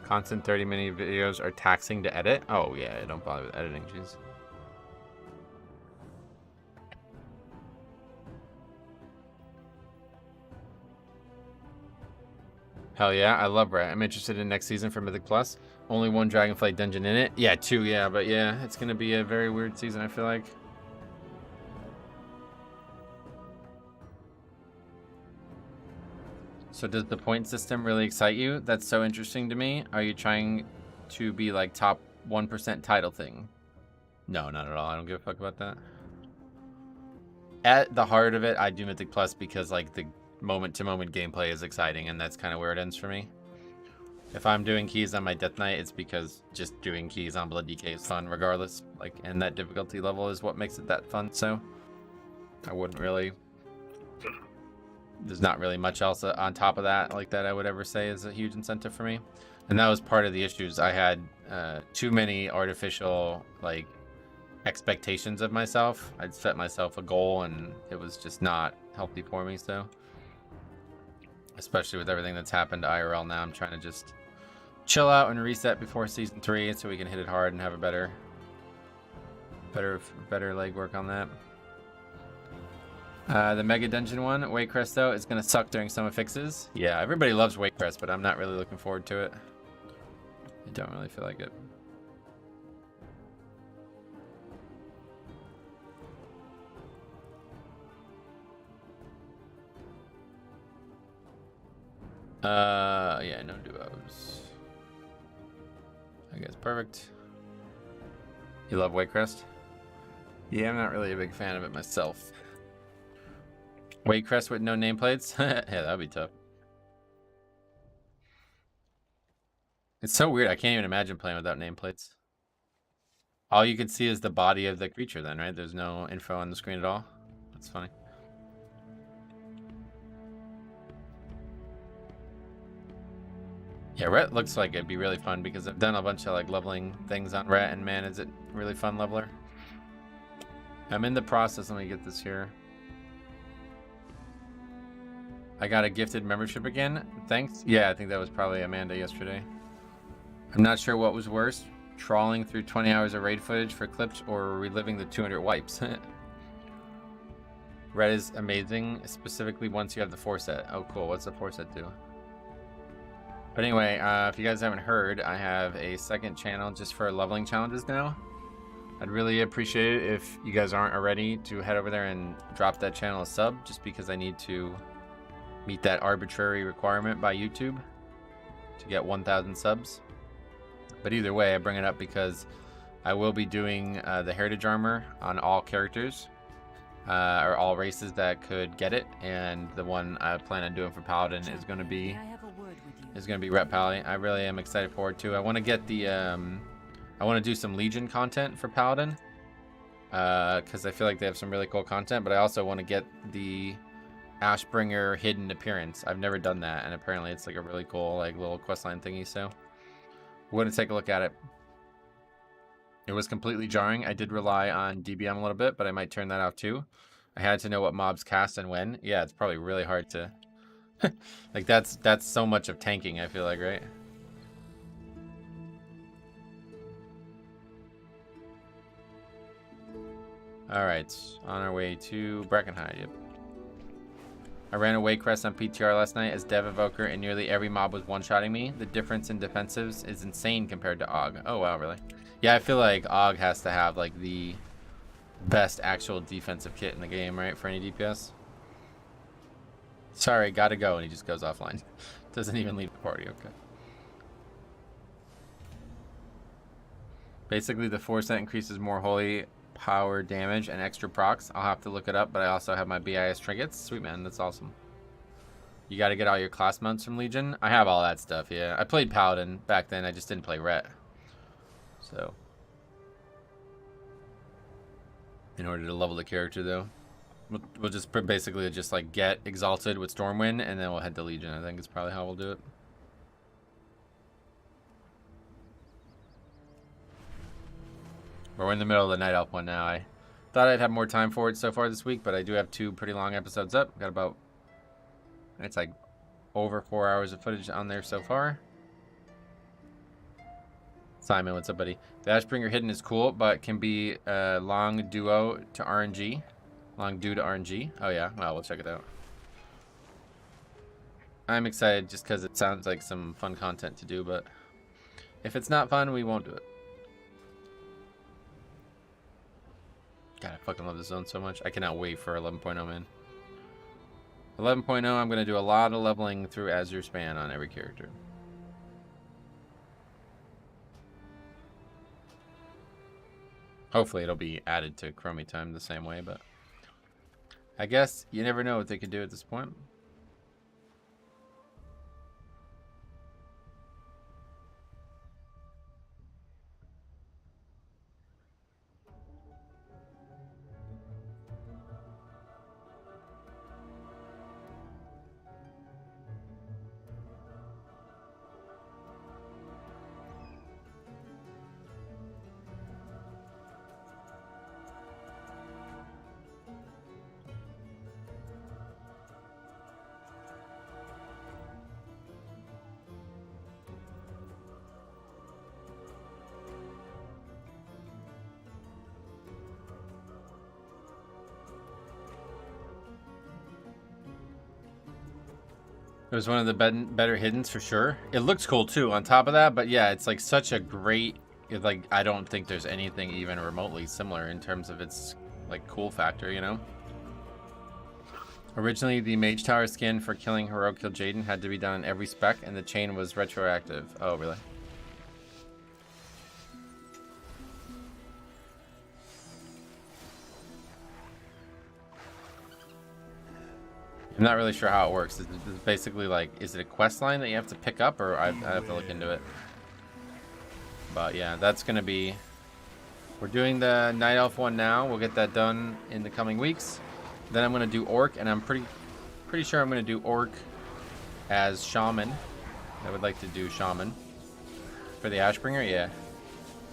Constant 30-minute videos are taxing to edit. Oh yeah, I don't bother with editing, jeez. Hell yeah, I love Rat. I'm interested in next season for Mythic Plus. Only one Dragonflight dungeon in it. Yeah, 2, yeah, but yeah, it's gonna be a very weird season, I feel like. So does the point system really excite you? That's so interesting to me. Are you trying to be like top 1% title thing? No, not at all. I don't give a fuck about that. At the heart of it, I do Mythic Plus because like the moment-to-moment gameplay is exciting, and that's kind of where it ends for me. If I'm doing keys on my Death Knight, it's because just doing keys on Blood DK is fun regardless. Like, and that difficulty level is what makes it that fun, so I wouldn't really... There's not really much else on top of that like that I would ever say is a huge incentive for me. And that was part of the issues. I had too many artificial like expectations of myself. I'd set myself a goal and it was just not healthy for me. So especially with everything that's happened to IRL now, I'm trying to just chill out and reset before season 3 so we can hit it hard and have a better legwork on that. The Mega Dungeon one, Waycrest though, is gonna suck during summer fixes. Yeah, everybody loves Waycrest, but I'm not really looking forward to it. I don't really feel like it. Yeah, no duos. I guess perfect. You love Waycrest? Yeah, I'm not really a big fan of it myself. Waycrest with no nameplates? Yeah, that'd be tough. It's so weird. I can't even imagine playing without nameplates. All you can see is the body of the creature then, right? There's no info on the screen at all. That's funny. Yeah, Ret looks like it'd be really fun because I've done a bunch of like leveling things on Ret, and man, is it really fun leveler. I'm in the process. Let me get this here. I got a gifted membership again. Thanks. Yeah, I think that was probably Amanda yesterday. I'm not sure what was worse, trawling through 20 hours of raid footage for clips or reliving the 200 wipes. Red is amazing, specifically once you have the 4-set. Oh, cool. What's the 4-set do? But anyway, if you guys haven't heard, I have a second channel just for leveling challenges now. I'd really appreciate it if you guys aren't already to head over there and drop that channel a sub, just because I need to meet that arbitrary requirement by YouTube to get 1,000 subs. But either way, I bring it up because I will be doing the heritage armor on all characters or all races that could get it, and the one I plan on doing for Paladin is going to be Ret Paladin. I really am excited for it too. I want to get the I want to do some Legion content for Paladin because I feel like they have some really cool content, but I also want to get the Ashbringer hidden appearance. I've never done that, and apparently it's like a really cool like little questline thingy, so we're gonna take a look at it. It was completely jarring. I did rely on DBM a little bit, but I might turn that off too. I had to know what mobs cast and when. Yeah, it's probably really hard to like that's so much of tanking, I feel like, right? All right, on our way to Brackenhide. Yep. I ran a Waycrest on PTR last night as Dev Evoker, and nearly every mob was one-shotting me. The difference in defensives is insane compared to AUG. Oh, wow, really? Yeah, I feel like AUG has to have, like, the best actual defensive kit in the game, right, for any DPS. Sorry, gotta go, and he just goes offline. Doesn't even leave the party, okay. Basically, the 4-set increases more holy power damage and extra procs. I'll have to look it up, but I also have my BIS trinkets. Sweet, man. That's awesome. You got to get all your class mounts from Legion. I have all that stuff, yeah. I played Paladin back then. I just didn't play Ret. So, in order to level the character, though, we'll just basically just like get Exalted with Stormwind, and then we'll head to Legion. I think is probably how we'll do it. We're in the middle of the Night Elf one now. I thought I'd have more time for it so far this week, but I do have 2 pretty long episodes up. Got about, it's like over 4 hours of footage on there so far. Simon, what's up, buddy? The Ashbringer hidden is cool, but can be a long duo to RNG. Long due to RNG. Oh yeah, well, we'll check it out. I'm excited just because it sounds like some fun content to do, but if it's not fun, we won't do it. God, I fucking love this zone so much. I cannot wait for 11.0, man. 11.0, I'm going to do a lot of leveling through Azure Span on every character. Hopefully it'll be added to Chromie Time the same way, but I guess you never know what they could do at this point. It was one of the better hiddens for sure. It looks cool too on top of that, but yeah, it's like such a great, like, I don't think there's anything even remotely similar in terms of its like cool factor, you know? Originally, the Mage Tower skin for killing Heroic Kill Jaden had to be done in every spec, and the chain was retroactive. Oh, really? I'm not really sure how it works. It's basically like, is it a quest line that you have to pick up, or I have to look into it. But yeah, that's gonna be, we're doing the Night Elf one now. We'll get that done in the coming weeks. Then I'm gonna do Orc, and I'm pretty sure I'm gonna do Orc as Shaman. I would like to do Shaman for the Ashbringer. Yeah.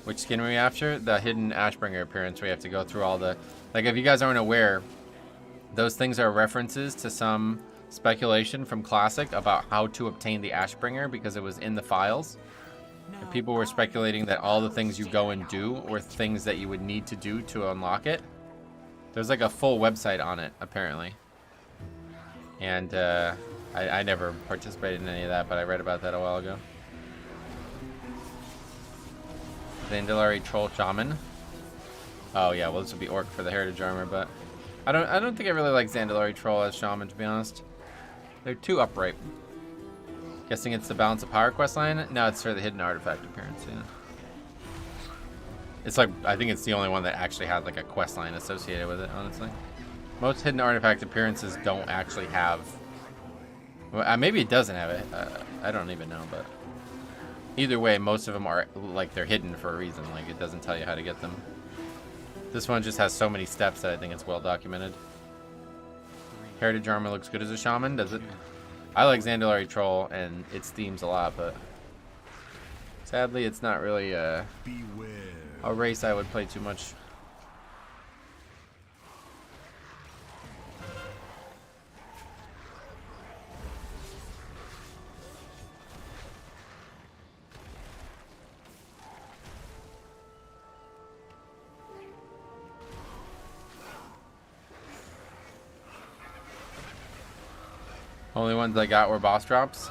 Which skin are we after? The hidden Ashbringer appearance. We have to go through all the, like, if you guys aren't aware, those things are references to some speculation from Classic about how to obtain the Ashbringer, because it was in the files. And people were speculating that all the things you go and do were things that you would need to do to unlock it. There's like a full website on it, apparently. And I never participated in any of that, but I read about that a while ago. Zandalari Troll Shaman. Oh yeah, well this would be Orc for the Heritage Armor, but I don't think I really like Zandalari Troll as Shaman, to be honest. They're too upright. Guessing it's the Balance of Power questline? No, it's for the Hidden Artifact appearance, yeah. It's like, I think it's the only one that actually had like a questline associated with it, honestly. Most Hidden Artifact appearances don't actually have, well, maybe it doesn't have it. I don't even know, but either way, most of them are like, they're hidden for a reason. Like, it doesn't tell you how to get them. This one just has so many steps that I think it's well documented. Heritage Armor looks good as a Shaman, does it? I like Zandalari Troll and its themes a lot, but sadly it's not really a race I would play too much. Only ones I got were boss drops.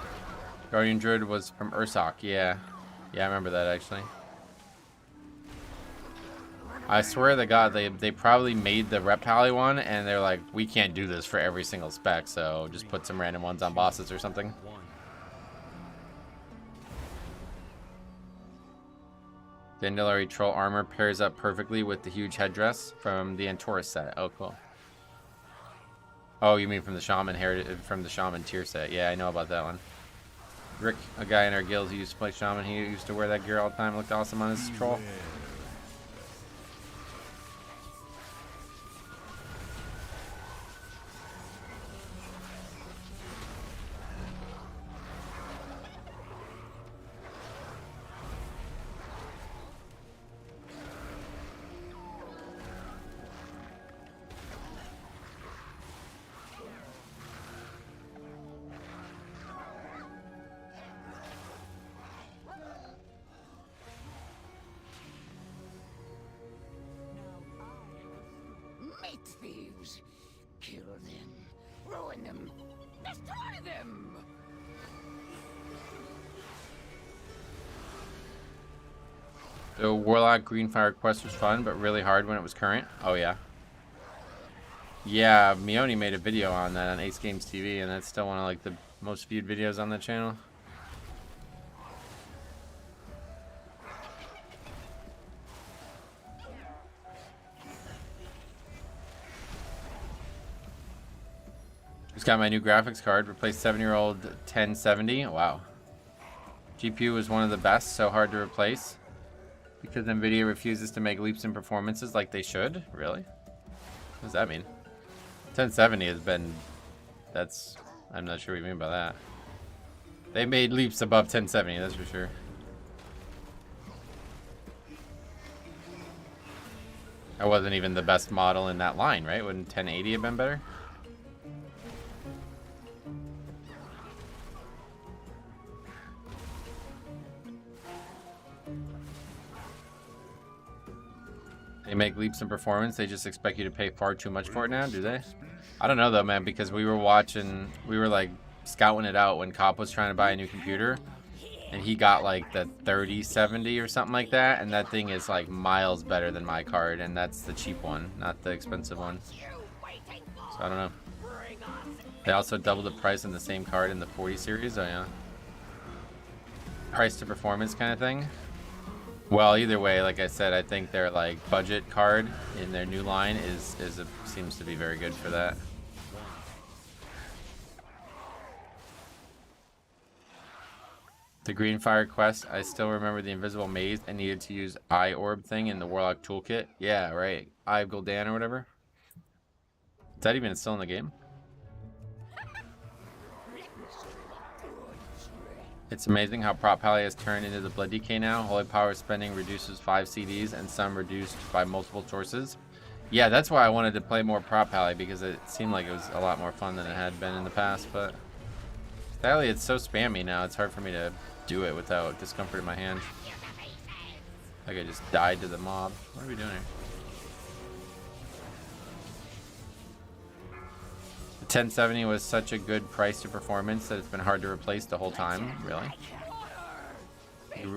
Guardian Druid was from Ursoc, yeah. Yeah, I remember that actually. I swear to God, they probably made the Reptile one and they're like, we can't do this for every single spec, so just put some random ones on bosses or something. Dandelion Troll armor pairs up perfectly with the huge headdress from the Antorus set. Oh, cool. Oh, you mean from the Shaman tier set? Yeah, I know about that one. Rick, a guy in our guild who used to play Shaman, he used to wear that gear all the time. It looked awesome on his troll. Meat thieves! Kill them, ruin them, destroy them! The Warlock Greenfire quest was fun, but really hard when it was current. Oh, yeah. Yeah, Mioni made a video on that on Ace Games TV, and that's still one of like the most viewed videos on the channel. Just got my new graphics card, replaced 7-year-old 1070. Wow. GPU was one of the best, so hard to replace. Because NVIDIA refuses to make leaps in performances like they should? Really? What does that mean? 1070 has been... I'm not sure what you mean by that. They made leaps above 1070, that's for sure. That wasn't even the best model in that line, right? Wouldn't 1080 have been better? They make leaps in performance. They just expect you to pay far too much for it now, do they? I don't know though, man, because we were like scouting it out when Cop was trying to buy a new computer, and he got like the 3070 or something like that, and that thing is like miles better than my card, and that's the cheap one, not the expensive one. So I don't know. They also doubled the price in the same card in the 40 series. Oh yeah. Price to performance kind of thing. Well, either way, like I said, I think their like budget card in their new line seems to be very good for that. The Greenfire quest, I still remember the invisible maze I needed to use Eye Orb thing in the Warlock toolkit. Yeah, right. Eye of Gul'dan or whatever. Is that even still in the game? It's amazing how Prop Pally has turned into the Blood DK now. Holy Power spending reduces 5 CDs and some reduced by multiple sources. Yeah, that's why I wanted to play more Prop Pally, because it seemed like it was a lot more fun than it had been in the past. But sadly, it's so spammy now, it's hard for me to do it without discomfort in my hand. Like I just died to the mob. What are we doing here? The 1070 was such a good price to performance that it's been hard to replace the whole time. Really?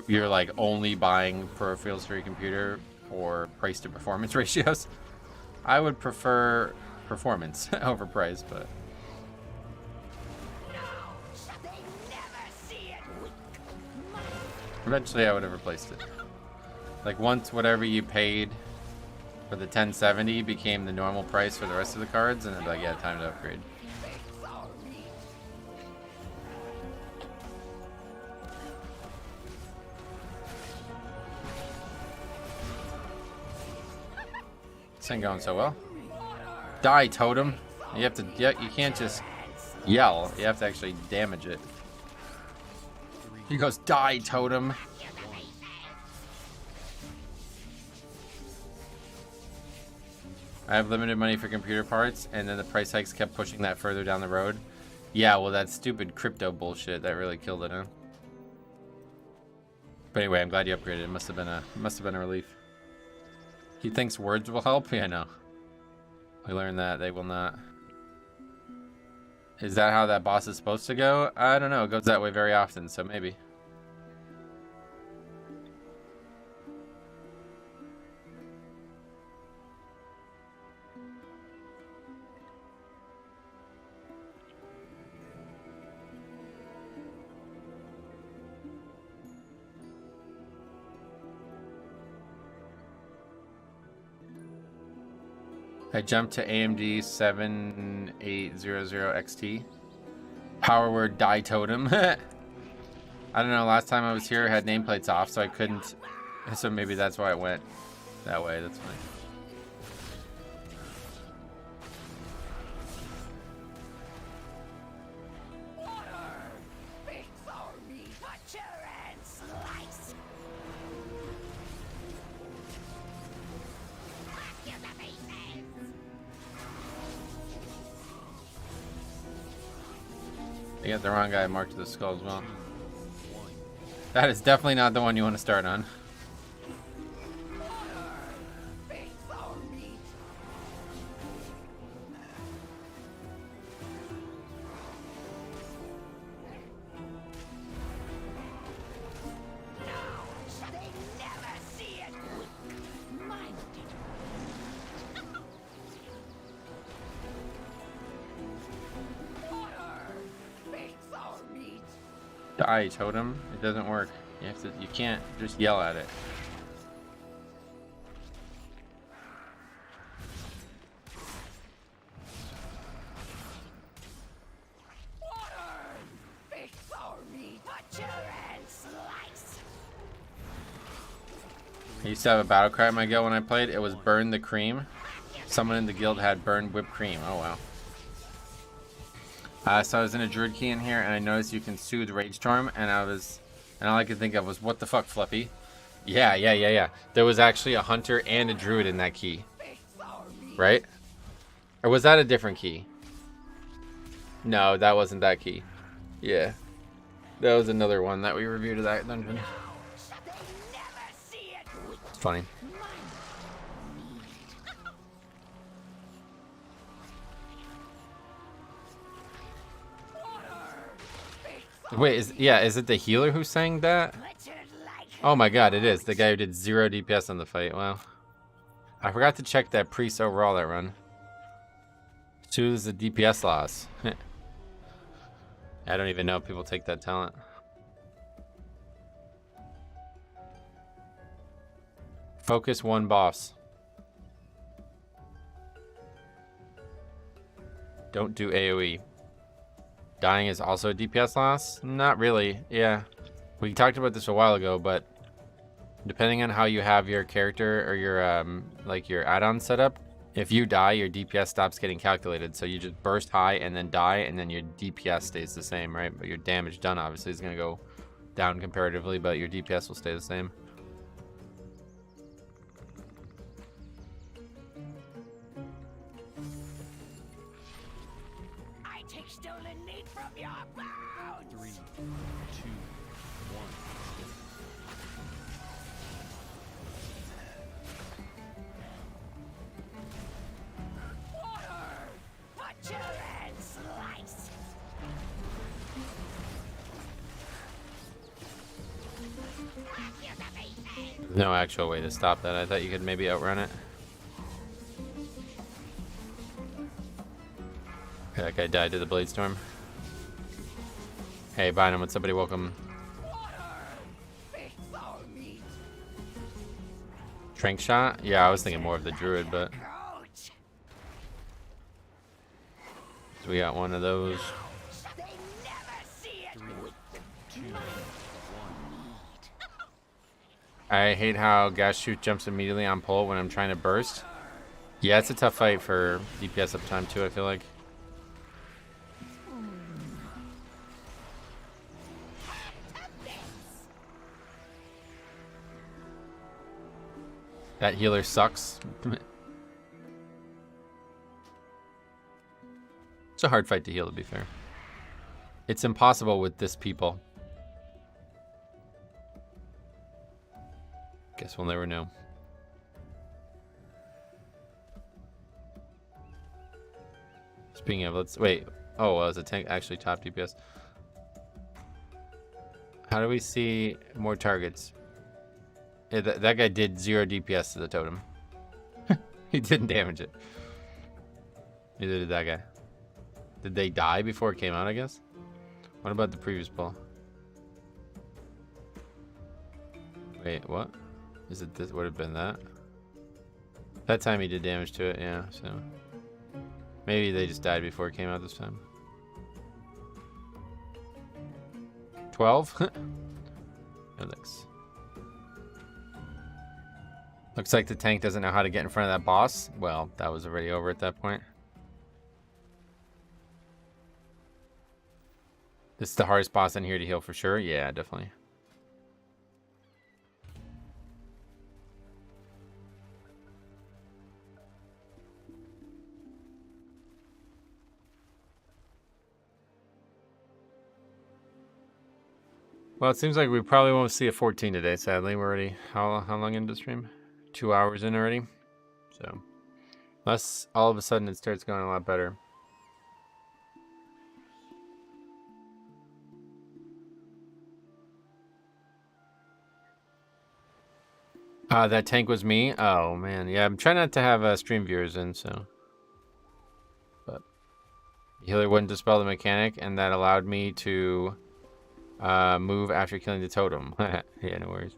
You're like only buying peripherals for your computer or price to performance ratios? I would prefer performance over price, but eventually I would have replaced it. Like once whatever you paid for the 1070 became the normal price for the rest of the cards, and I'd be like, yeah, time to upgrade. This ain't going so well. Die, totem. You have to, you can't just yell. You have to actually damage it. He goes, die, totem. I have limited money for computer parts, and then the price hikes kept pushing that further down the road. Yeah, well, that stupid crypto bullshit that really killed it, huh? But anyway, I'm glad you upgraded. It must have been a relief. He thinks words will help. Yeah, no. We learned that they will not. Is that how that boss is supposed to go? I don't know. It goes that way very often, so maybe. I jumped to AMD 7800 XT. Power word die totem. I don't know, last time I was here I had nameplates off, so I couldn't. So maybe that's why it went that way. That's fine. I got the wrong guy marked to the skull as well. That is definitely not the one you want to start on. Die totem. It doesn't work. You have to. You can't just yell at it. I used to have a battle cry in my guild when I played. It was burn the cream. Someone in the guild had burned whipped cream. Oh wow. So I was in a druid key in here, and I noticed you can soothe Rage Storm, and all I could think of was, what the fuck, Fluffy? Yeah. There was actually a hunter and a druid in that key, right? Or was that a different key? No, that wasn't that key. Yeah, that was another one that we reviewed of that dungeon. It's funny. Wait, is it the healer who sang that? Oh my god, it is. The guy who did 0 DPS on the fight. Wow. I forgot to check that priest overall that run. Choose the DPS loss. I don't even know if people take that talent. Focus one boss. Don't do AoE. Dying is also a DPS loss? Not really, yeah. We talked about this a while ago, but depending on how you have your character or your like your add-on setup, if you die, your DPS stops getting calculated. So you just burst high and then die, and then your DPS stays the same, right? But your damage done obviously is gonna go down comparatively, but your DPS will stay the same. No actual way to stop that. I thought you could maybe outrun it. Okay, that guy died to the blade storm. Hey, Bynum, would somebody welcome? Trank shot? Yeah, I was thinking more of the druid, but so we got one of those. I hate how gas shoot jumps immediately on pull when I'm trying to burst. Yeah, it's a tough fight for DPS uptime too, I feel like. That healer sucks. It's a hard fight to heal, to be fair. It's impossible with this people. Guess we'll never know. Speaking of, let's wait. Oh, well, is a tank actually top DPS? How do we see more targets? Yeah, that guy did 0 DPS to the totem. He didn't damage it. Neither did that guy. Did they die before it came out, I guess? What about the previous pull? Wait, what? Is it this? Would have been that? That time he did damage to it, yeah, so. Maybe they just died before it came out this time. 12? No thanks. Looks like the tank doesn't know how to get in front of that boss. Well, that was already over at that point. This is the hardest boss in here to heal for sure. Yeah, definitely. Well, it seems like we probably won't see a 14 today, sadly. We're already, how long into the stream? 2 hours in already. So, unless all of a sudden it starts going a lot better. That tank was me? Oh, man. Yeah, I'm trying not to have stream viewers in, so. But, healer wouldn't dispel the mechanic, and that allowed me to move after killing the totem. Yeah, no worries.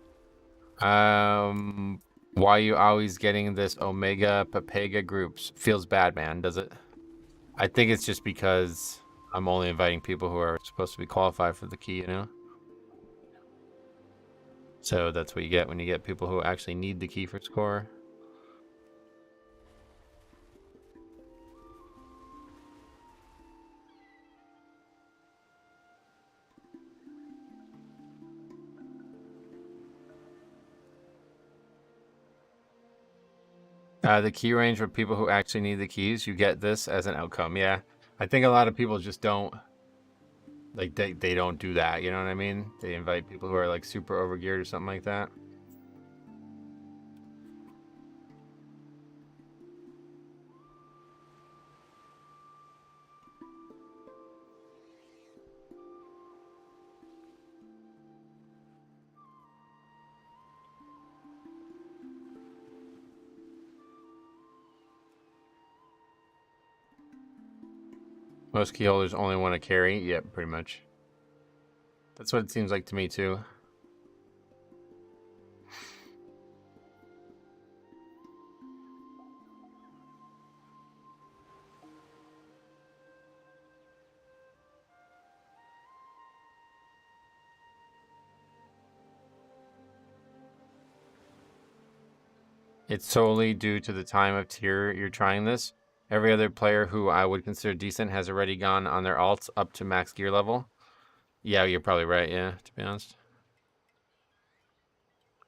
Why you always getting this Omega Papega groups? Feels bad, man, does it? I think it's just because I'm only inviting people who are supposed to be qualified for the key, you know? So that's what you get when you get people who actually need the key for score. The key range for people who actually need the keys, you get this as an outcome. Yeah, I think a lot of people just don't, like, they don't do that, you know what I mean? They invite people who are like super overgeared or something like that. Most key holders only want to carry. Yep, pretty much. That's what it seems like to me too. It's solely due to the time of tier you're trying this. Every other player who I would consider decent has already gone on their alts up to max gear level. Yeah, you're probably right, yeah, to be honest.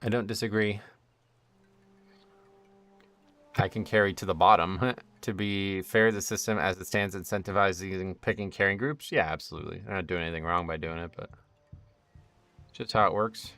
I don't disagree. I can carry to the bottom. To be fair, the system as it stands incentivizing picking carrying groups. Yeah, absolutely. I'm not doing anything wrong by doing it, but just how it works.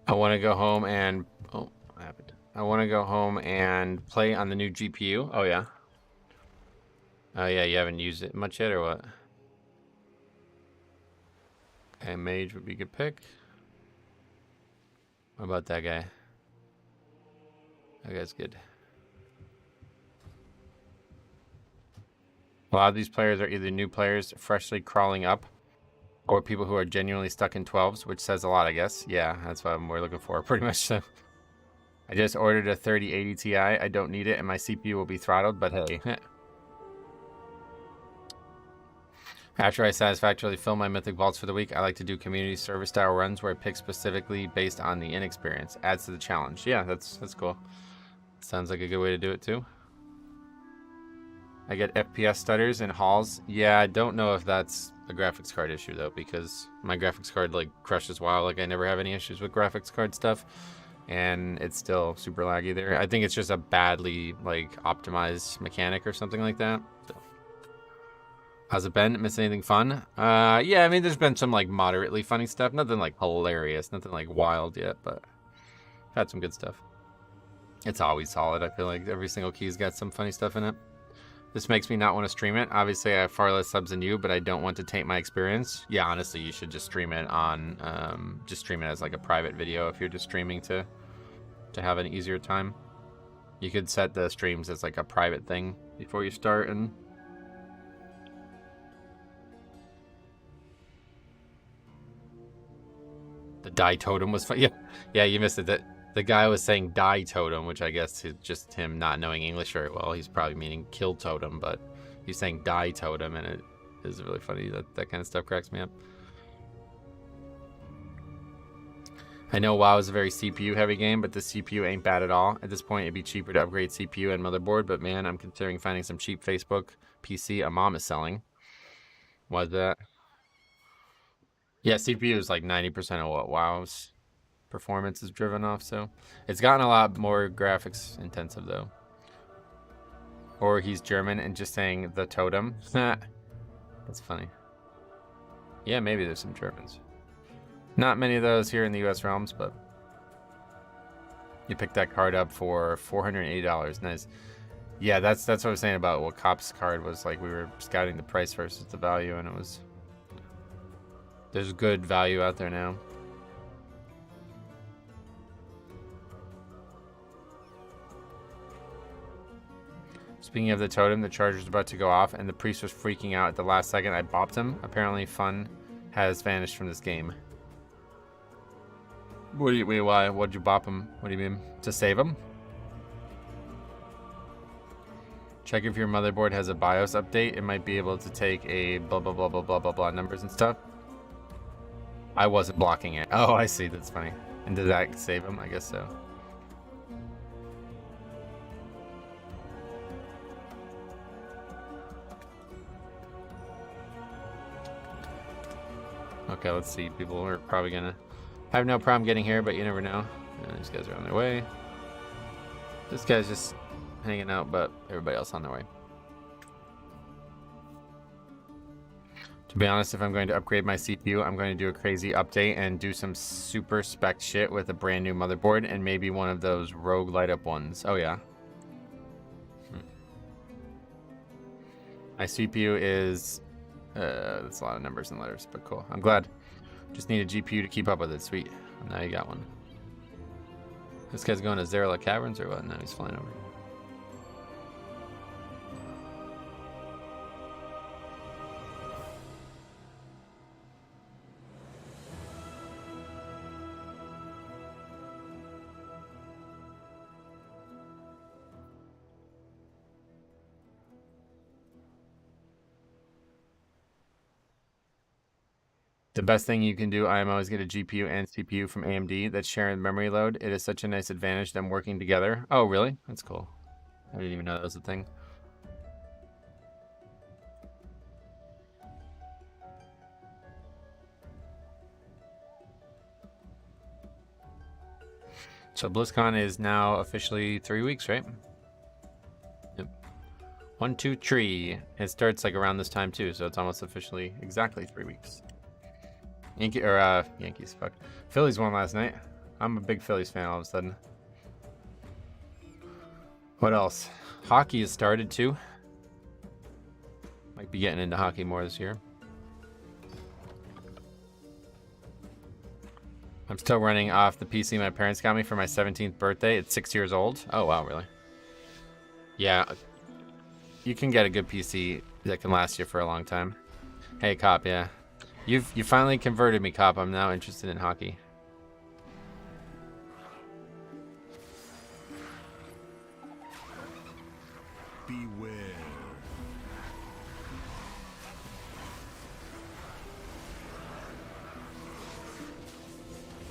I want to go home and what happened? I want to go home and play on the new GPU. Oh yeah. Oh yeah, you haven't used it much yet or what? Okay, mage would be a good pick. What about that guy? That guy's good. A lot of these players are either new players freshly crawling up or people who are genuinely stuck in 12s, which says a lot, I guess. Yeah, that's what we're looking for, pretty much. So. I just ordered a 3080 Ti. I don't need it, and my CPU will be throttled, but hey. After I satisfactorily fill my Mythic Vaults for the week, I like to do community service style runs where I pick specifically based on the inexperience. Adds to the challenge. Yeah, that's cool. Sounds like a good way to do it, too. I get FPS stutters in halls. Yeah, I don't know if that's a graphics card issue though, because my graphics card like crushes WoW. Like I never have any issues with graphics card stuff, and it's still super laggy there. I think it's just a badly like optimized mechanic or something like that. So. How's it been? Miss anything fun? Yeah, I mean, there's been some, like, moderately funny stuff. Nothing, like, hilarious. Nothing, like, wild yet, but I've had some good stuff. It's always solid. I feel like every single key's got some funny stuff in it. This makes me not want to stream it. Obviously, I have far less subs than you, but I don't want to taint my experience. Yeah, honestly, you should just stream it on, just stream it as, like, a private video if you're just streaming to have an easier time. You could set the streams as, like, a private thing before you start and... The die totem was fun. Yeah, you missed it. The guy was saying die totem, which I guess is just him not knowing English very well. He's probably meaning kill totem, but he's saying die totem, and it is really funny. That kind of stuff cracks me up. I know WoW is a very CPU heavy game, but the CPU ain't bad at all. At this point, it'd be cheaper to upgrade CPU and motherboard, but man, I'm considering finding some cheap Facebook PC a mom is selling. Why's that? Yeah, CPU is like 90% of what WoW's performance is driven off, so it's gotten a lot more graphics intensive though. Or he's German and just saying the totem. That's funny. Yeah, maybe there's some Germans. Not many of those here in the US realms, but you picked that card up for $480. Nice. Yeah, that's what I was saying about what Cop's card was. Like, we were scouting the price versus the value, and it was... There's good value out there now. Speaking of the totem, the charger's about to go off, and the priest was freaking out at the last second. I bopped him. Apparently, fun has vanished from this game. What do you mean? Why? What'd you bop him? What do you mean? To save him? Check if your motherboard has a BIOS update. It might be able to take a blah blah blah blah blah blah blah numbers and stuff. I wasn't blocking it. Oh, I see. That's funny. And did that save him? I guess so. Okay, let's see. People are probably gonna have no problem getting here, but you never know. These guys are on their way. This guy's just hanging out, but everybody else on their way. To be honest, if I'm going to upgrade my CPU, I'm going to do a crazy update and do some super spec shit with a brand new motherboard and maybe one of those rogue light up ones. Oh yeah. My CPU is... that's a lot of numbers and letters, but cool. I'm glad. Just need a GPU to keep up with it. Sweet. Now you got one. This guy's going to Zerla Caverns or what? No, he's flying over. The best thing you can do, IMO, is get a GPU and CPU from AMD that's sharing memory load. It is such a nice advantage them working together. Oh, really? That's cool. I didn't even know that was a thing. So BlizzCon is now officially 3 weeks, right? Yep. 1, 2, 3. It starts like around this time too, so it's almost officially exactly 3 weeks. Yankees, fuck. Phillies won last night. I'm a big Phillies fan all of a sudden. What else? Hockey has started too. Might be getting into hockey more this year. I'm still running off the PC my parents got me for my 17th birthday. It's 6 years old. Oh, wow, really? Yeah. You can get a good PC that can last you for a long time. Hey, Cop, yeah. You finally converted me, Cop. I'm now interested in hockey. Beware.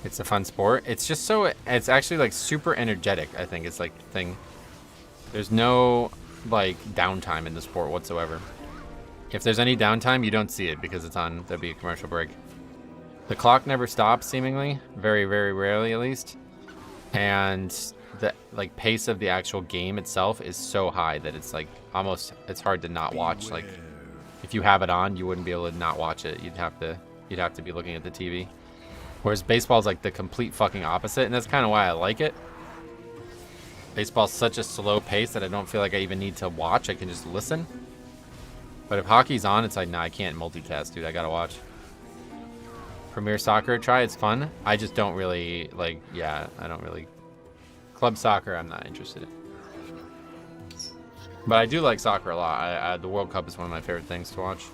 It's a fun sport. It's just so... It's actually, like, super energetic, I think. It's, like, the thing. There's no, like, downtime in the sport whatsoever. If there's any downtime, you don't see it because it's on. There'll be a commercial break. The clock never stops, seemingly. Very, very rarely, at least. And the, like, pace of the actual game itself is so high that it's, like, almost... It's hard to not watch, like, if you have it on, you wouldn't be able to not watch it. You'd have to be looking at the TV. Whereas baseball is like the complete fucking opposite, and that's kind of why I like it. Baseball's such a slow pace that I don't feel like I even need to watch. I can just listen. But if hockey's on, it's like, nah, I can't multitask, dude. I gotta watch. Premier Soccer, try. It's fun. I just don't really, like, yeah, I don't really. Club soccer, I'm not interested in. But I do like soccer a lot. The World Cup is one of my favorite things to watch.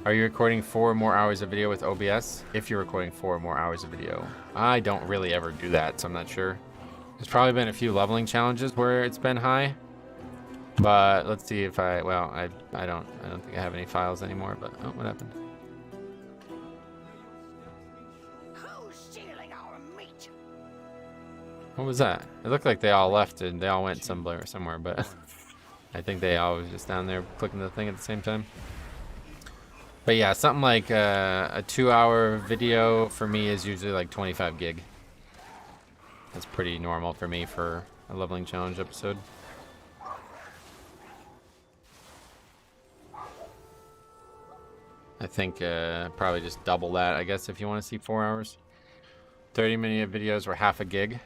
Are you recording 4 more hours of video with OBS? If you're recording 4 more hours of video. I don't really ever do that, so I'm not sure. There's probably been a few leveling challenges where it's been high. But let's see if I don't think I have any files anymore, but oh, what happened? Who's stealing our meat? What was that? It looked like they all left and they all went somewhere, but I think they all was just down there clicking the thing at the same time. But yeah, something like a 2-hour video for me is usually like 25 gig. That's pretty normal for me for a leveling challenge episode. I think probably just double that, I guess, if you want to see 4 hours. 30-minute videos were half a gig.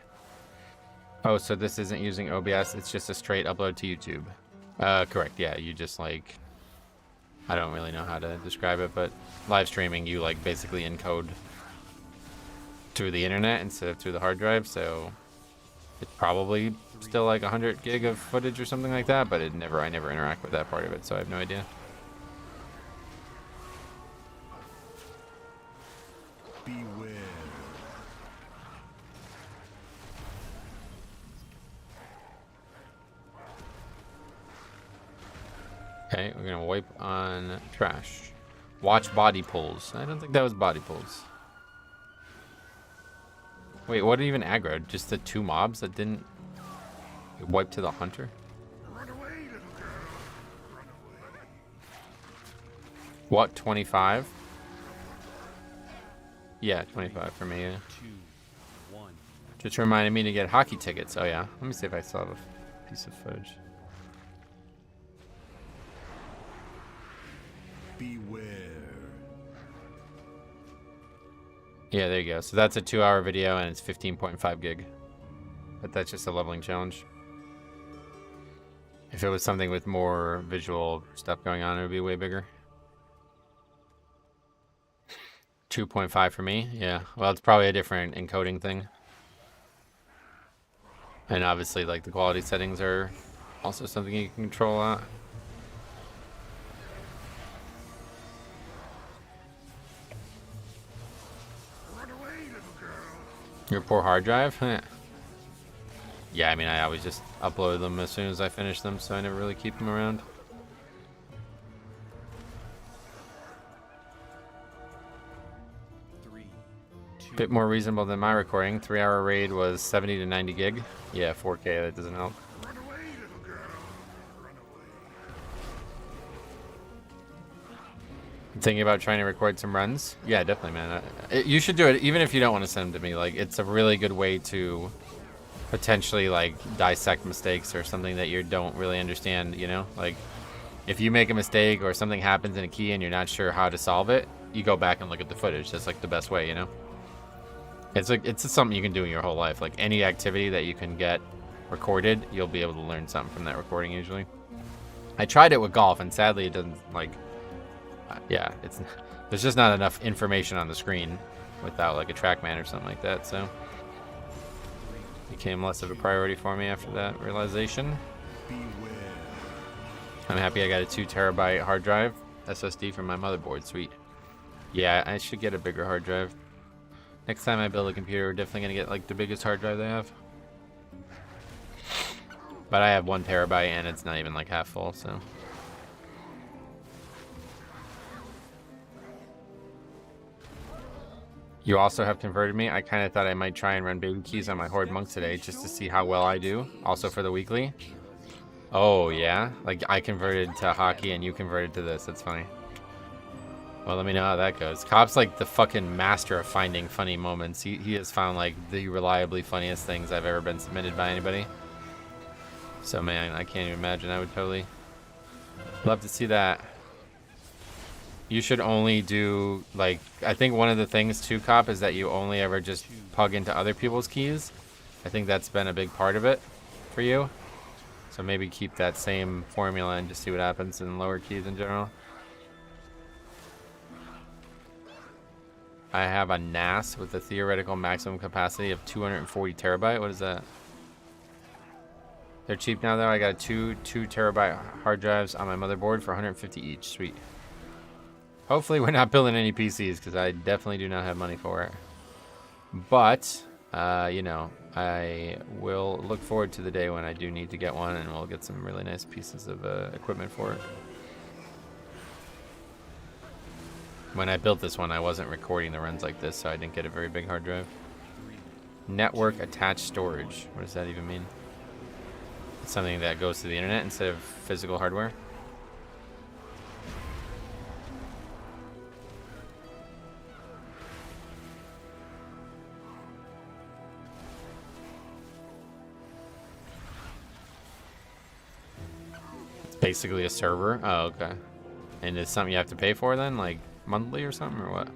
Oh, so this isn't using OBS, it's just a straight upload to YouTube. Correct, yeah, you just like, I don't really know how to describe it, but live streaming, you like basically encode through the internet instead of through the hard drive, so it's probably still like 100 gig of footage or something like that, but I never interact with that part of it, so I have no idea. Beware. Okay, we're gonna wipe on trash. Watch body pulls. I don't think that was body pulls. Wait, what even aggroed? Just the 2 mobs that didn't wipe to the hunter? Run away, little girl. Run away. What, 25? Yeah, 25 for me, yeah. 2, 1. Just reminded me to get hockey tickets. Oh yeah, let me see if I still have a piece of footage. Beware. Yeah, there you go. So that's a 2-hour video and it's 15.5 gig. But that's just a leveling challenge. If it was something with more visual stuff going on, it would be way bigger. 2.5 for me, yeah. Well, it's probably a different encoding thing. And obviously, like, the quality settings are also something you can control a lot. Run away, little girl. Your poor hard drive? Yeah, I mean, I always just upload them as soon as I finish them, so I never really keep them around. Bit more reasonable than my recording. 3-hour raid was 70 to 90 gig. Yeah, 4K, that doesn't help. Run away, little girl. Run away. Thinking about trying to record some runs? Yeah, definitely, man. You should do it, even if you don't want to send them to me. Like, it's a really good way to potentially, like, dissect mistakes or something that you don't really understand, you know? Like, if you make a mistake or something happens in a key and you're not sure how to solve it, you go back and look at the footage. That's, like, the best way, you know? It's like, it's something you can do in your whole life. Like, any activity that you can get recorded, you'll be able to learn something from that recording usually. I tried it with golf, and sadly it doesn't, like, yeah, there's just not enough information on the screen without, like, a TrackMan or something like that, so it became less of a priority for me after that realization. Beware. I'm happy I got a 2 terabyte hard drive SSD from my motherboard. Sweet. Yeah, I should get a bigger hard drive. Next time I build a computer, we're definitely gonna get like the biggest hard drive they have. But I have 1 terabyte and it's not even like half full, so. You also have converted me. I kind of thought I might try and run baby keys on my Horde Monk today just to see how well I do. Also for the weekly. Oh yeah, like I converted to hockey and you converted to this. That's funny. Well, let me know how that goes. Cop's like the fucking master of finding funny moments. He has found like the reliably funniest things I've ever been submitted by anybody. So man, I can't even imagine. I would totally love to see that. You should only do, like, I think one of the things too, Cop, is that you only ever just pug into other people's keys. I think that's been a big part of it for you. So maybe keep that same formula and just see what happens in lower keys in general. I have a NAS with a theoretical maximum capacity of 240 terabyte. What is that? They're cheap now though. I got two terabyte hard drives on my motherboard for 150 each. Sweet. Hopefully we're not building any PCs because I definitely do not have money for it. But, you know, I will look forward to the day when I do need to get one, and we'll get some really nice pieces of equipment for it. When I built this one, I wasn't recording the runs like this, so I didn't get a very big hard drive. Network attached storage. What does that even mean? It's something that goes to the internet instead of physical hardware. It's basically a server. Oh, okay. And it's something you have to pay for then, like monthly or something, or what?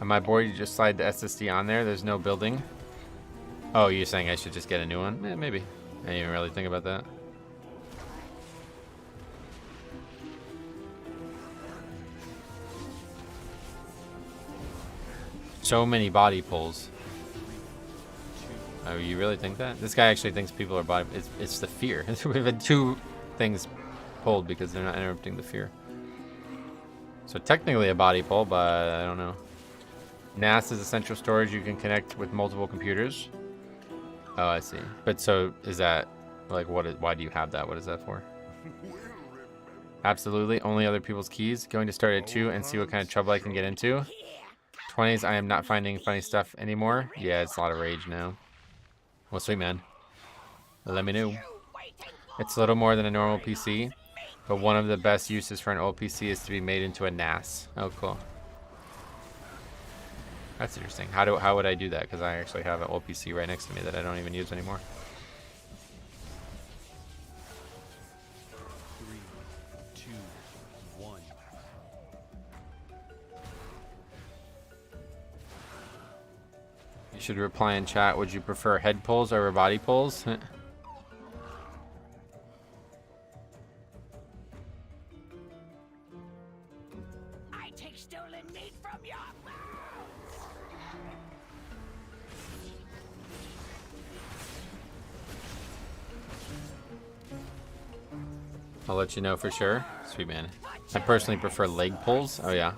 On my board, you just slide the SSD on there. There's no building. Oh, you're saying I should just get a new one? Yeah, maybe. I didn't even really think about that. So many body pulls. Oh, you really think that? This guy actually thinks people are body. It's the fear. We've had 2 things pulled because they're not interrupting the fear. So technically a body pull, but I don't know. NAS is a central storage you can connect with multiple computers. Oh, I see. But so is that like why do you have that? What is that for? Absolutely. Only other people's keys. Going to start at 2 and see what kind of trouble I can get into. 20s, I am not finding funny stuff anymore. Yeah, it's a lot of rage now. Well, sweet man. Let me know. It's a little more than a normal PC, but one of the best uses for an old PC is to be made into a NAS. Oh, cool. That's interesting. How would I do that? Because I actually have an old PC right next to me that I don't even use anymore. 3, 2, 1. You should reply in chat. Would you prefer head pulls over body pulls? I take stolen meat from your mouths. I'll let you know for sure. Sweet man. I personally prefer leg pulls. Oh yeah.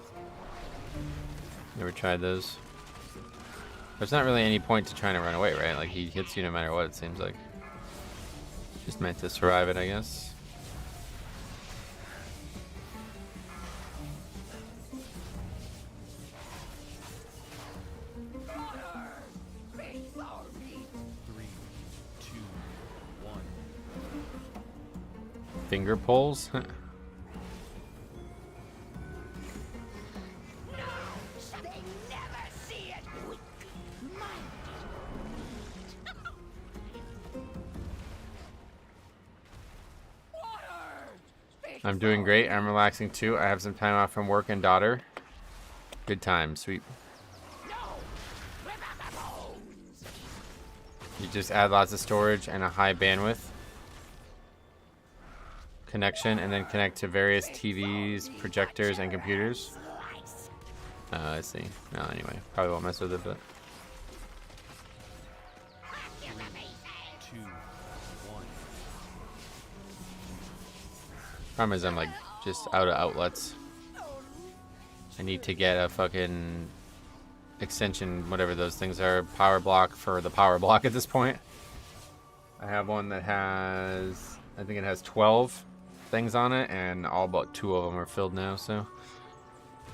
Never tried those. There's not really any point to trying to run away, right? Like he hits you no matter what, it seems like. Just meant to survive it, I guess. Before me. 3, 2, 1. Finger pulls? They never see it. I'm doing great. I'm relaxing too. I have some time off from work and daughter. Good time. Sweet. No, without the bones. You just add lots of storage and a high bandwidth connection, and then connect to various TVs, projectors, and computers. I see. No, anyway, probably won't mess with it, but 2, 1. problem is I'm like just out of outlets. I need to get a fucking extension, whatever those things are, power block for the power block at this point. I have one that has, I think it has 12 things on it, and all but 2 of them are filled now, so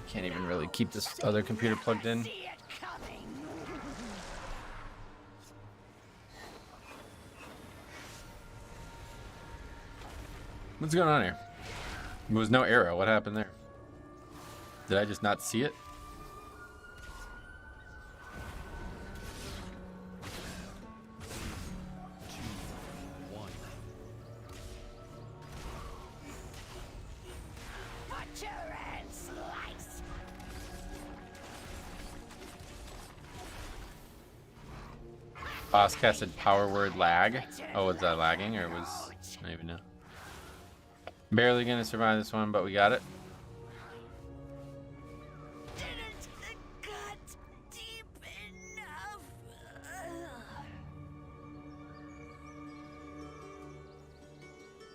can't even really keep this other computer plugged in. See it coming. What's going on here? There was no arrow. What happened there? Did I just not see it? Butcher and slice. Boss casted power word lag. Oh, was that lagging or was I don't even know. Barely gonna survive this one, but we got it. Didn't cut deep enough.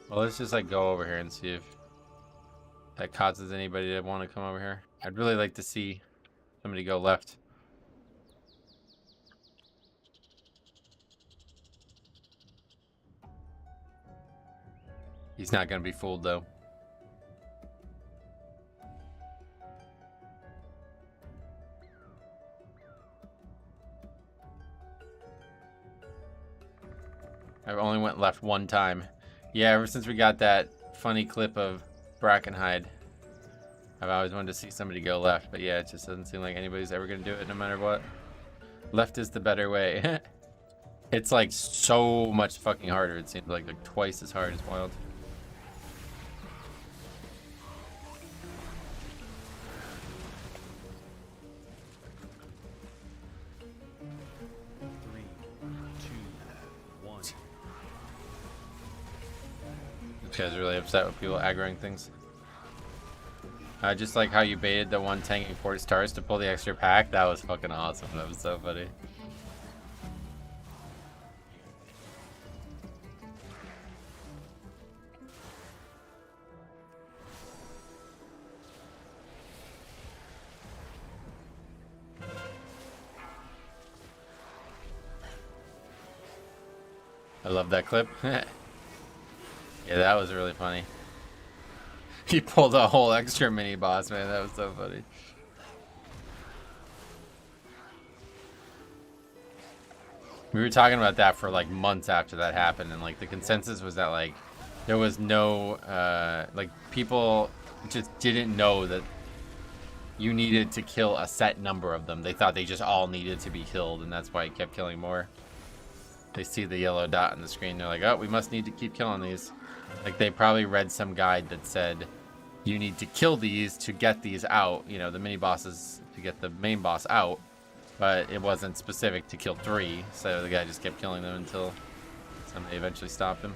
Well, let's just like go over here and see if that causes anybody to want to come over here. I'd really like to see somebody go left. He's not gonna be fooled though. I only went left one time. Yeah, ever since we got that funny clip of Brackenhide, I've always wanted to see somebody go left, but yeah, it just doesn't seem like anybody's ever gonna do it no matter what. Left is the better way. It's like so much fucking harder. It seems like twice as hard. It's wild. This guy's really upset with people aggroing things. Just like how you baited the one tanking 40 stars to pull the extra pack. That was fucking awesome. That was so funny. I love that clip. Yeah, that was really funny. He pulled a whole extra mini boss, man. That was so funny. We were talking about that for like months after that happened, and like the consensus was that like there was no like people just didn't know that you needed to kill a set number of them. They thought they just all needed to be killed, and that's why he kept killing more. They see the yellow dot on the screen, they're like, oh, we must need to keep killing these. Like they probably read some guide that said you need to kill these to get these out, you know, the mini bosses to get the main boss out, but it wasn't specific to kill 3, so the guy just kept killing them until somebody eventually stopped him.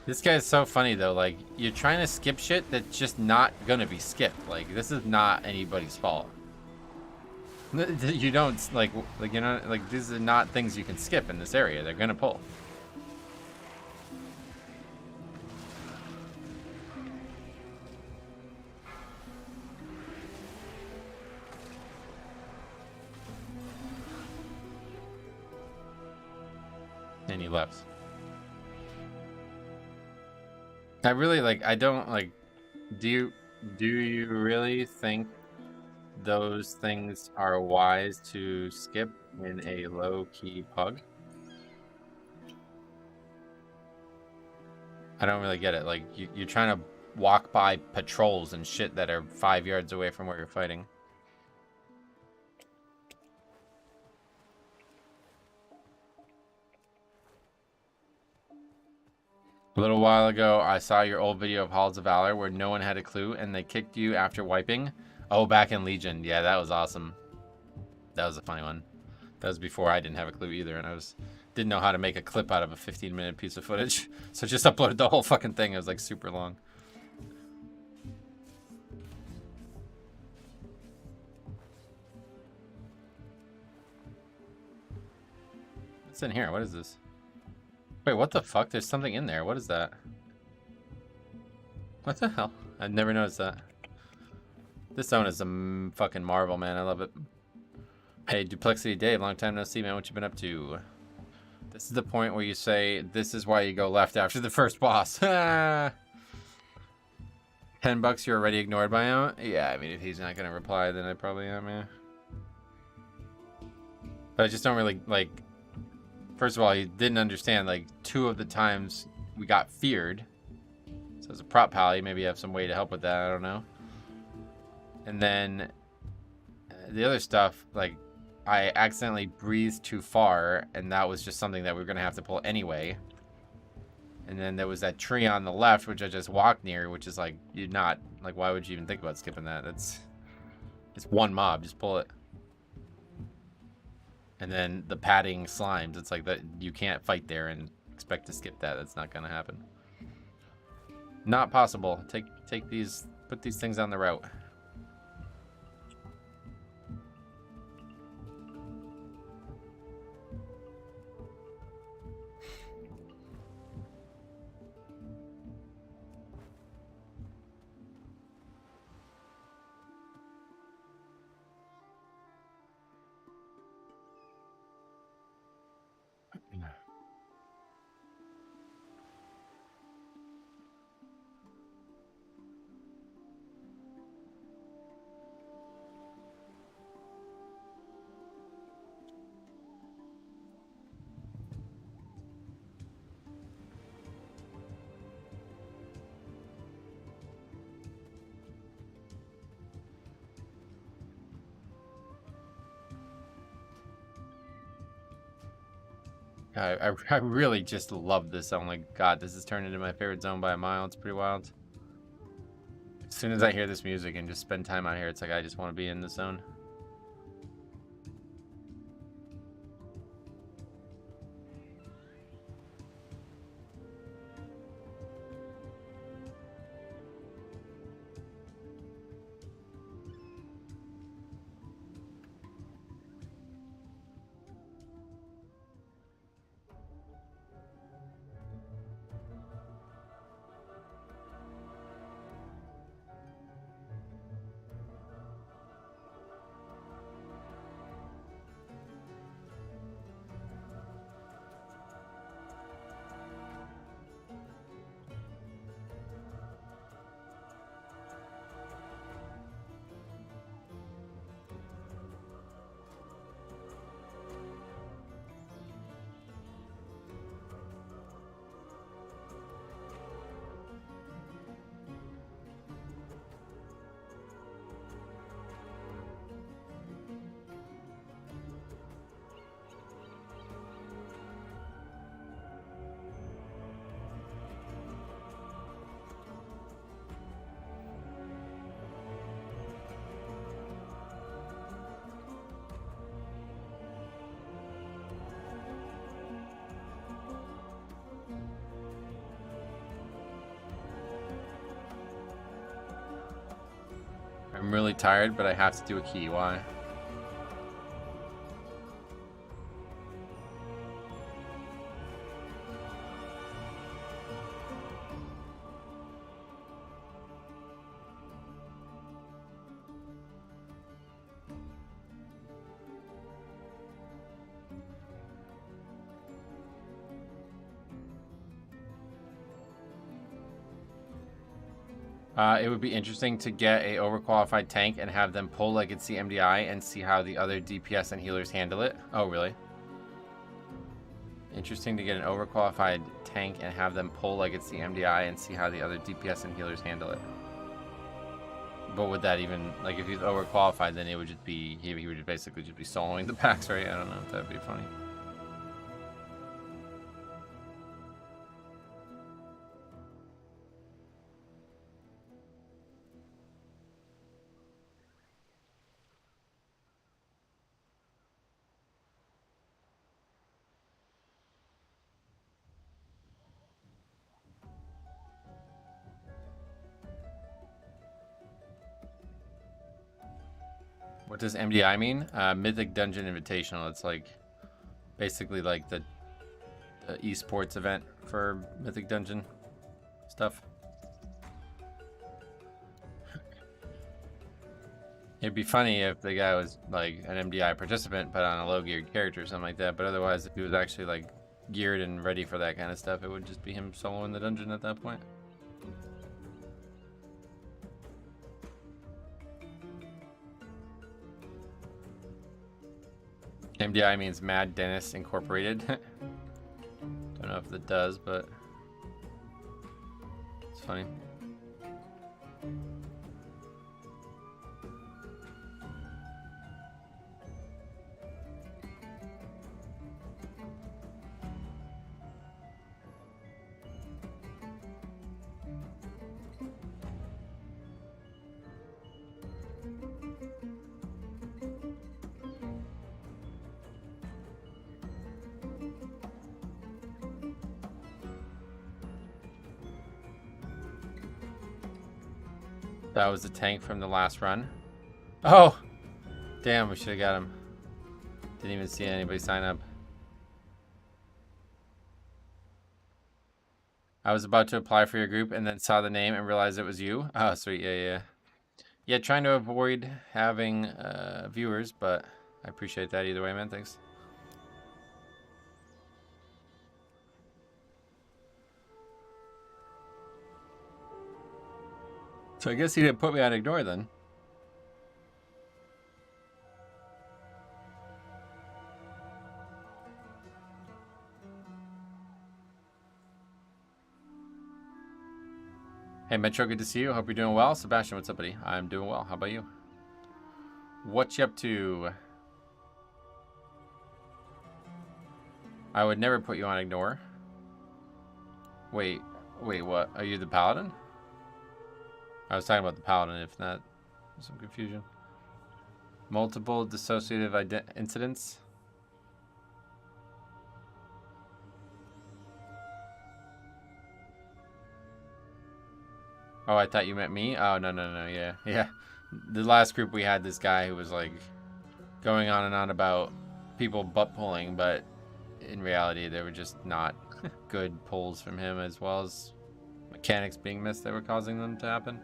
This guy's so funny though, like, you're trying to skip shit that's just not gonna be skipped. Like, this is not anybody's fault. You don't, like, you know, like, these are not things you can skip in this area. They're gonna pull. And he left. I really like, I don't like, do you really think those things are wise to skip in a low-key pug? I don't really get it. Like, you're trying to walk by patrols and shit that are 5 yards away from where you're fighting. A little while ago, I saw your old video of Halls of Valor where no one had a clue and they kicked you after wiping. Oh, back in Legion. Yeah, that was awesome. That was a funny one. That was before I didn't have a clue either, and didn't know how to make a clip out of a 15-minute piece of footage. So just uploaded the whole fucking thing. It was like super long. What's in here? What is this? Wait, what the fuck? There's something in there. What is that? What the hell? I've never noticed that. This zone is a fucking marvel, man. I love it. Hey, Duplexity Dave, long time no see, man. What you been up to? This is the point where you say, this is why you go left after the first boss. $10 you're already ignored by him? Yeah, I mean, if he's not going to reply, then I probably am, yeah. But I just don't really, like... First of all, he didn't understand, like, 2 of the times we got feared. So as a prop pally, maybe you have some way to help with that, I don't know. And then the other stuff, like, I accidentally breathed too far, and that was just something that we were going to have to pull anyway. And then there was that tree on the left, which I just walked near, which is like, you're not, like, why would you even think about skipping that? It's one mob, just pull it. And then the padding slimes, it's like that, you can't fight there and expect to skip that. That's not gonna happen. Not possible. Take these, put these things on the route. I really just love this zone. Like, God, this has turned into my favorite zone by a mile. It's pretty wild. As soon as I hear this music and just spend time out here, it's like I just want to be in this zone. I'm really tired, but I have to do a key. Why? It would be interesting to get a overqualified tank and have them pull like it's the MDI and see how the other DPS and healers handle it. Oh, really? Interesting to get an overqualified tank and have them pull like it's the MDI and see how the other DPS and healers handle it. But would that even, like, if he's overqualified, then it would just be, he would basically just be soloing the packs, right? I don't know if that'd be funny. What does MDI mean? Mythic Dungeon Invitational. It's like basically like the esports event for Mythic Dungeon stuff. It'd be funny if the guy was like an MDI participant but on a low geared character or something like that, but otherwise if he was actually like geared and ready for that kind of stuff, it would just be him soloing the dungeon at that point. MDI means Mad Dennis Incorporated. Don't know if that does, but it's funny. That was the tank from the last run. Oh! Damn, we should have got him. Didn't even see anybody sign up. I was about to apply for your group and then saw the name and realized it was you. Oh, sweet. Yeah, yeah. Yeah, trying to avoid having viewers, but I appreciate that either way, man. Thanks. So I guess he didn't put me on ignore then. Hey Metro, good to see you. Hope you're doing well. Sebastian, what's up, buddy? I'm doing well. How about you? What you up to? I would never put you on ignore. Wait, what? Are you the paladin? I was talking about the paladin, if not, some confusion. Multiple dissociative incidents. Oh, I thought you meant me? Oh, no, yeah. The last group we had this guy who was like going on and on about people butt pulling, but in reality they were just not good pulls from him, as well as mechanics being missed that were causing them to happen.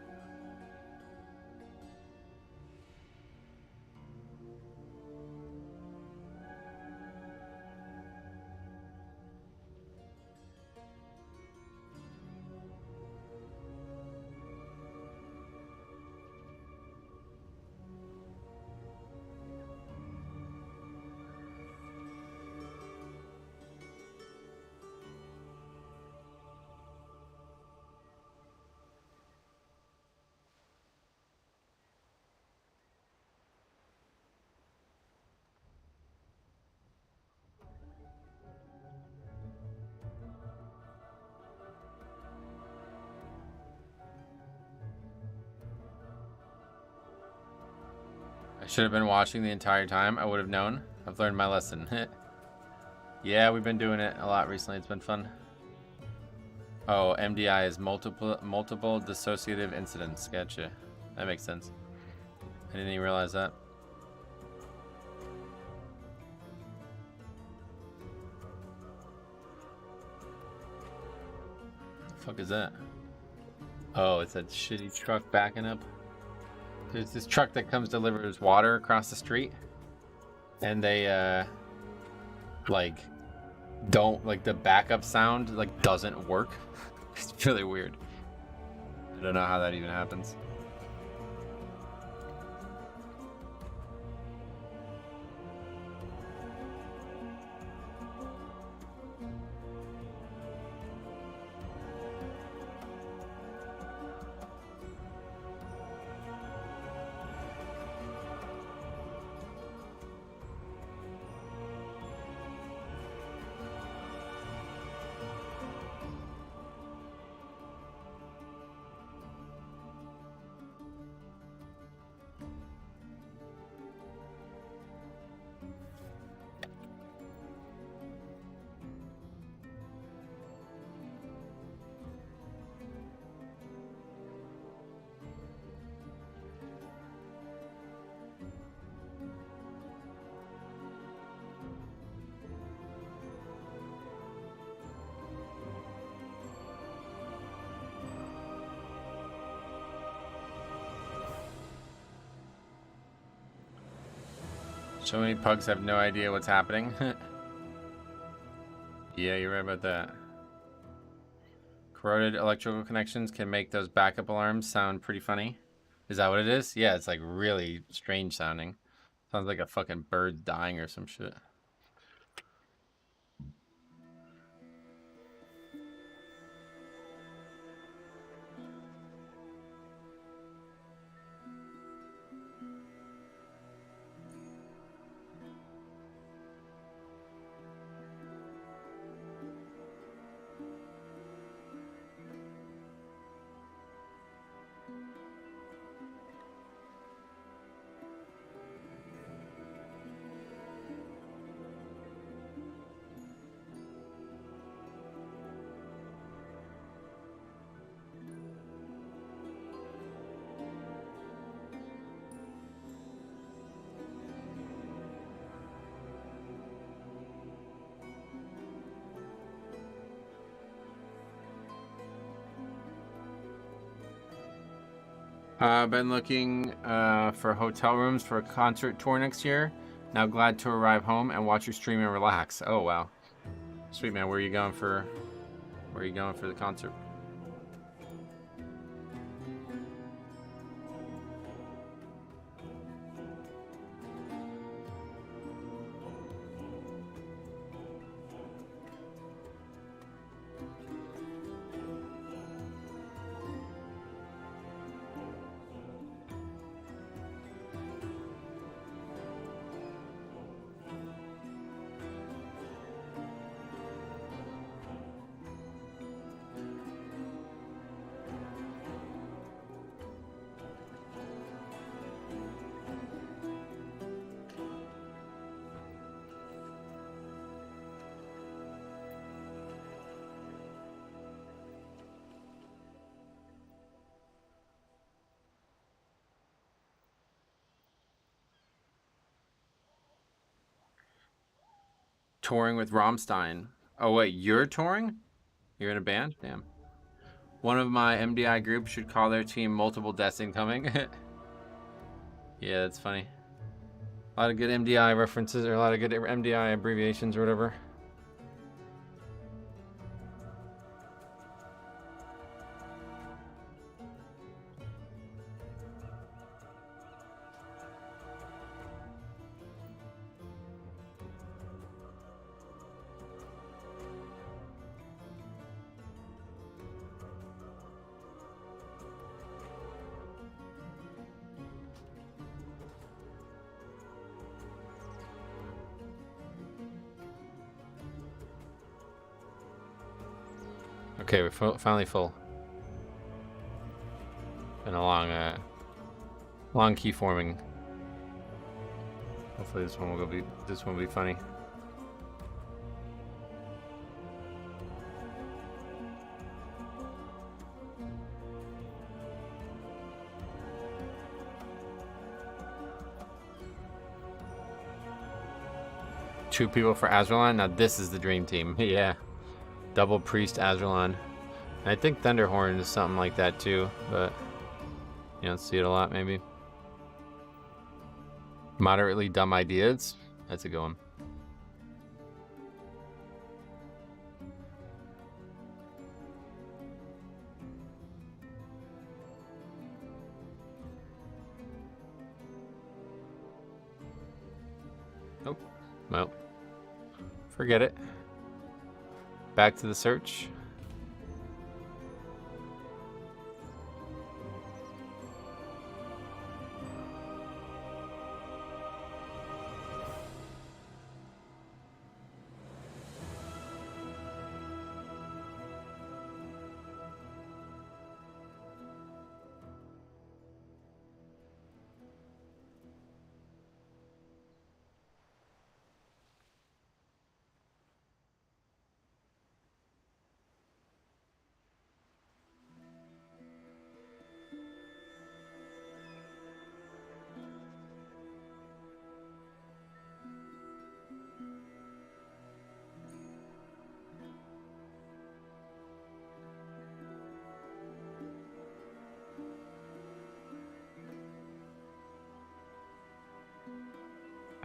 I should have been watching the entire time. I would have known. I've learned my lesson. Yeah, we've been doing it a lot recently. It's been fun. Oh, MDI is multiple dissociative incidents. Gotcha. That makes sense. I didn't even realize that. What the fuck is that? Oh, it's that shitty truck backing up. There's this truck that comes delivers water across the street, and they like don't like the backup sound like doesn't work. It's really weird. I don't know how that even happens. So many pugs have no idea what's happening. Yeah, you're right about that. Corroded electrical connections can make those backup alarms sound pretty funny. Is that what it is? Yeah, it's like really strange sounding. Sounds like a fucking bird dying or some shit. Been looking for hotel rooms for a concert tour next year. Now glad to arrive home and watch your stream and relax. Oh wow, sweet man. Where are you going for the concert? Touring with Rammstein. Oh wait, you're touring? You're in a band? Damn. One of my MDI groups should call their team Multiple Deaths Incoming. Yeah, that's funny. A lot of good MDI references, or a lot of good MDI abbreviations or whatever. Okay, we're finally full. Been a long key forming. Hopefully this one will be funny. Two people for Azralan. Now this is the dream team. Yeah. Double Priest Azralan. I think Thunderhorn is something like that too, but you don't see it a lot maybe. Moderately Dumb Ideas. That's a good one. Nope. Well, forget it. Back to the search.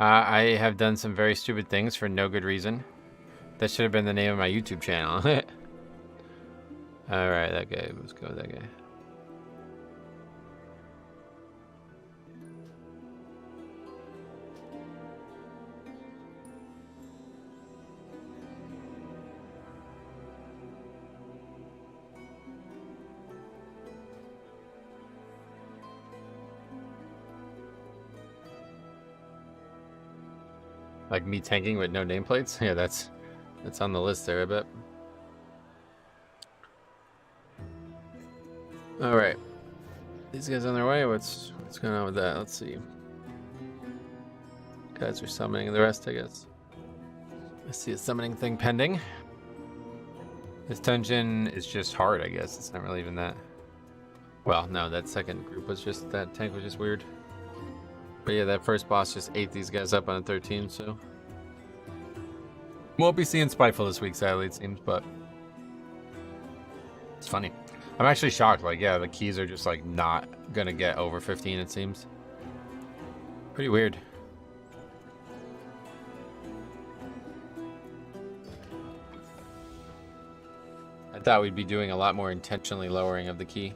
I have done some very stupid things for no good reason. That should have been the name of my YouTube channel. Alright, that guy. Let's go with that guy. Like me tanking with no nameplates? Yeah, that's on the list there, I bet. Alright. These guys on their way? What's going on with that? Let's see. Guys are summoning the rest, I guess. I see a summoning thing pending. This dungeon is just hard, I guess. It's not really even that. Well, no, that second group was just, that tank was just weird. But yeah, that first boss just ate these guys up on a 13, so. Won't be seeing Spiteful this week, sadly, it seems, but it's funny. I'm actually shocked. Like, yeah, the keys are just like not gonna get over 15, it seems. Pretty weird. I thought we'd be doing a lot more intentionally lowering of the key.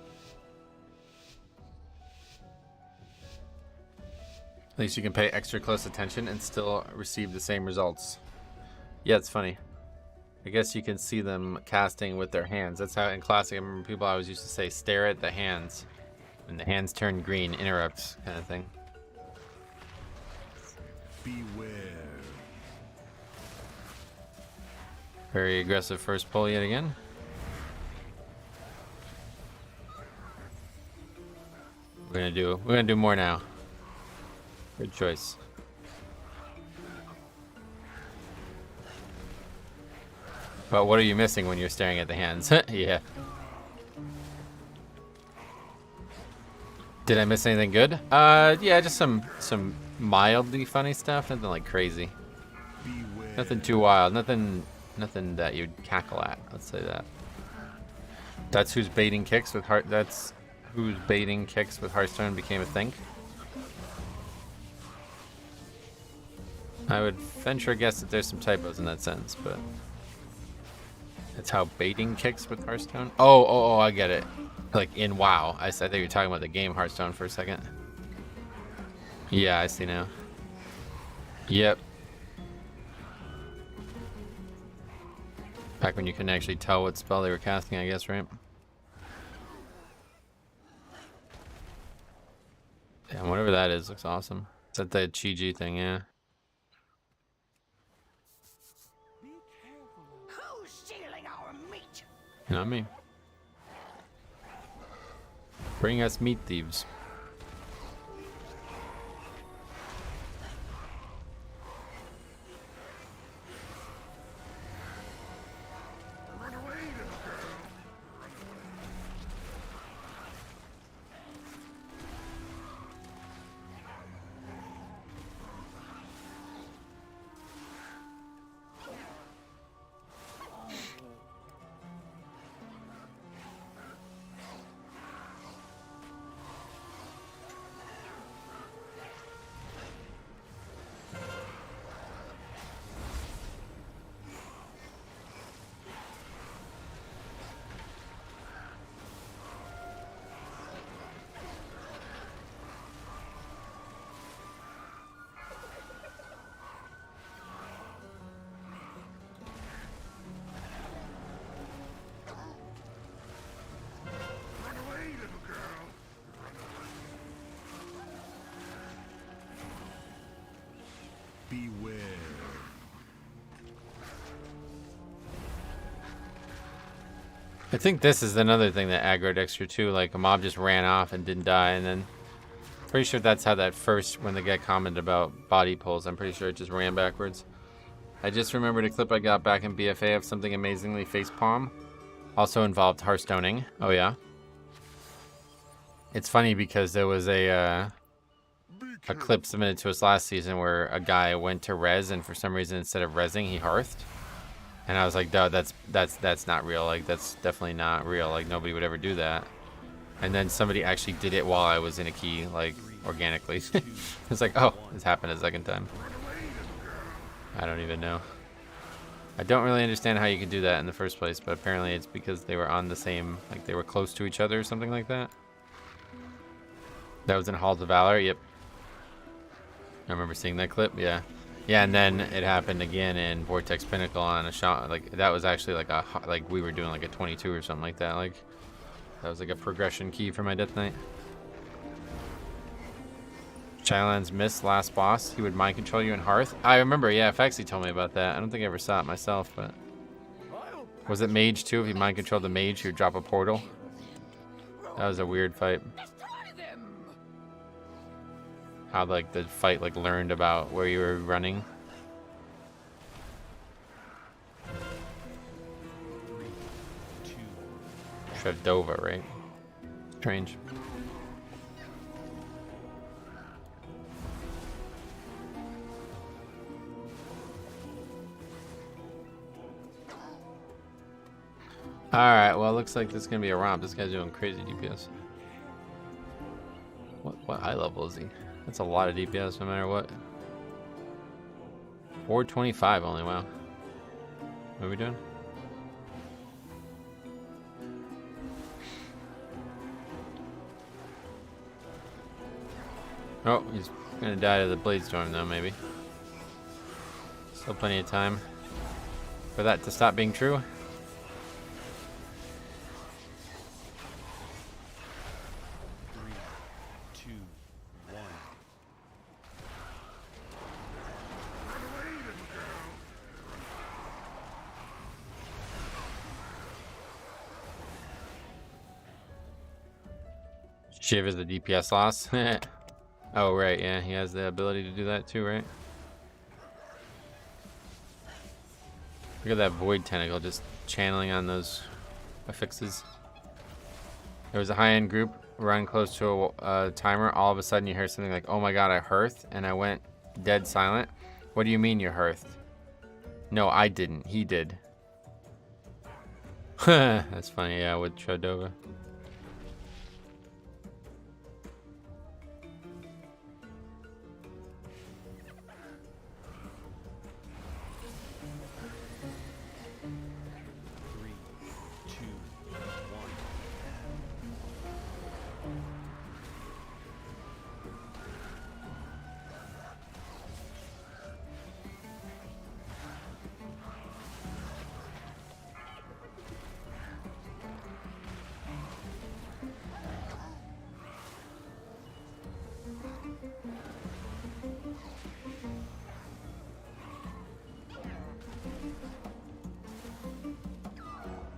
At least you can pay extra close attention and still receive the same results. Yeah, it's funny. I guess you can see them casting with their hands. That's how in Classic, I remember people always used to say, stare at the hands. When the hands turn green, interrupts kind of thing. Beware. Very aggressive first pull yet again. We're gonna do more now. Good choice. But what are you missing when you're staring at the hands? Yeah. Did I miss anything good? Yeah, just some mildly funny stuff. Nothing like crazy. Beware. Nothing too wild. Nothing that you'd cackle at. Let's say that. That's who's baiting kicks with heart. That's who's baiting kicks with Hearthstone became a thing. I would venture a guess that there's some typos in that sentence, but that's how baiting kicks with Hearthstone. Oh, I get it. Like in WoW. I thought you were talking about the game Hearthstone for a second. Yeah, I see now. Yep. Back when you couldn't actually tell what spell they were casting, I guess, right? Yeah, whatever that is looks awesome. Is that the Chi-Ji thing? Yeah. Who's stealing our meat? Not me. Bring us meat thieves. Run away, little girl. Run away. Run away, little girl. Run away. Beware. I think this is another thing that aggroed extra too. Like a mob just ran off and didn't die, and then pretty sure that's how that first, when they get commented about body pulls, I'm pretty sure it just ran backwards. I just remembered a clip I got back in BFA of something amazingly facepalm. Also involved Hearthstoning. Oh yeah. It's funny because there was a clip submitted to us last season where a guy went to res, and for some reason instead of resing he hearthed. And I was like, dude, that's not real. Like, that's definitely not real. Like, nobody would ever do that. And then somebody actually did it while I was in a key, like, organically. It's like, oh, it's happened a second time. I don't even know. I don't really understand how you could do that in the first place, but apparently it's because they were on the same, like, they were close to each other or something like that. That was in Halls of Valor, yep. I remember seeing that clip, yeah. Yeah, and then it happened again in Vortex Pinnacle on a shot. Like, that was actually like we were doing like a 22 or something like that. Like, that was like a progression key for my Death Knight. Shylan's Miss last boss. He would mind control you in Hearth. I remember, yeah, Faxi told me about that. I don't think I ever saw it myself, but was it Mage too? If he mind controlled the Mage, he would drop a portal. That was a weird fight. How like the fight like learned about where you were running. 3, 2, Shredova, right? Strange. Alright, well, it looks like this is gonna be a romp. This guy's doing crazy DPS. What high level is he? That's a lot of DPS no matter what. 425 only, wow. What are we doing? Oh, he's gonna die to the blade storm though, maybe. Still plenty of time for that to stop being true. Shiv is the DPS loss. Oh, right, yeah, he has the ability to do that too, right? Look at that Void Tentacle just channeling on those affixes. There was a high-end group run close to a timer. All of a sudden you hear something like, oh my god, I hearthed, and I went dead silent. What do you mean you hearthed? No, I didn't. He did. That's funny, yeah, with Tradova.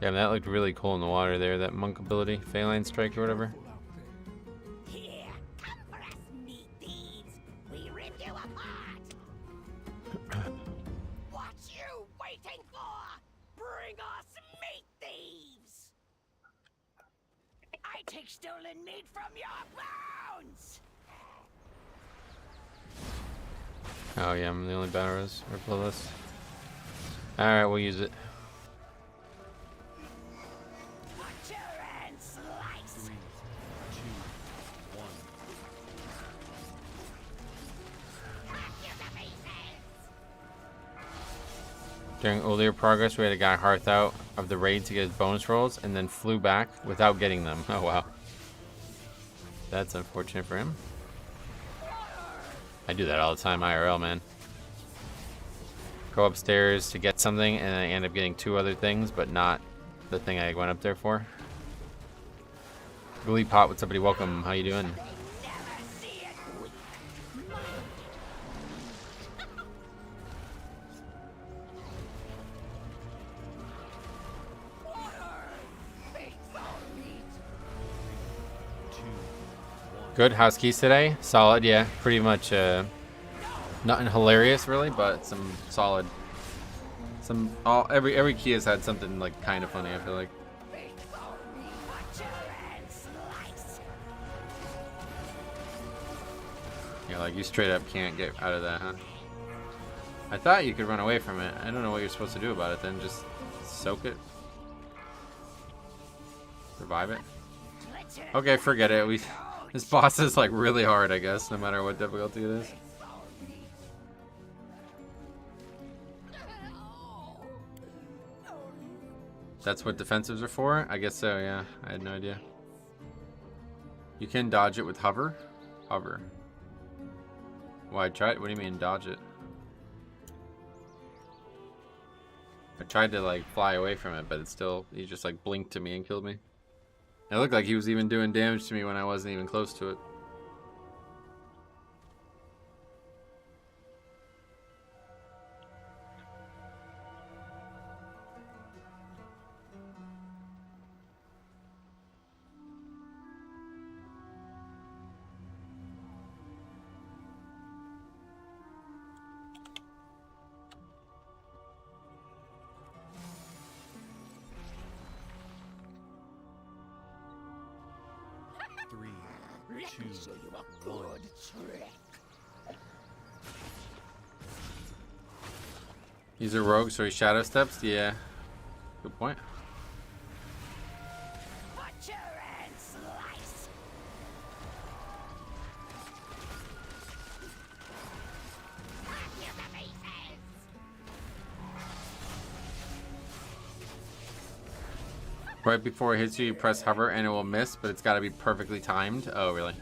Yeah, that looked really cool in the water there, that monk ability, Phalanx Strike or whatever. Here, come for us, meat thieves. We rip you apart. What you waiting for? Bring us meat thieves! I take stolen meat from your bones! Oh yeah, I'm the only battle res or below this. Alright, we'll use it. Butcher and slice! 3, 2, 1. Hack you to pieces! During earlier progress, we had a guy hearth out of the raid to get his bonus rolls and then flew back without getting them. Oh wow. That's unfortunate for him. I do that all the time, IRL, man. Go upstairs to get something and I end up getting 2 other things, but not the thing I went up there for. Glee Pot, what's up, buddy? Welcome. How you doing? Never see it weak! Good house keys today. Solid, yeah. Pretty much nothing hilarious really, but some solid. Every key has had something like kind of funny, I feel like. Butcher and slice! Yeah, like you straight up can't get out of that, huh? I thought you could run away from it. I don't know what you're supposed to do about it then. Just soak it. Revive it. Okay, forget it. This boss is like really hard, I guess, no matter what difficulty it is. That's what defensives are for? I guess so, yeah. I had no idea. You can dodge it with hover? Hover. Why, what do you mean dodge it? I tried to like fly away from it, but it still, he just like blinked to me and killed me. It looked like he was even doing damage to me when I wasn't even close to it. Let me show you a good trick. He's a rogue, so he shadow steps? Yeah. Good point. Right before it hits you, you press hover and it will miss, but it's got to be perfectly timed. Oh, really?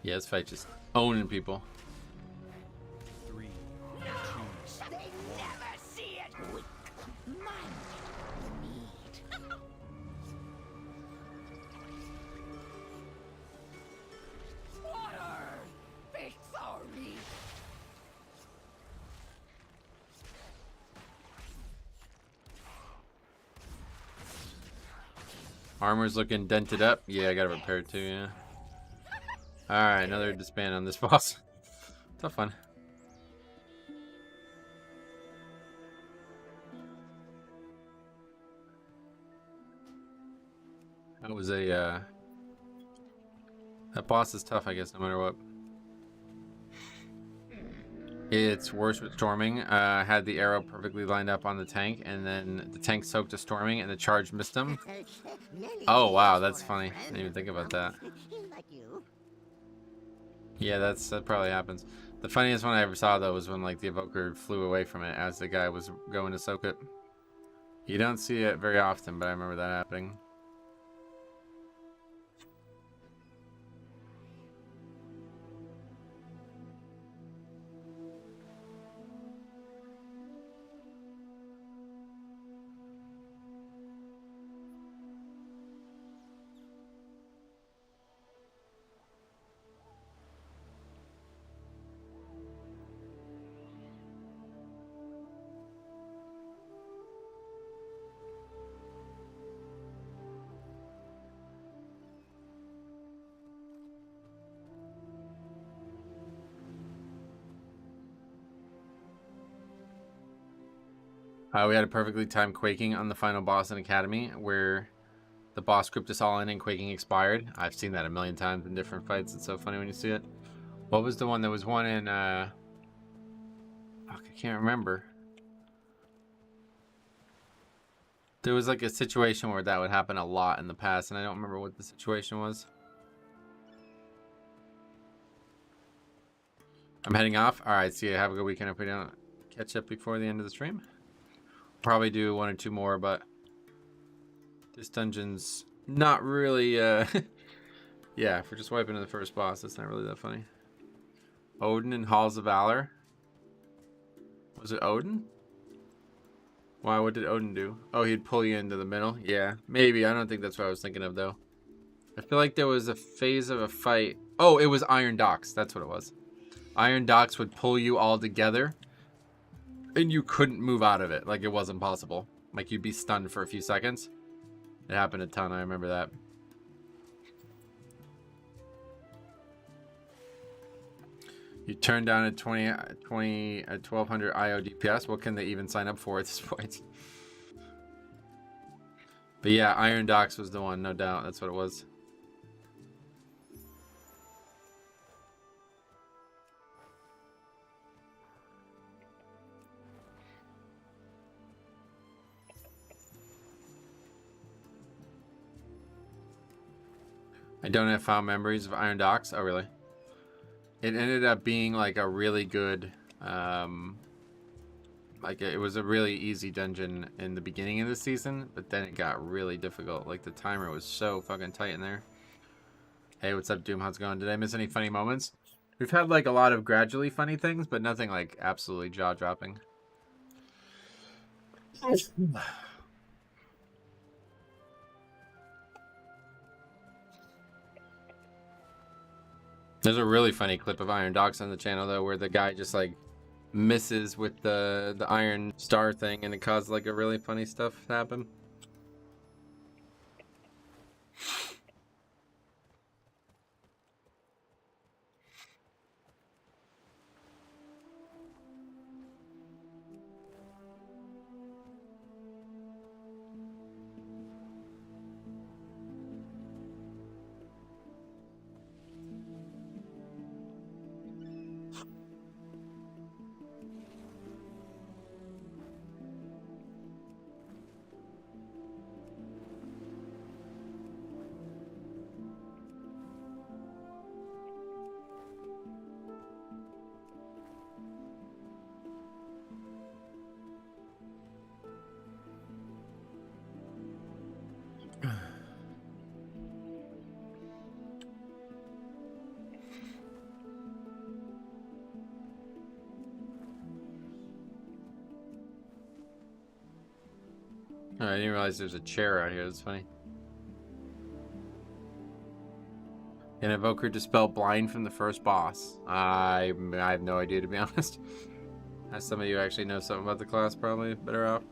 Yeah, this fight just owning people. 3, 2, They never see it. Weak. Mind need. Water. Fix our need. Armor's looking dented up. Yeah, I got to repair it too, yeah. Alright, another disband on this boss. Tough one. That was a, that boss is tough, I guess, no matter what. It's worse with storming. Had the arrow perfectly lined up on the tank, and then the tank soaked to storming, and the charge missed him. Oh, wow, that's funny. I didn't even think about that. Like you. Yeah, that probably happens. The funniest one I ever saw, though, was when, like, the Evoker flew away from it as the guy was going to soak it. You don't see it very often, but I remember that happening. We had a perfectly timed Quaking on the final boss in Academy, where the boss grouped us all in and Quaking expired. I've seen that a million times in different fights. It's so funny when you see it. What was the one? There was one in, fuck, I can't remember. There was like a situation where that would happen a lot in the past, and I don't remember what the situation was. I'm heading off. Alright, see you. Have a good weekend if we don't catch up before the end of the stream. Probably do 1 or 2 more, but this dungeon's not really, yeah, if we're just wiping to the first boss, it's not really that funny. Odin and Halls of Valor. Was it Odin? Why, what did Odin do? Oh, he'd pull you into the middle? Yeah, maybe. I don't think that's what I was thinking of, though. I feel like there was a phase of a fight. Oh, it was Iron Docks. That's what it was. Iron Docks would pull you all together, and you couldn't move out of it. Like, it wasn't possible. Like, you'd be stunned for a few seconds. It happened a ton. I remember that. You turn down at 1200 IO DPS. What can they even sign up for at this point? But yeah, Iron Docks was the one, no doubt. That's what it was. I don't have fond memories of Iron Docks. Oh, really? It ended up being like a really good, like it was a really easy dungeon in the beginning of the season, but then it got really difficult. Like the timer was so fucking tight in there. Hey, what's up, Doom? How's it going? Did I miss any funny moments? We've had like a lot of gradually funny things, but nothing like absolutely jaw-dropping. There's a really funny clip of Iron Docks on the channel, though, where the guy just, like, misses with the iron star thing, and it caused, like, a really funny stuff to happen. Oh, I didn't realize there's a chair out here. That's funny. Can Evoker dispel blind from the first boss? I have no idea, to be honest. As some of you actually know something about the class, probably better off.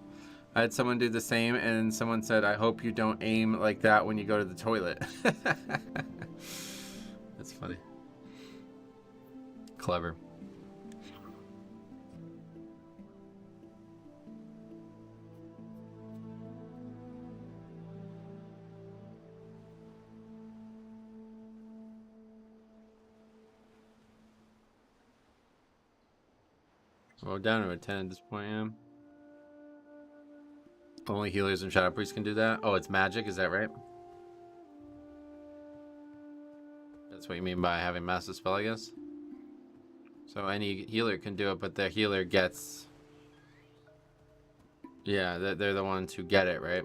I had someone do the same, and someone said, I hope you don't aim like that when you go to the toilet. That's funny. Clever. Well, down to a 10 at this point, yeah. Only healers and Shadow Priests can do that? Oh, it's magic, is that right? That's what you mean by having Master Spell, I guess? So any healer can do it, but the healer gets... Yeah, they're the ones who get it, right?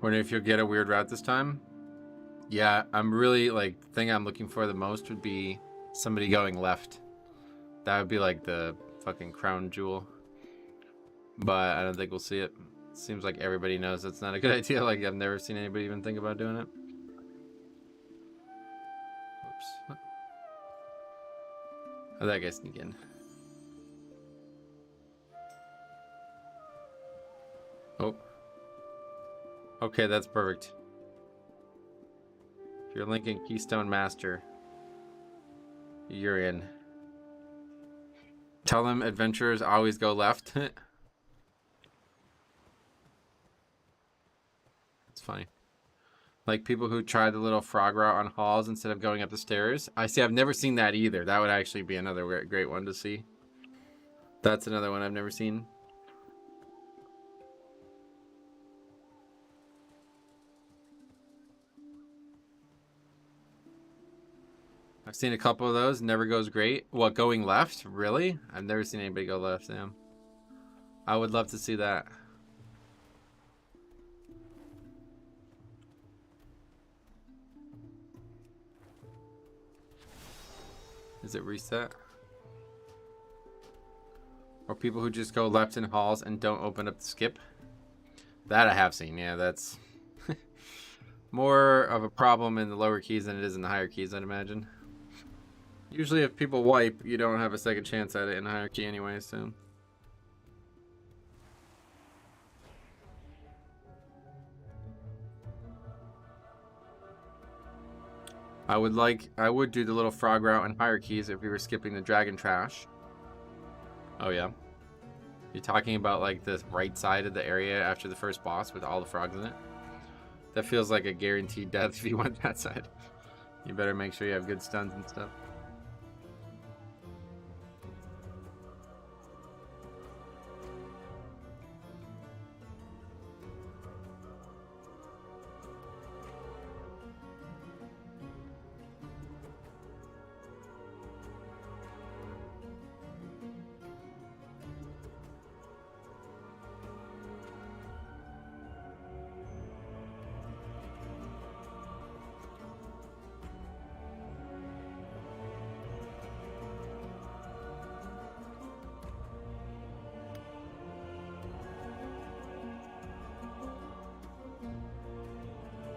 Wonder if you'll get a weird route this time. Yeah, I'm really, like, the thing I'm looking for the most would be somebody going left. That would be like the fucking crown jewel. But I don't think we'll see it. Seems like everybody knows that's not a good idea. Like, I've never seen anybody even think about doing it. Oops. Oh, that guy sneak in. Oh. Okay, that's perfect. If you're linking Keystone Master, you're in. Tell them adventurers always go left. It's funny. Like people who try the little frog route on halls instead of going up the stairs. I see, I've never seen that either. That would actually be another great one to see. That's another one I've never seen. I've seen a couple of those. Never goes great. What, going left? Really? I've never seen anybody go left, Sam. I would love to see that. Is it reset? Or people who just go left in halls and don't open up the skip? That I have seen. Yeah, that's more of a problem in the lower keys than it is in the higher keys, I'd imagine. Usually if people wipe, you don't have a second chance at it in higher key anyway, so. I would do the little frog route in higher keys if we were skipping the dragon trash. Oh yeah. You're talking about like the right side of the area after the first boss with all the frogs in it? That feels like a guaranteed death if you went that side. You better make sure you have good stuns and stuff.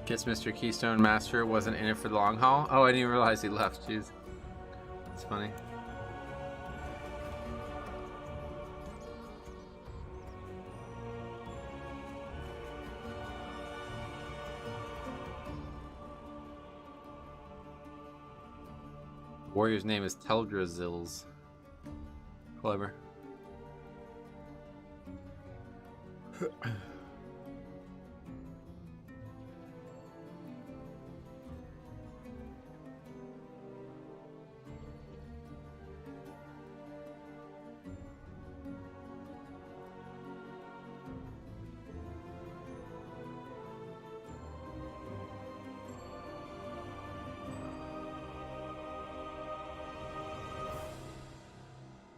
Guess Mr. Keystone Master wasn't in it for the long haul. Oh, I didn't even realize he left. Jeez. That's funny. Warrior's name is Telgrazils. Clever.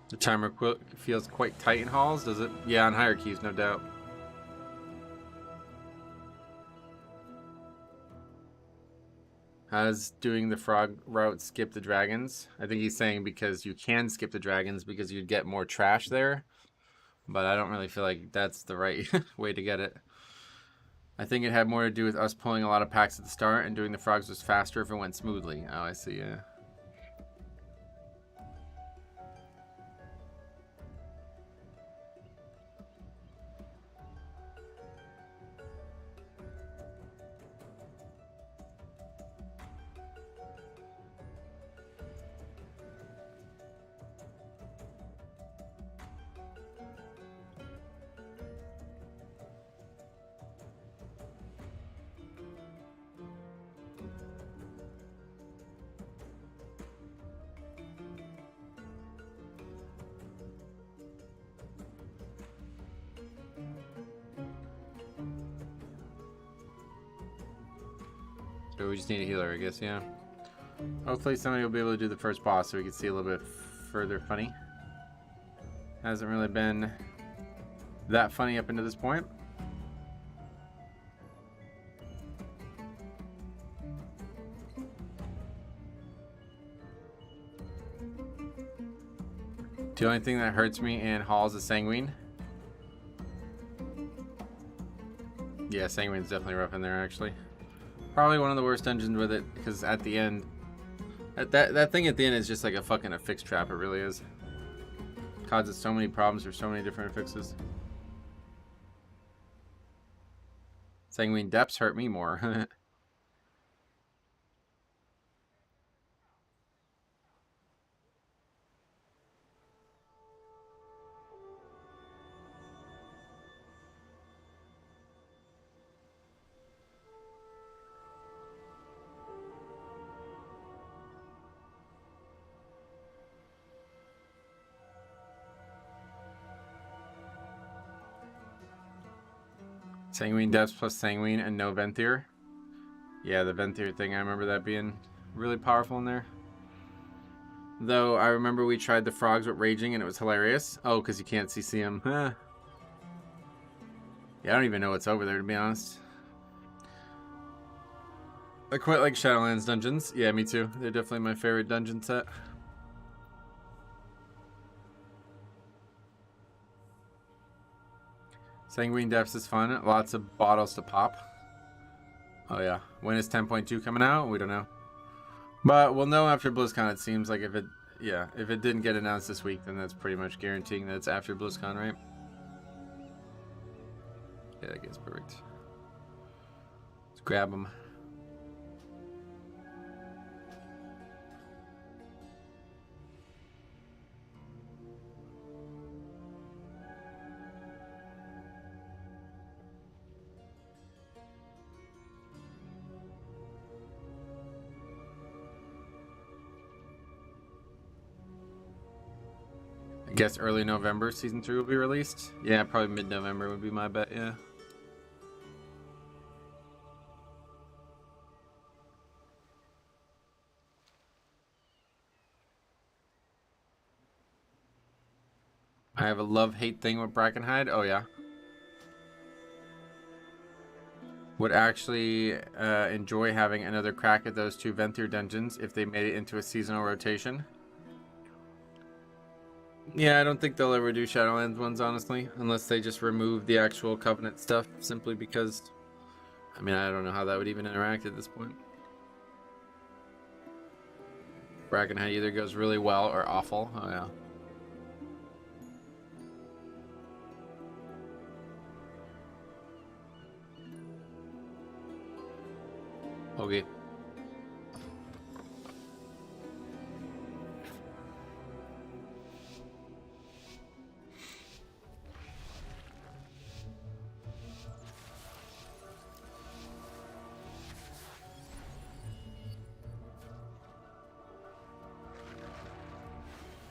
The timer feels quite tight in halls, does it? Yeah, on higher keys, no doubt. Has doing the frog route skip the dragons? I think he's saying because you can skip the dragons because you'd get more trash there. But I don't really feel like that's the right way to get it. I think it had more to do with us pulling a lot of packs at the start, and doing the frogs was faster if it went smoothly. Oh, I see, yeah. So we just need a healer, I guess, yeah. Hopefully somebody will be able to do the first boss so we can see a little bit further funny. Hasn't really been that funny up until this point. The only thing that hurts me in halls is Sanguine. Yeah, Sanguine's definitely rough in there, actually. Probably one of the worst dungeons with it, because at the end, that thing at the end is just like a fucking affix trap. It really is. Causes so many problems for so many different affixes. Sanguine depths hurt me more. Sanguine depths plus Sanguine and no Venthyr. Yeah, the Venthyr thing, I remember that being really powerful in there. Though, I remember we tried the frogs with Raging and it was hilarious. Oh, because you can't CC them. Yeah, I don't even know what's over there, to be honest. I quite like Shadowlands dungeons. Yeah, me too. They're definitely my favorite dungeon set. Sanguine Depths is fun. Lots of bottles to pop. Oh yeah. When is 10.2 coming out? We don't know. But we'll know after BlizzCon, it seems like. If it didn't get announced this week, then that's pretty much guaranteeing that it's after BlizzCon, right? Yeah, that gets perfect. Let's grab them. I guess early November season 3 will be released. Yeah, probably mid-November would be my bet, yeah. I have a love-hate thing with Brackenhide. Oh yeah. Would actually enjoy having another crack at those two Venthyr dungeons if they made it into a seasonal rotation. Yeah, I don't think they'll ever do Shadowlands ones, honestly, unless they just remove the actual Covenant stuff, simply because, I mean, I don't know how that would even interact at this point. Brackenhead either goes really well or awful. Oh yeah. Okay.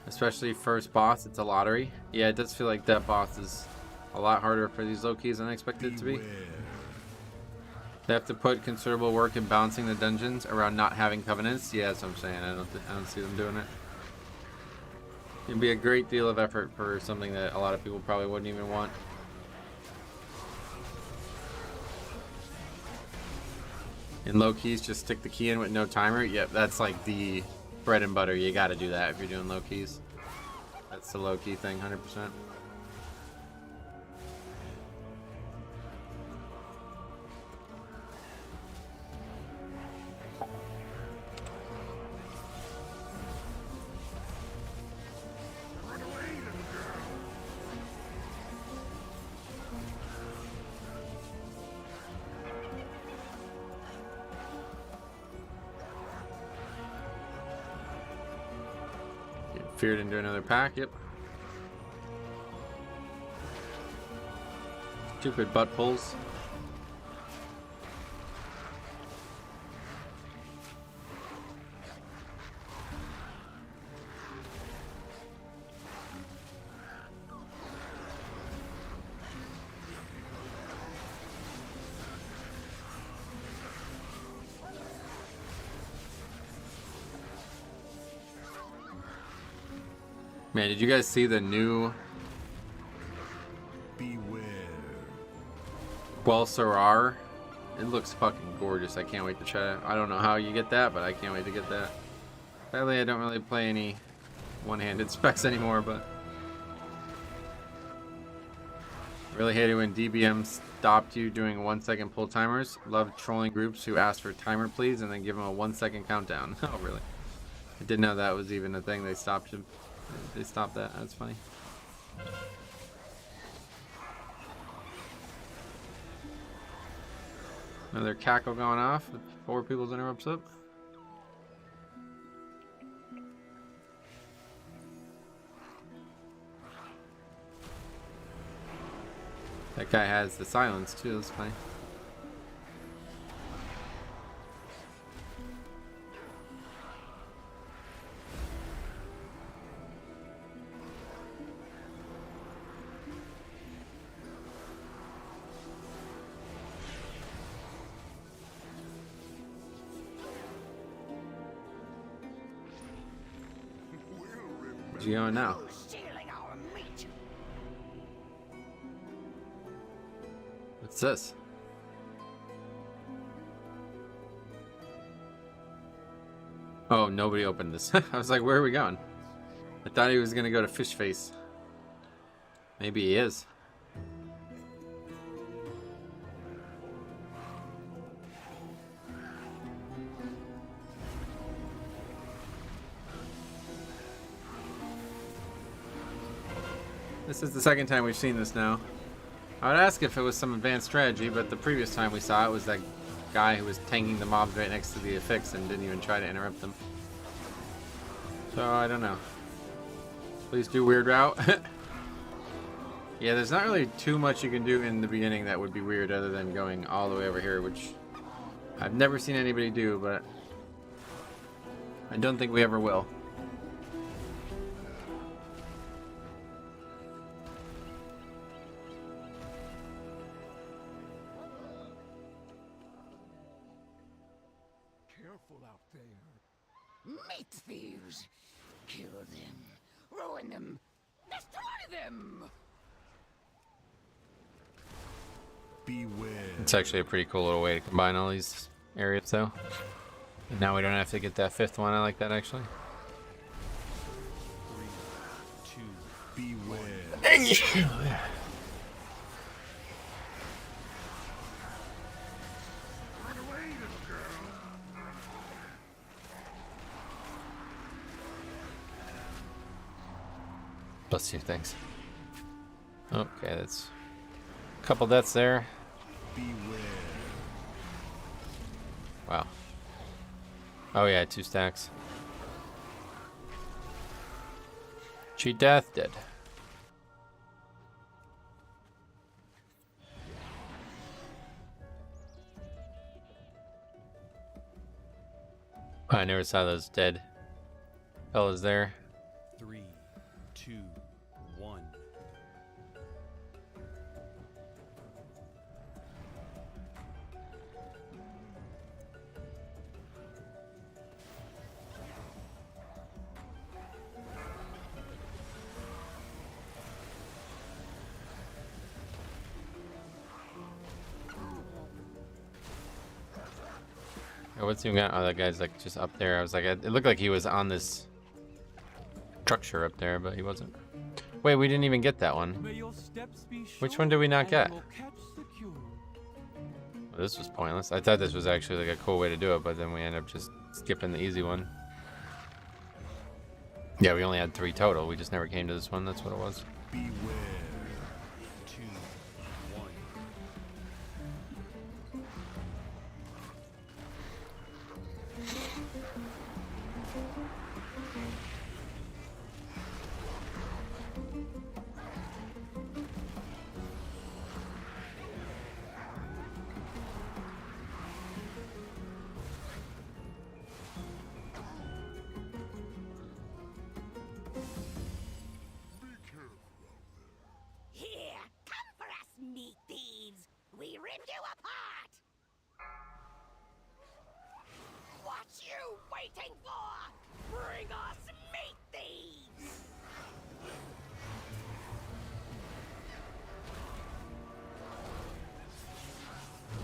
Especially first boss, it's a lottery. Yeah, it does feel like that boss is a lot harder for these low keys than I expected it to be. They have to put considerable work in balancing the dungeons around not having covenants. Yeah, that's what I'm saying. I don't see them doing it. It'd be a great deal of effort for something that a lot of people probably wouldn't even want. In low keys, just stick the key in with no timer. Yep, that's like the bread and butter. You got to do that if you're doing low keys. That's the low key thing, 100%. Feared into another pack, yep. Stupid butt pulls. Man, did you guys see the new Beware. Sarar? It looks fucking gorgeous. I can't wait to try it. I don't know how you get that, but I can't wait to get that. Sadly, I don't really play any one-handed specs anymore, but really hated when DBM stopped you doing 1 second pull timers. Loved trolling groups who asked for timer please and then give them a 1 second countdown. Oh, really? I didn't know that was even a thing. They stopped you. They stopped that. That's funny. Another cackle going off with 4 people's interrupts up. That guy has the silence too. That's funny. Where's he going now? Stealing our meat. What's this? Oh, nobody opened this. I was like, where are we going? I thought he was gonna go to Fish Face. Maybe he is. This is the second time we've seen this now. I would ask if it was some advanced strategy, but the previous time we saw it was that guy who was tanking the mobs right next to the affix and didn't even try to interrupt them. So, I don't know. Please do weird route. Yeah, there's not really too much you can do in the beginning that would be weird other than going all the way over here, which I've never seen anybody do, but I don't think we ever will. Out there. Meat thieves. Kill them. Ruin them. Destroy them. Beware. It's actually a pretty cool little way to combine all these areas, though. And now we don't have to get that 5th one. I like that, actually. 3, 2, beware. Run away, little girl. Bless you, thanks. Okay, that's a couple deaths there. Beware. Wow. Oh yeah, 2 stacks. Cheat death, dead. I never saw those dead fellas there. 3, 2, 1. Oh, what's he got? Oh, that guy's like just up there. I was like, it looked like he was on this structure up there, but he wasn't. Wait, we didn't even get that one. May your steps be Which one did we not and get? your catch secure. Well, this was pointless. I thought this was actually like a cool way to do it, but then we ended up just skipping the easy one. Yeah, we only had 3 total. We just never came to this one. That's what it was. Beware. 2, 1. Here, come for us, meat thieves. We rip you apart. What you waiting for? Bring us meat thieves.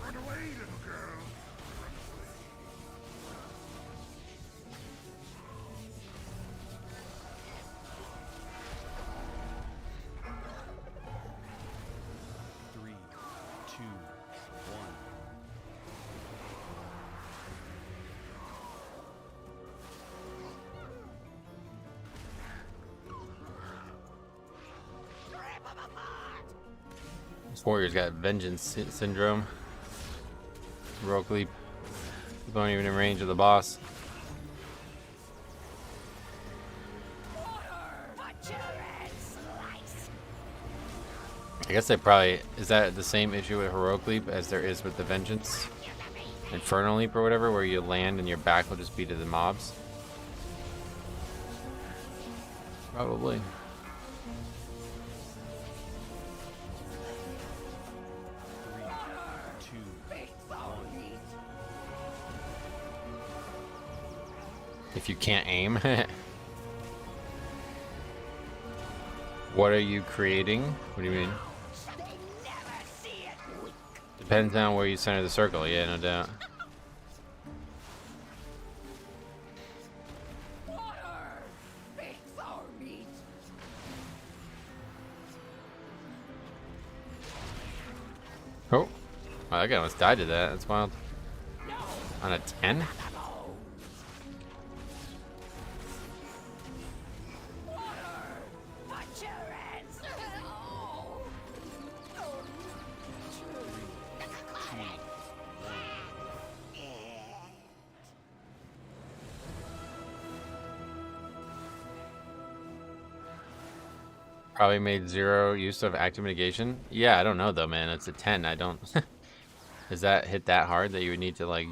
Run away, little girl. Three, two, one. Rip them apart. This warrior's got vengeance syndrome. Heroic leap. People aren't even in range of the boss. Butcher and slice. I guess they probably... Is that the same issue with heroic leap as there is with the vengeance? Infernal leap or whatever, where you land and your back will just be to the mobs? Probably. Three, two, one. If you can't aim. What are you creating? What do you mean? They never see it weak. Depends on where you center the circle, yeah, no doubt. Fix our meat. Oh. Wow, that guy almost died to that. That's wild. On a 10? Butcher and Probably made 0 use of active mitigation. Yeah, I don't know though, man. It's a 10. I don't... Does that hit that hard that you would need to like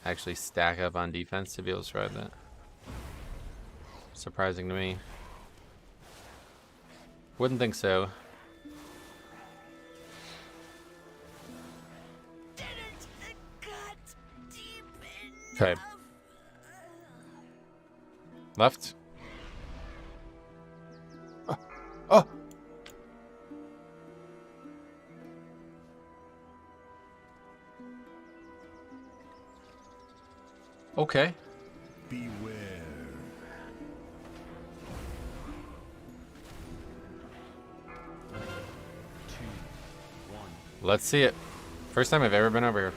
actually stack up on defense to be able to survive that? Surprising to me. Wouldn't think so. Didn't cut deep Okay. enough. Left. Oh! Okay. Beware. 2, 1. Let's see it. First time I've ever been over here.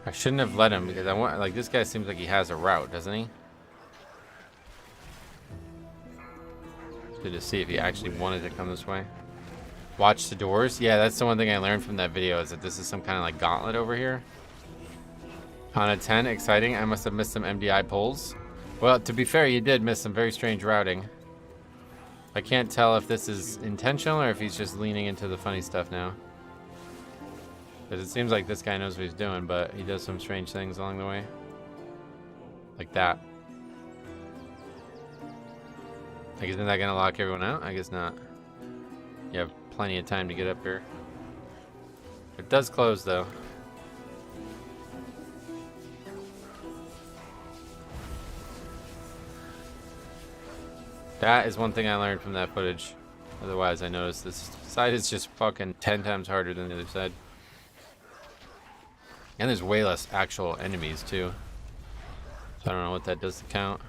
I shouldn't have let him because I want, like, this guy seems like he has a route, doesn't he? It's good to see if he actually wanted to come this way. Watch the doors. Yeah, that's the one thing I learned from that video, is that this is some kind of like gauntlet over here. On a 10, exciting. I must have missed some MDI pulls. Well, to be fair, you did miss some very strange routing. I can't tell if this is intentional or if he's just leaning into the funny stuff now. Because it seems like this guy knows what he's doing, but he does some strange things along the way. Like that. Like, isn't that going to lock everyone out? I guess not. You have plenty of time to get up here. It does close, though. That is one thing I learned from that footage. Otherwise, I noticed this side is just fucking 10 times harder than the other side. And there's way less actual enemies, too. So I don't know what that does to count.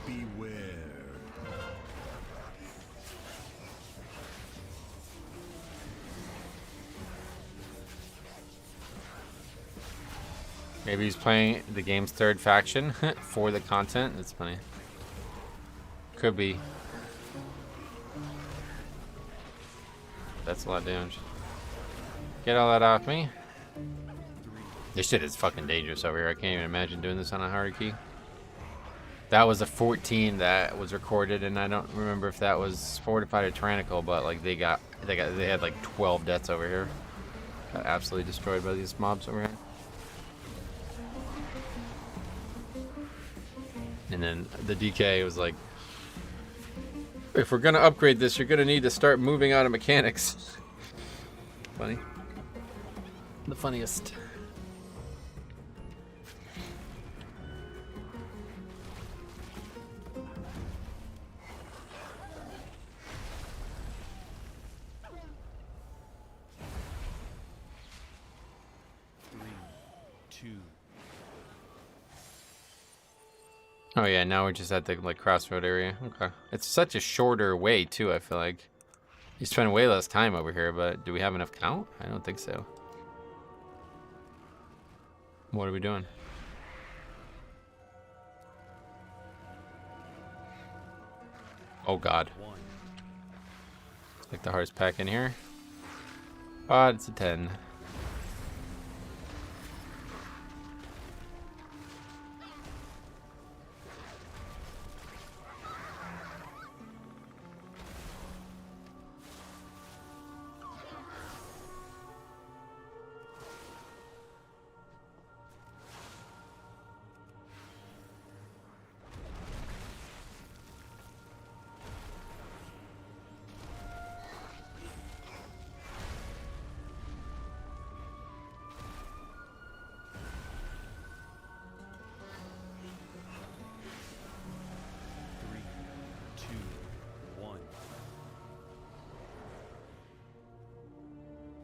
Beware. Maybe he's playing the game's third faction for the content. That's funny. Could be. That's a lot of damage. Get all that off me. This shit is fucking dangerous over here. I can't even imagine doing this on a hard key. That was a 14 that was recorded, and I don't remember if that was fortified or tyrannical, but like they had like 12 deaths over here. Got absolutely destroyed by these mobs over here. And then the DK was like, if we're gonna upgrade this, you're gonna need to start moving out of mechanics. Funny. The funniest. Oh yeah, now we're just at the like crossroad area. Okay. It's such a shorter way too, I feel like. You spend way less time over here, but do we have enough count? I don't think so. What are we doing? Oh god. It's like the hardest pack in here. But it's a 10.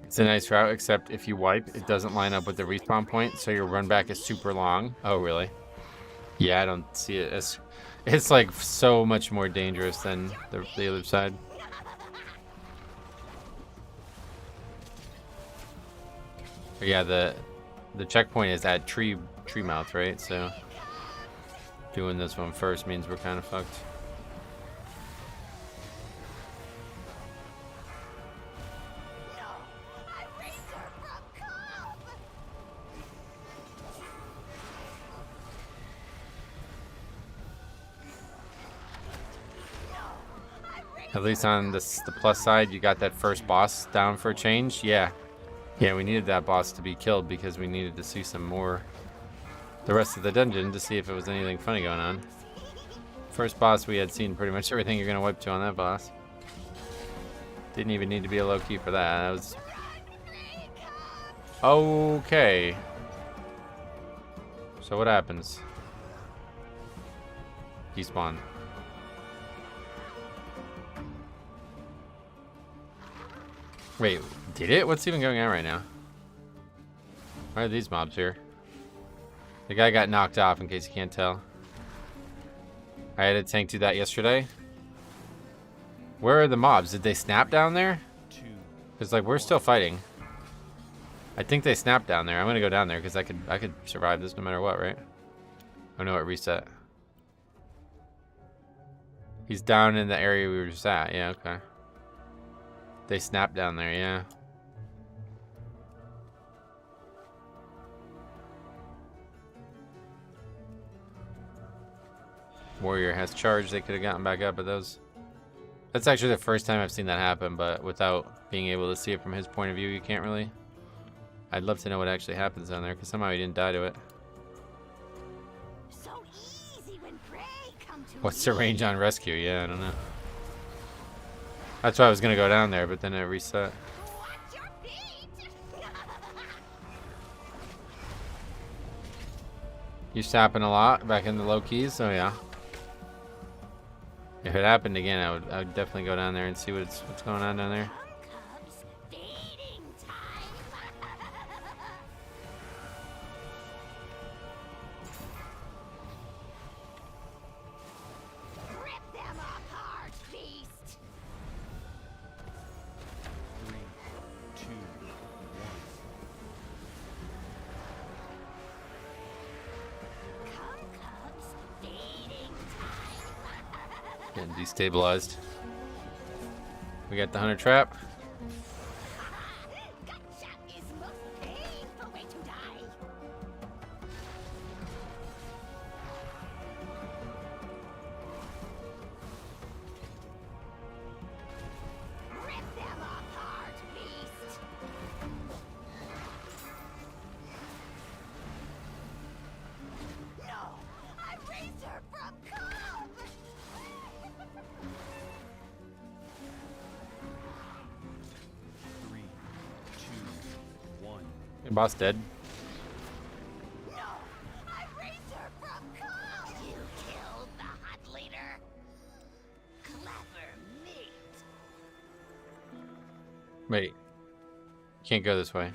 It's a nice route, except if you wipe, it doesn't line up with the respawn point, so your run back is super long. Oh, really? Yeah, I don't see it as... It's like so much more dangerous than the other side. But yeah, the checkpoint is at tree mouth, right? So doing this one first means we're kind of fucked. At least on the plus side, you got that first boss down for a change. Yeah. Yeah, we needed that boss to be killed because we needed to see some more the rest of the dungeon to see if it was anything funny going on. First boss, we had seen pretty much everything you're going to wipe to on that boss. Didn't even need to be a low key for that. That was... Okay. So So what happens? Despawn. Wait, did it? What's even going on right now? Why are these mobs here? The guy got knocked off, in case you can't tell. I had a tank do that yesterday. Where are the mobs? Did they snap down there? Because like we're still fighting. I think they snapped down there. I'm gonna go down there because I could survive this no matter what, right? Oh no, it reset. He's down in the area we were just at. Yeah, okay. They snapped down there, yeah. Warrior has charged. They could have gotten back up, but those... That's actually the first time I've seen that happen, but without being able to see it from his point of view, you can't really... I'd love to know what actually happens down there, because somehow he didn't die to it. So easy when prey come to What's the range on rescue? Yeah, I don't know. That's why I was going to go down there, but then it reset. Watch your feet. Used to happen a lot back in the low keys, so yeah. If it happened again, I would definitely go down there and see what's going on down there. Cubs, feeding time. Rip them apart, beast. 3, 2, 1. Come, cubs, feeding time. Getting destabilized. We got the hunter trap. Gotcha is most painful way to die. Rip them apart, beast. No, I raised her from cub. 3, 2, 1. Your boss dead. No, I raised her from cub. You killed the hut leader. Clever meat. Wait. Can't go this way.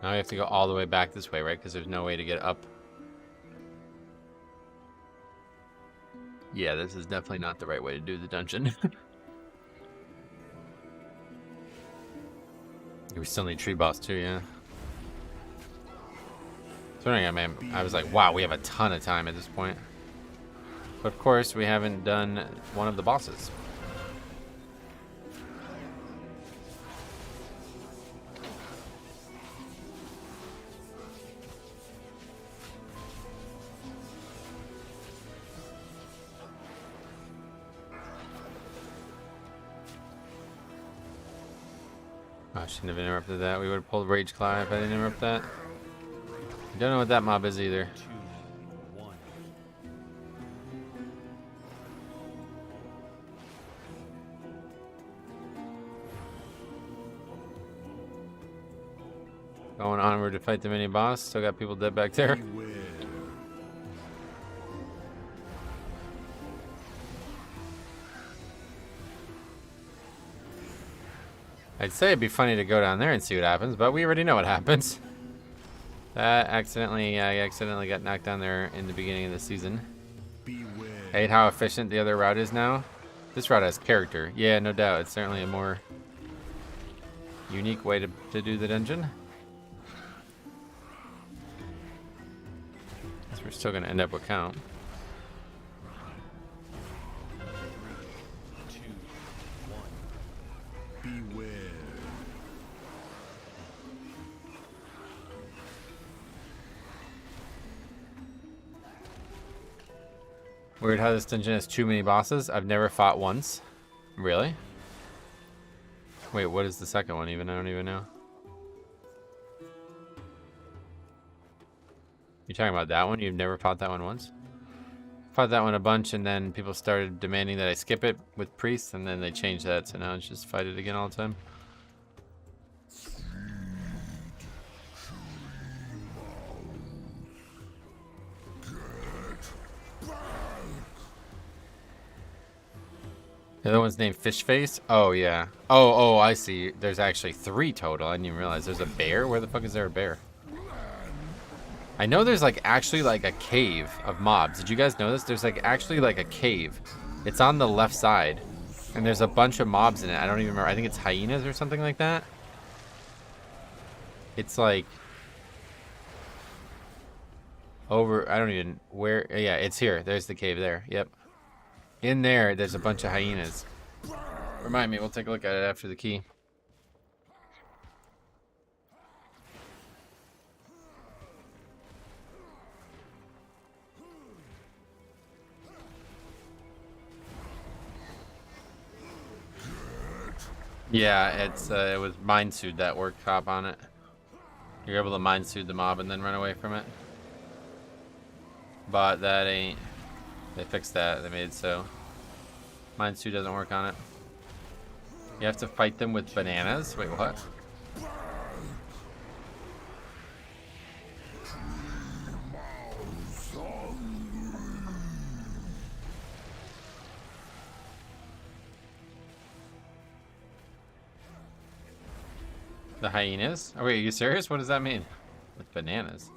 Now we have to go all the way back this way, right? Because there's no way to get up. Yeah, this is definitely not the right way to do the dungeon. We still need tree boss too, yeah. So I was like, wow, we have a ton of time at this point. But of course, we haven't done one of the bosses. Oh, I shouldn't have interrupted that. We would have pulled Rage Cry if I didn't interrupt that. I don't know what that mob is either. 2, 1. Going onward to fight the mini boss. Still got people dead back there. Beware. I'd say it'd be funny to go down there and see what happens, but we already know what happens. I accidentally got knocked down there in the beginning of the season. Beware. I hate how efficient the other route is now. This route has character. Yeah, no doubt. It's certainly a more unique way to do the dungeon. Guess we're still gonna end up with count. 2, 1. Beware. Weird how this dungeon has too many bosses. I've never fought once. Really? Wait, what is the second one even? I don't even know. You're talking about that one? You've never fought that one once? Fought that one a bunch, and then people started demanding that I skip it with priests, and then they changed that, so now it's just fight it again all the time. The other one's named Fish Face? Oh, yeah. Oh, I see. There's actually 3 total. I didn't even realize. There's a bear? Where the fuck is there a bear? I know there's like actually like a cave of mobs. Did you guys know this? There's like actually like a cave. It's on the left side. And there's a bunch of mobs in it. I don't even remember. I think it's hyenas or something like that. It's like... over... I don't even... where... yeah, it's here. There's the cave there. Yep. In there's a bunch of hyenas. Remind me, we'll take a look at it after the key. Yeah, it was mind suit that worked top on it. You're able to mind suit the mob and then run away from it. But that ain't... they fixed that. They made it so mind suit doesn't work on it. You have to fight them with bananas. Wait, what? The hyenas? Oh wait, are you serious? What does that mean? With bananas?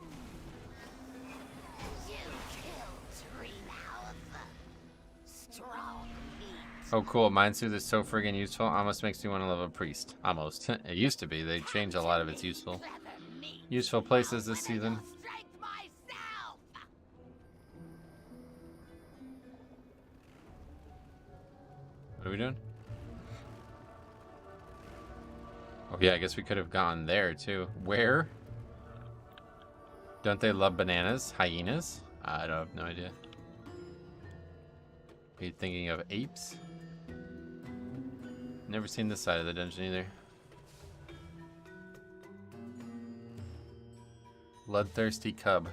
You killed Treemouth. Strong meat. Oh cool, Mindsuit is so friggin' useful. Almost makes me want to love a priest. Almost. It used to be. They changed a lot of its useful places this season. Strength myself. What are we doing? Oh yeah, I guess we could have gone there too. Where? Don't they love bananas? Hyenas? I don't have no idea. Are you thinking of apes? Never seen this side of the dungeon either. Bloodthirsty cub.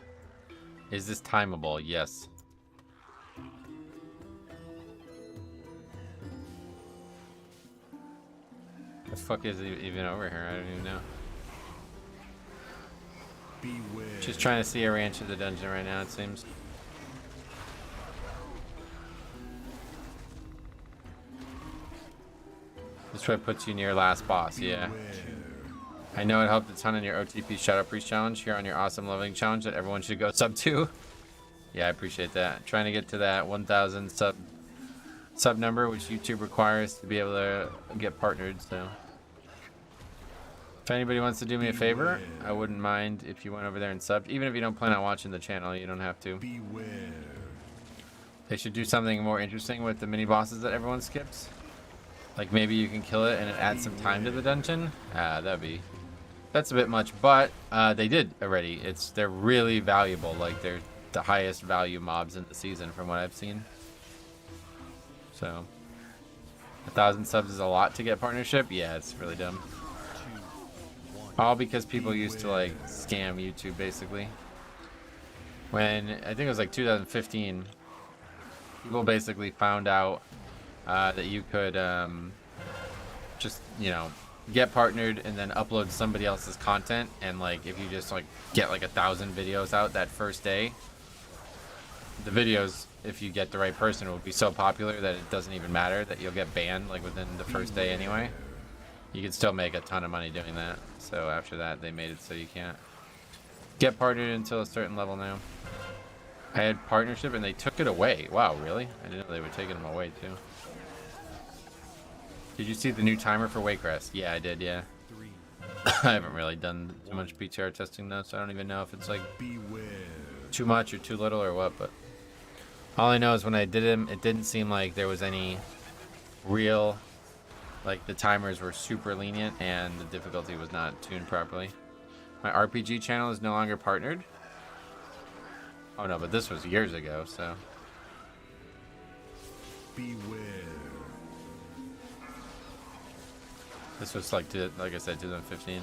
Is this timeable? Yes. The fuck is it even over here? I don't even know. Beware. Just trying to see a ranch of the dungeon right now, it seems. This try puts you near last boss, yeah. I know it helped a ton in your OTP Shadow Priest challenge here on your awesome loving challenge that everyone should go sub to. Yeah, I appreciate that. Trying to get to that 1,000 sub number, which YouTube requires to be able to get partnered, so. If anybody wants to do me a favor, I wouldn't mind if you went over there and subbed. Even if you don't plan on watching the channel, you don't have to. Beware. They should do something more interesting with the mini bosses that everyone skips. Like maybe you can kill it and it adds some time to the dungeon. That's a bit much, but they did already. They're really valuable. Like they're the highest value mobs in the season from what I've seen. So 1,000 subs is a lot to get partnership. Yeah, it's really dumb. All because people used to like scam YouTube basically. When I think it was like 2015, people basically found out that you could just, you know, get partnered and then upload somebody else's content, and like if you just like get like 1,000 videos out that first day, the videos, if you get the right person, will be so popular that it doesn't even matter that you'll get banned like within the first day anyway. You can still make a ton of money doing that. So after that, they made it so you can't get partnered until a certain level now. I had partnership and they took it away. Wow, really? I didn't know they were taking them away too. Did you see the new timer for Waycrest? Yeah, I did, yeah. I haven't really done too much PTR testing though, so I don't even know if it's like too much or too little or what, but all I know is when I did him, it didn't seem like there was any real, like the timers were super lenient and the difficulty was not tuned properly. My RPG channel is no longer partnered. Oh no, but this was years ago, so. Beware. This was like I said, 2015.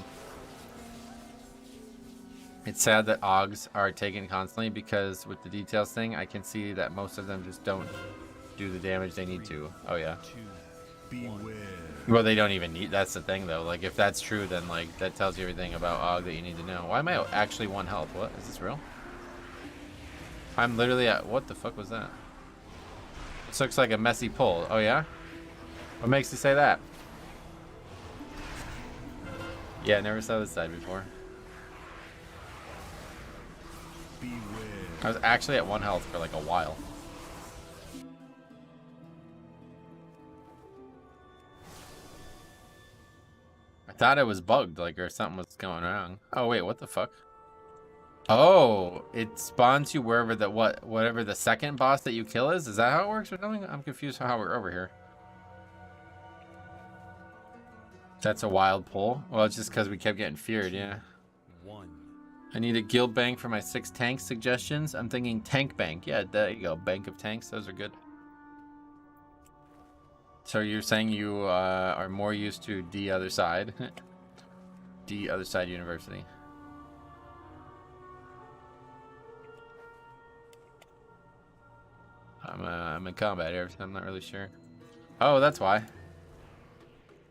It's sad that AUGs are taken constantly because with the details thing, I can see that most of them just don't do the damage they need to. Oh yeah. Beware. Well, they don't even need. That's the thing though. Like if that's true, then like that tells you everything about AUG that you need to know. Why am I actually 1 health? What is this real? I'm literally at. What the fuck was that? This looks like a messy pull. Oh yeah. What makes you say that? Yeah, I never saw this side before. Beware. I was actually at 1 health for like a while. I thought it was bugged, like, or something was going wrong. Oh wait, what the fuck? Oh, it spawns you wherever the whatever the second boss that you kill is. Is that how it works or something? I'm confused how we're over here. That's a wild pull. Well, it's just because we kept getting feared, yeah. 1. I need a guild bank for my 6 tank suggestions. I'm thinking tank bank. Yeah, there you go. Bank of tanks. Those are good. So you're saying you are more used to the other side. The other side university. I'm in combat here, so I'm not really sure. Oh, that's why.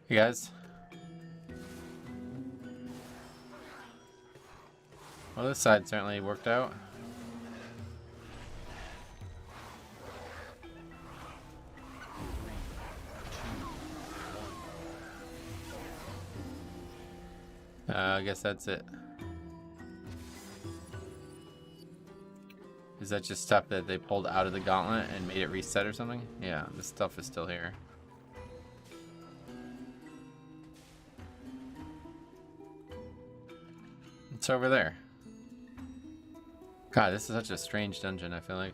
Hey guys. Well, this side certainly worked out. I guess that's it. Is that just stuff that they pulled out of the gauntlet and made it reset or something? Yeah, this stuff is still here. It's over there. God, this is such a strange dungeon, I feel like.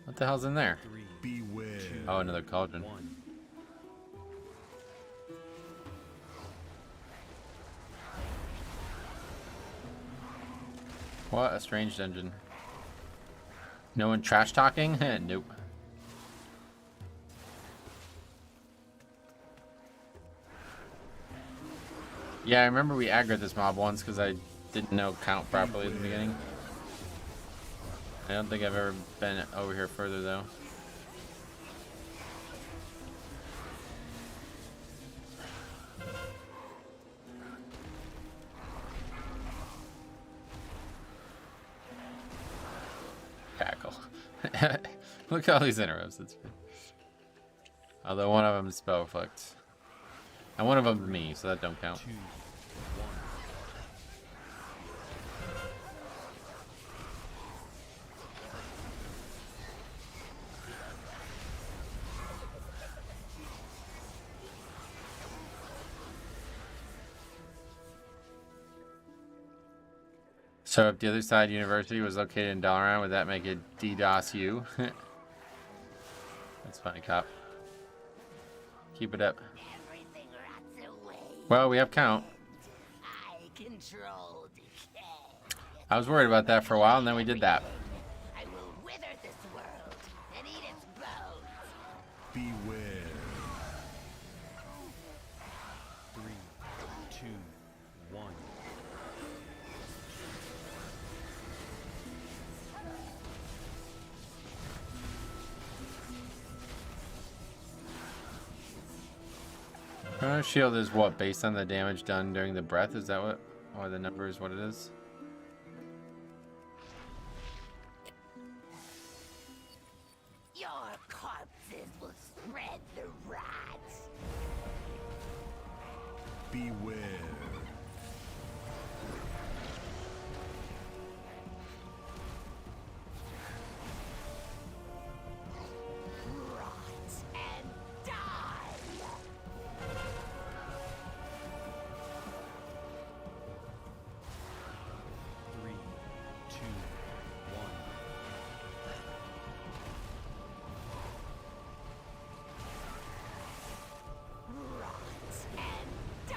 What the hell's in there? 3. Beware. Oh, another cauldron. 1. What a strange dungeon. No one trash talking? Nope. Yeah, I remember we aggroed this mob once because I didn't know count properly at the beginning. I don't think I've ever been over here further though. Cackle. Look at all these interrupts. That's good. Although one of them is spell fucked. And one of them's me, so that don't count. 2. 1. So if the other side university was located in Dalaran, would that make it DDoS U? That's funny, cop. Keep it up. Everything rots away. Well, we have count. I control decay. I was worried about that for a while, and then we did that. I will wither this world and eat its bones. Beware. 3. 2. 1. Shield is what, based on the damage done during the breath? Is that what, or the number is what it is? Your corpses will spread the rats. Beware. Rot and die. 3. 2. 1. Rot and die.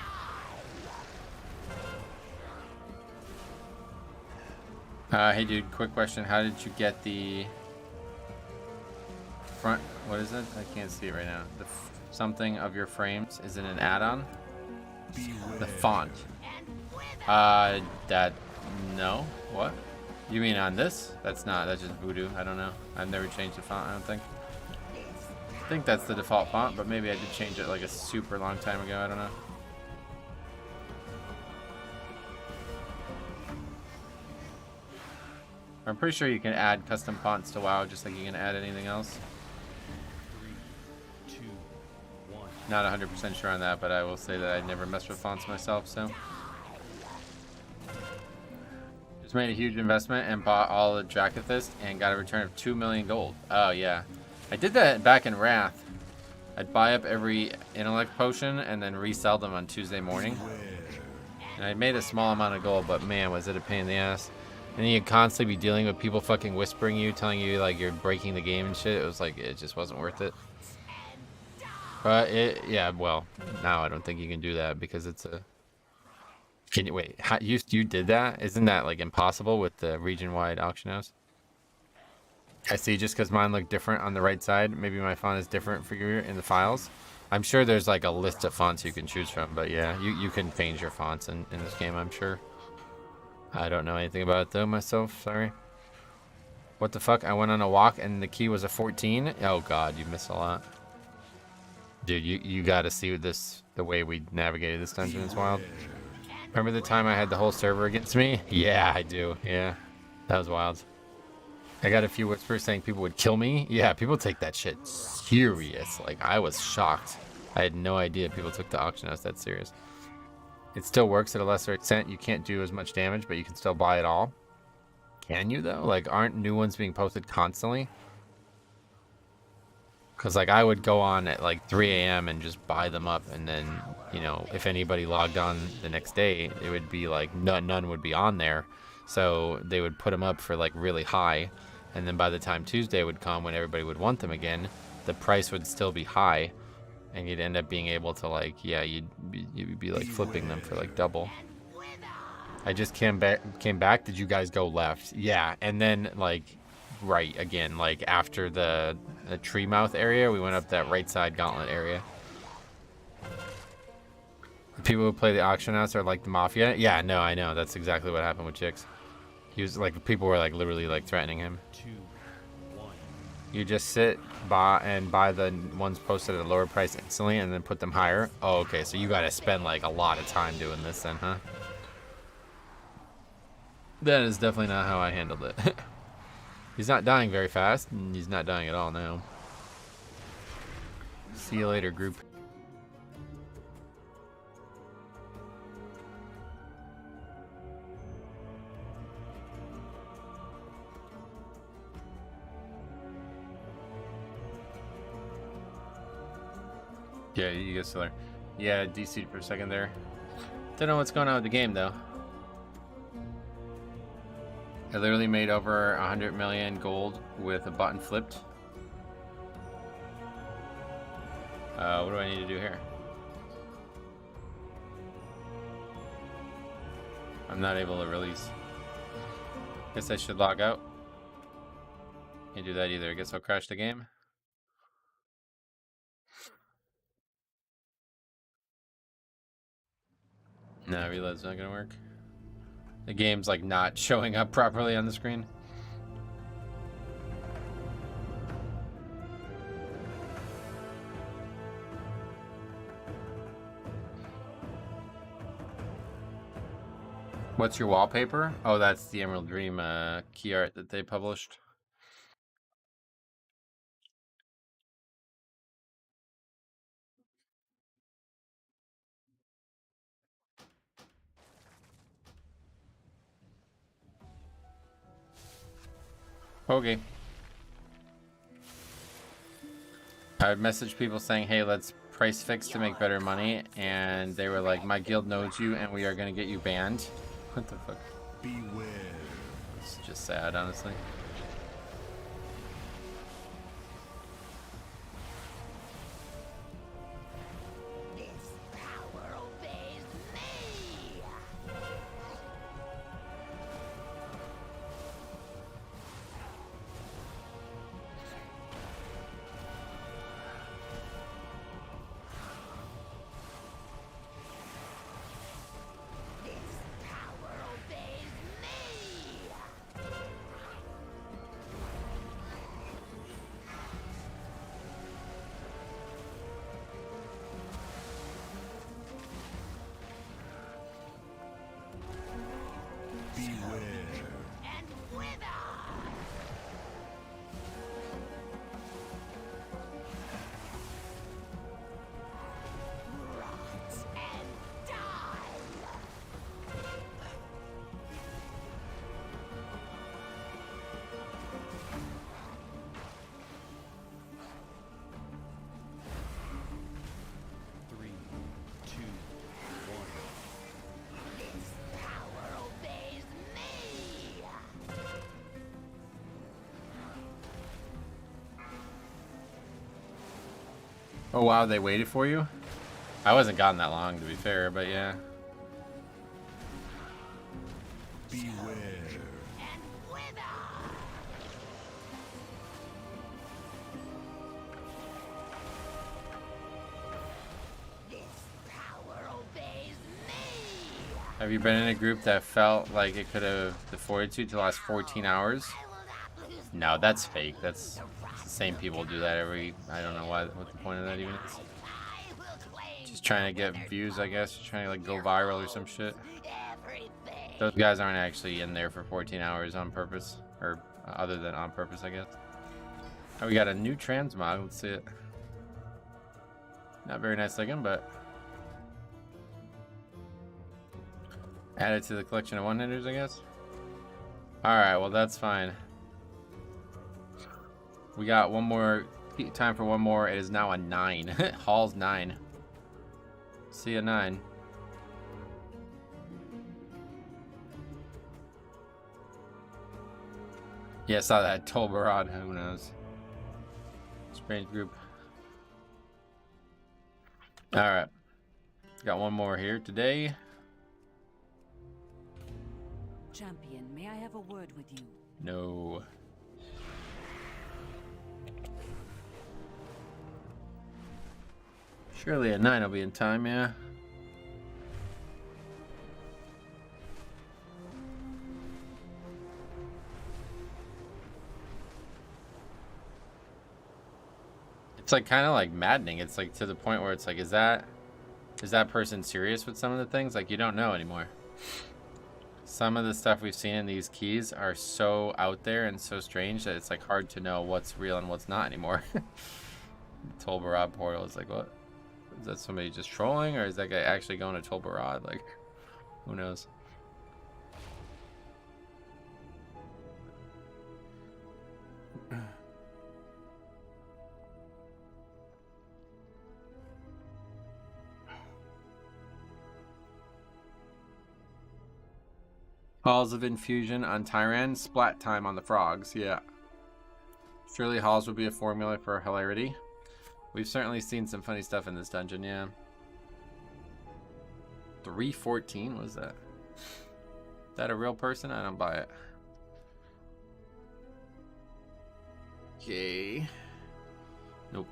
Hey dude, quick question. How did you get the front, what is it? I can't see it right now. The something of your frames. Is it an add-on? Beware. The font. And wither. That, no. What? You mean on this? That's not, that's just voodoo. I don't know. I've never changed the font, I don't think. I think that's the default font, but maybe I did change it like a super long time ago. I don't know. I'm pretty sure you can add custom fonts to WoW just like you can add anything else. Not 100% sure on that, but I will say that I never messed with fonts myself, so. Just made a huge investment and bought all the Dracathist and got a return of 2 million gold. Oh, yeah. I did that back in Wrath. I'd buy up every intellect potion and then resell them on Tuesday morning. And I made a small amount of gold, but man, was it a pain in the ass. And then you'd constantly be dealing with people fucking whispering you, telling you like you're breaking the game and shit. It was like, it just wasn't worth it. But yeah, well, now I don't think you can do that because it's a... Can you, wait, how, you did that? Isn't that like impossible with the region-wide auction house? I see, just because mine look different on the right side. Maybe my font is different for you in the files. I'm sure there's like a list of fonts you can choose from, but yeah, you can change your fonts in this game, I'm sure. I don't know anything about it though myself, sorry. What the fuck? I went on a walk and the key was a 14? Oh god, you missed a lot. Dude, you gotta see this, the way we navigated this dungeon is wild. Remember the time I had the whole server against me? Yeah, I do, yeah. That was wild. I got a few whispers saying people would kill me. Yeah, people take that shit serious. Like, I was shocked. I had no idea people took the auction house that serious. It still works at a lesser extent. You can't do as much damage, but you can still buy it all. Can you, though? Like, aren't new ones being posted constantly? Because, like, I would go on at, like, 3 a.m. and just buy them up. And then, you know, if anybody logged on the next day, it would be, like, none would be on there. So they would put them up for, like, really high. And then by the time Tuesday would come, when everybody would want them again, the price would still be high. And you'd end up being able to, like, yeah, you'd be like flipping them for like double. I just came back. Did you guys go left? Yeah, and then like right again, like after the tree mouth area, we went up that right side gauntlet area. The people who play the auction house are like the mafia. Yeah, no, I know. That's exactly what happened with Chicks. He was like, people were like literally like threatening him. 2, 1. You just sit and buy the ones posted at a lower price instantly and then put them higher. Oh, okay, so you gotta spend like a lot of time doing this then, huh? That is definitely not how I handled it. He's not dying very fast, and he's not dying at all now. See you later, group. Yeah, you get still there. Yeah, DC'd for a second there. Don't know what's going on with the game though. I literally made over 100 million gold with a button flipped. What do I need to do here? I'm not able to release. Guess I should log out. Can't do that either. I guess I'll crash the game. No, reload's not gonna work. The game's like not showing up properly on the screen. What's your wallpaper? Oh, that's the Emerald Dream key art that they published. Okay. I would message people saying, hey, let's price fix to make better money. And they were like, my guild knows you and we are going to get you banned. What the fuck? Beware. It's just sad, honestly. This power obeys me. This power obeys me. Oh wow, they waited for you? I wasn't gone that long, to be fair, but yeah. Beware. And wither! This power obeys me! Have you been in a group that felt like it could have the fortitude to last 14 hours? I will not lose No, that's fake. That's the same people do that every. I don't know what the point of that even is. I will claim Just trying to get views, I guess. Just trying to like go viral or some shit. everything. Those guys aren't actually in there for 14 hours on purpose, or other than on purpose, I guess. Oh, we got a new transmog. Let's see it. Not very nice looking, but added to the collection of one-hitters, I guess. All right, well that's fine. We got one more. Time for one more. It is now a 9. Hall's 9. See a 9. Yeah, I saw that Troubleshooting. Who knows? Strange group. All right, got one more here today. Champion, may I have a word with you? No. Surely a 9 will be in time, yeah. It's like kind of like maddening. It's like to the point where it's like, is that person serious with some of the things? Like you don't know anymore. Some of the stuff we've seen in these keys are so out there and so strange that it's like hard to know what's real and what's not anymore. Troubleshooting portal is like, what? Is that somebody just trolling, or is that guy actually going to Troubleshooting? Like, who knows? Halls of Infusion on Tyran, splat time on the frogs, yeah. Surely Halls would be a formula for hilarity. We've certainly seen some funny stuff in this dungeon, yeah. 314, what is that? Is that a real person? I don't buy it. Okay. Nope.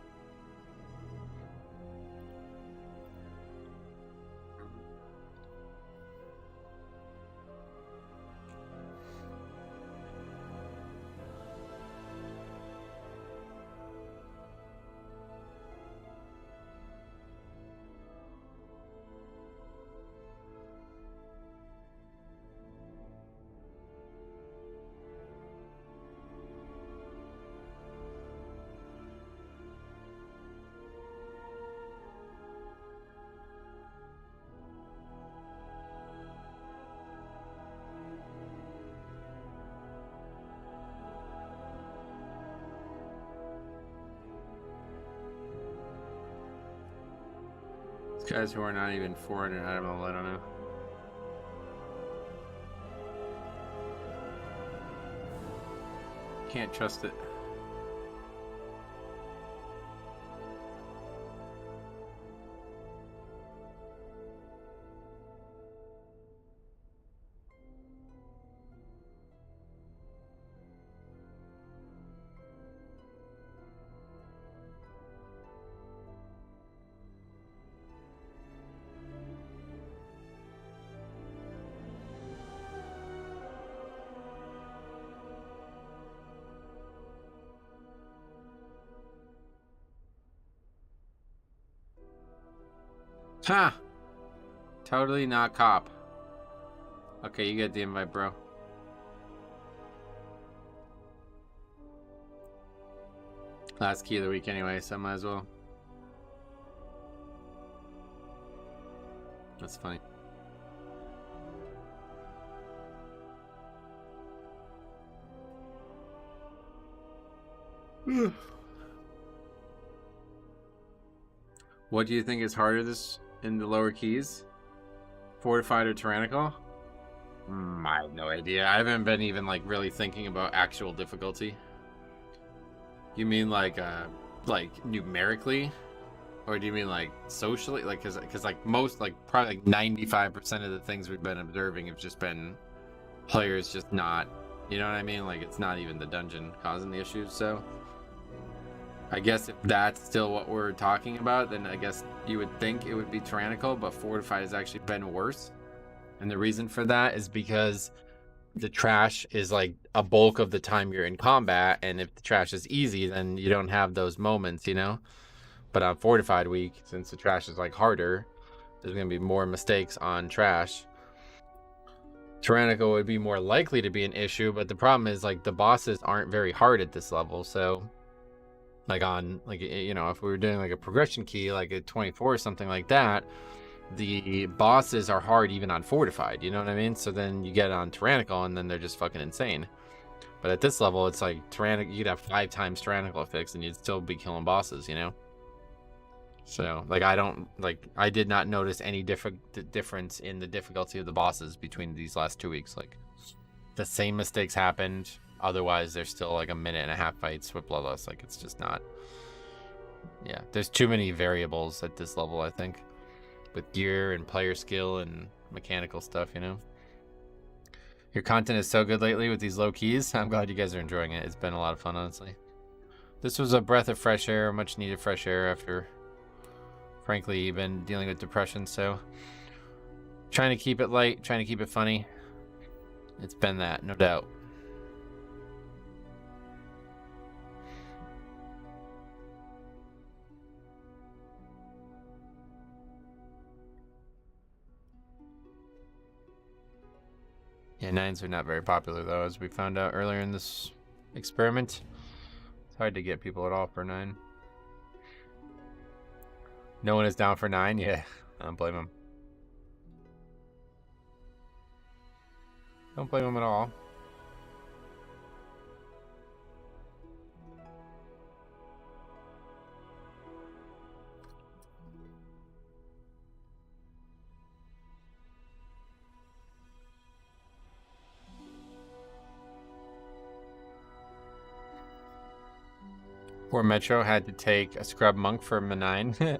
Guys who are not even 400 item level, I don't know. Can't trust it. Ha! Totally not cop. Okay, you get the invite, bro. Last key of the week anyway, so might as well. That's funny. What do you think is harder this in the lower keys? Fortified or tyrannical? I have no idea. I haven't been even like really thinking about actual difficulty. You mean like numerically? Or do you mean like socially? Like, cause like most, like probably like 95% of the things we've been observing have just been players just not, you know what I mean? Like, it's not even the dungeon causing the issues. So I guess if that's still what we're talking about, then I guess you would think it would be tyrannical, but fortified has actually been worse. And the reason for that is because the trash is like a bulk of the time you're in combat, and if the trash is easy, then you don't have those moments, you know? But on fortified week, since the trash is like harder, there's gonna be more mistakes on trash. Tyrannical would be more likely to be an issue, but the problem is like the bosses aren't very hard at this level. So like on, like, you know, if we were doing like a progression key, like a 24 or something like that, the bosses are hard even on fortified, you know what I mean? So then you get on tyrannical and then they're just fucking insane. But at this level, it's like tyrannical, you'd have 5 times tyrannical fix and you'd still be killing bosses, you know? So like I did not notice any difference in the difficulty of the bosses between these last 2 weeks. Like the same mistakes happened, otherwise there's still like a minute and a half fights with bloodlust. Like it's just not, yeah, there's too many variables at this level, I think, with gear and player skill and mechanical stuff, you know? Your content is so good lately with these low keys. I'm glad you guys are enjoying it. It's been a lot of fun, honestly. This was a breath of fresh air, much needed fresh air after, frankly, been dealing with depression. So trying to keep it light, trying to keep it funny. It's been that, no doubt. Yeah, 9s are not very popular, though, as we found out earlier in this experiment. It's hard to get people at all for 9. No one is down for 9? Yeah, I don't blame him. Don't blame him at all. Poor Metro had to take a scrub monk for a 9.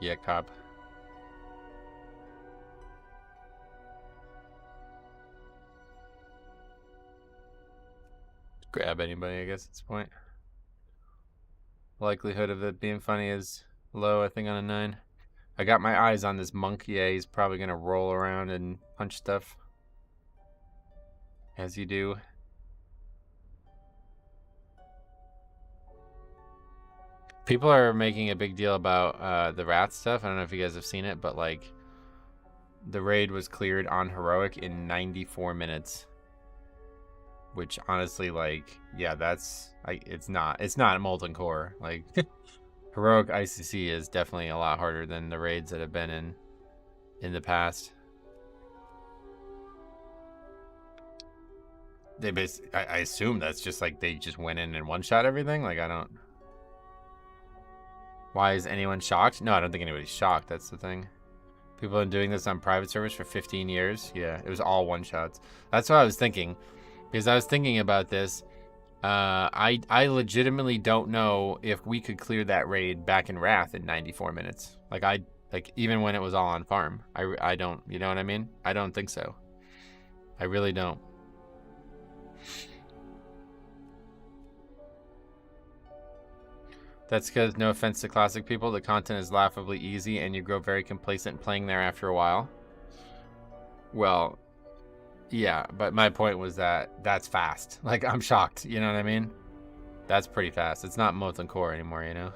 Yeah, cop. Grab anybody, I guess, at this point. Likelihood of it being funny is low, I think, on a 9. I got my eyes on this monk. Yeah, he's probably gonna roll around and punch stuff. As you do. People are making a big deal about the rat stuff. I don't know if you guys have seen it, but like the raid was cleared on heroic in 94 minutes. Which honestly, like, yeah, that's it's not a molten core. Like heroic ICC is definitely a lot harder than the raids that have been in the past. They basically, I assume that's just like they just went in and one-shot everything. Like, I don't. Why is anyone shocked? No, I don't think anybody's shocked. That's the thing. People have been doing this on private servers for 15 years. Yeah, it was all one-shots. That's what I was thinking. Because I was thinking about this. I legitimately don't know if we could clear that raid back in Wrath in 94 minutes. Like, even when it was all on farm. I don't, you know what I mean? I don't think so. I really don't. That's because, no offense to classic people, the content is laughably easy and you grow very complacent playing there after a while. Well, yeah, but my point was that that's fast. Like, I'm shocked, you know what I mean? That's pretty fast. It's not molten core anymore, you know?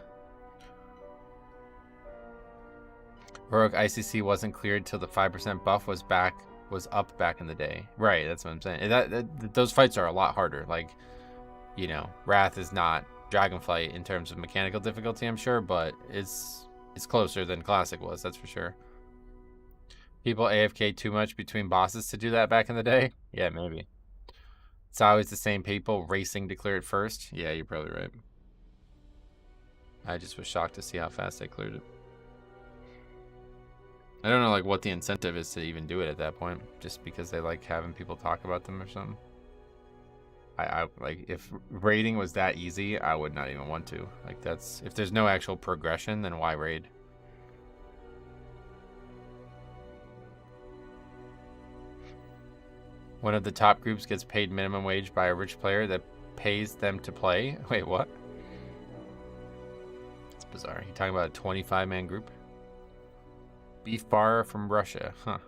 Heroic ICC wasn't cleared till the 5% buff was up back in the day. Right, that's what I'm saying. Those fights are a lot harder. Like, you know, Wrath is not Dragonflight in terms of mechanical difficulty, I'm sure, but it's closer than Classic was, that's for sure. People AFK too much between bosses to do that back in the day? Yeah, maybe. It's always the same people racing to clear it first? Yeah, you're probably right. I just was shocked to see how fast they cleared it. I don't know, like, what the incentive is to even do it at that point, just because they like having people talk about them or something. I like if raiding was that easy, I would not even want to. Like that's if there's no actual progression, then why raid? One of the top groups gets paid minimum wage by a rich player that pays them to play. Wait, what? It's bizarre. You talking about a 25-man group? Beef bar from Russia, huh?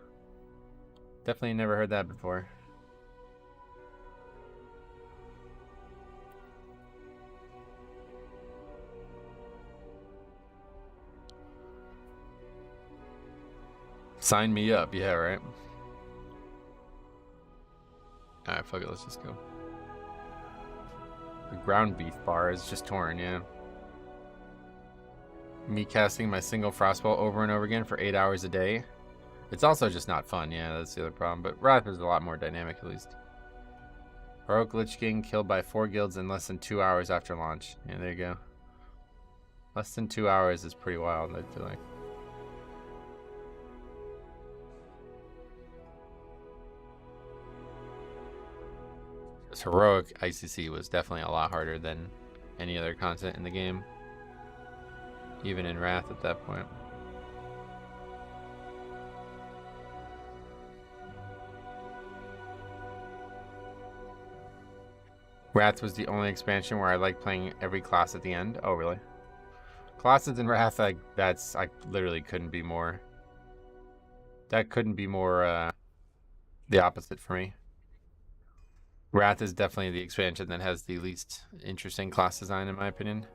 Definitely never heard that before. Sign me up, yeah, right? Alright, fuck it, let's just go. The ground beef bar is just torn, yeah. Me casting my single frostball over and over again for 8 hours a day. It's also just not fun, yeah, that's the other problem. But Wrath is a lot more dynamic, at least. Heroic Lich King killed by 4 guilds in less than 2 hours after launch. Yeah, there you go. Less than 2 hours is pretty wild, I feel like. This heroic ICC was definitely a lot harder than any other content in the game. Even in Wrath at that point. Wrath was the only expansion where I like playing every class at the end. Oh, really? Classes in Wrath, I literally couldn't be more. That couldn't be more the opposite for me. Wrath is definitely the expansion that has the least interesting class design, in my opinion.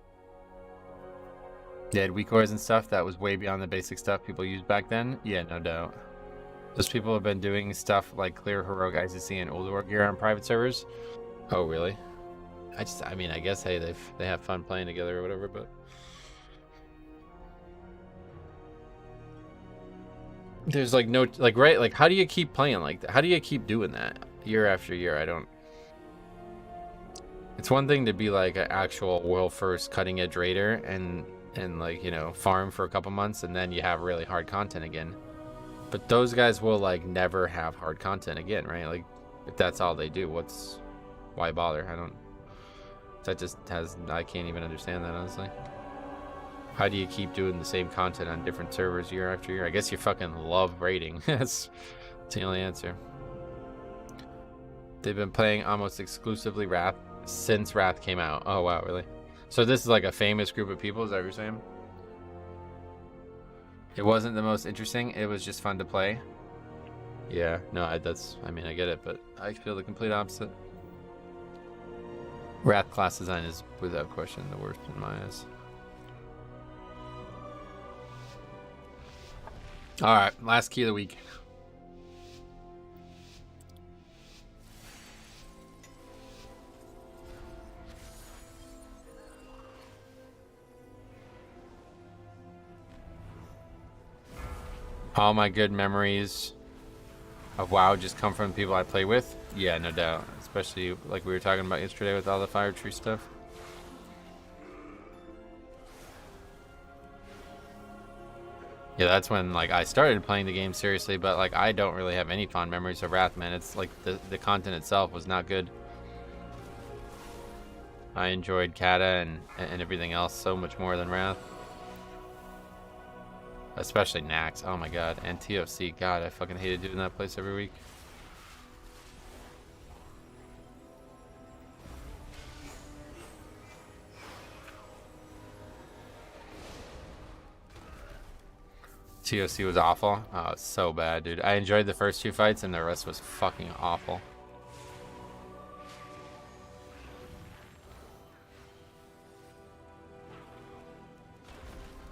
They had weak cores and stuff that was way beyond the basic stuff people used back then. Yeah, no doubt. Those people have been doing stuff like clear heroic ICC and old war gear on private servers. Oh, really? I mean, I guess, hey, they have fun playing together or whatever, but there's like no, like, right, like, how do you keep playing like that? How do you keep doing that year after year? I don't. It's one thing to be like an actual world first cutting edge raider and like, you know, farm for a couple months and then you have really hard content again. But those guys will like never have hard content again, right? Like if that's all they do, why bother? I can't even understand that, honestly. How do you keep doing the same content on different servers year after year? I guess you fucking love raiding. That's the only answer. They've been playing almost exclusively Wrath since Wrath came out. Oh wow, really? So this is like a famous group of people, is that what you're saying? It wasn't the most interesting, it was just fun to play. Yeah, no, I mean, I get it, but I feel the complete opposite. Wrath class design is, without question, the worst in my eyes. Alright, last key of the week. All my good memories of WoW just come from the people I play with. Yeah, no doubt. Especially like we were talking about yesterday with all the Fire Tree stuff. Yeah, that's when like I started playing the game seriously, but like I don't really have any fond memories of Wrath, man. It's like the content itself was not good. I enjoyed Kata and everything else so much more than Wrath. Especially Nax, oh my god, and TOC, god, I fucking hated doing that place every week. TOC was awful. Oh, it's so bad, dude. I enjoyed the first 2 fights and the rest was fucking awful.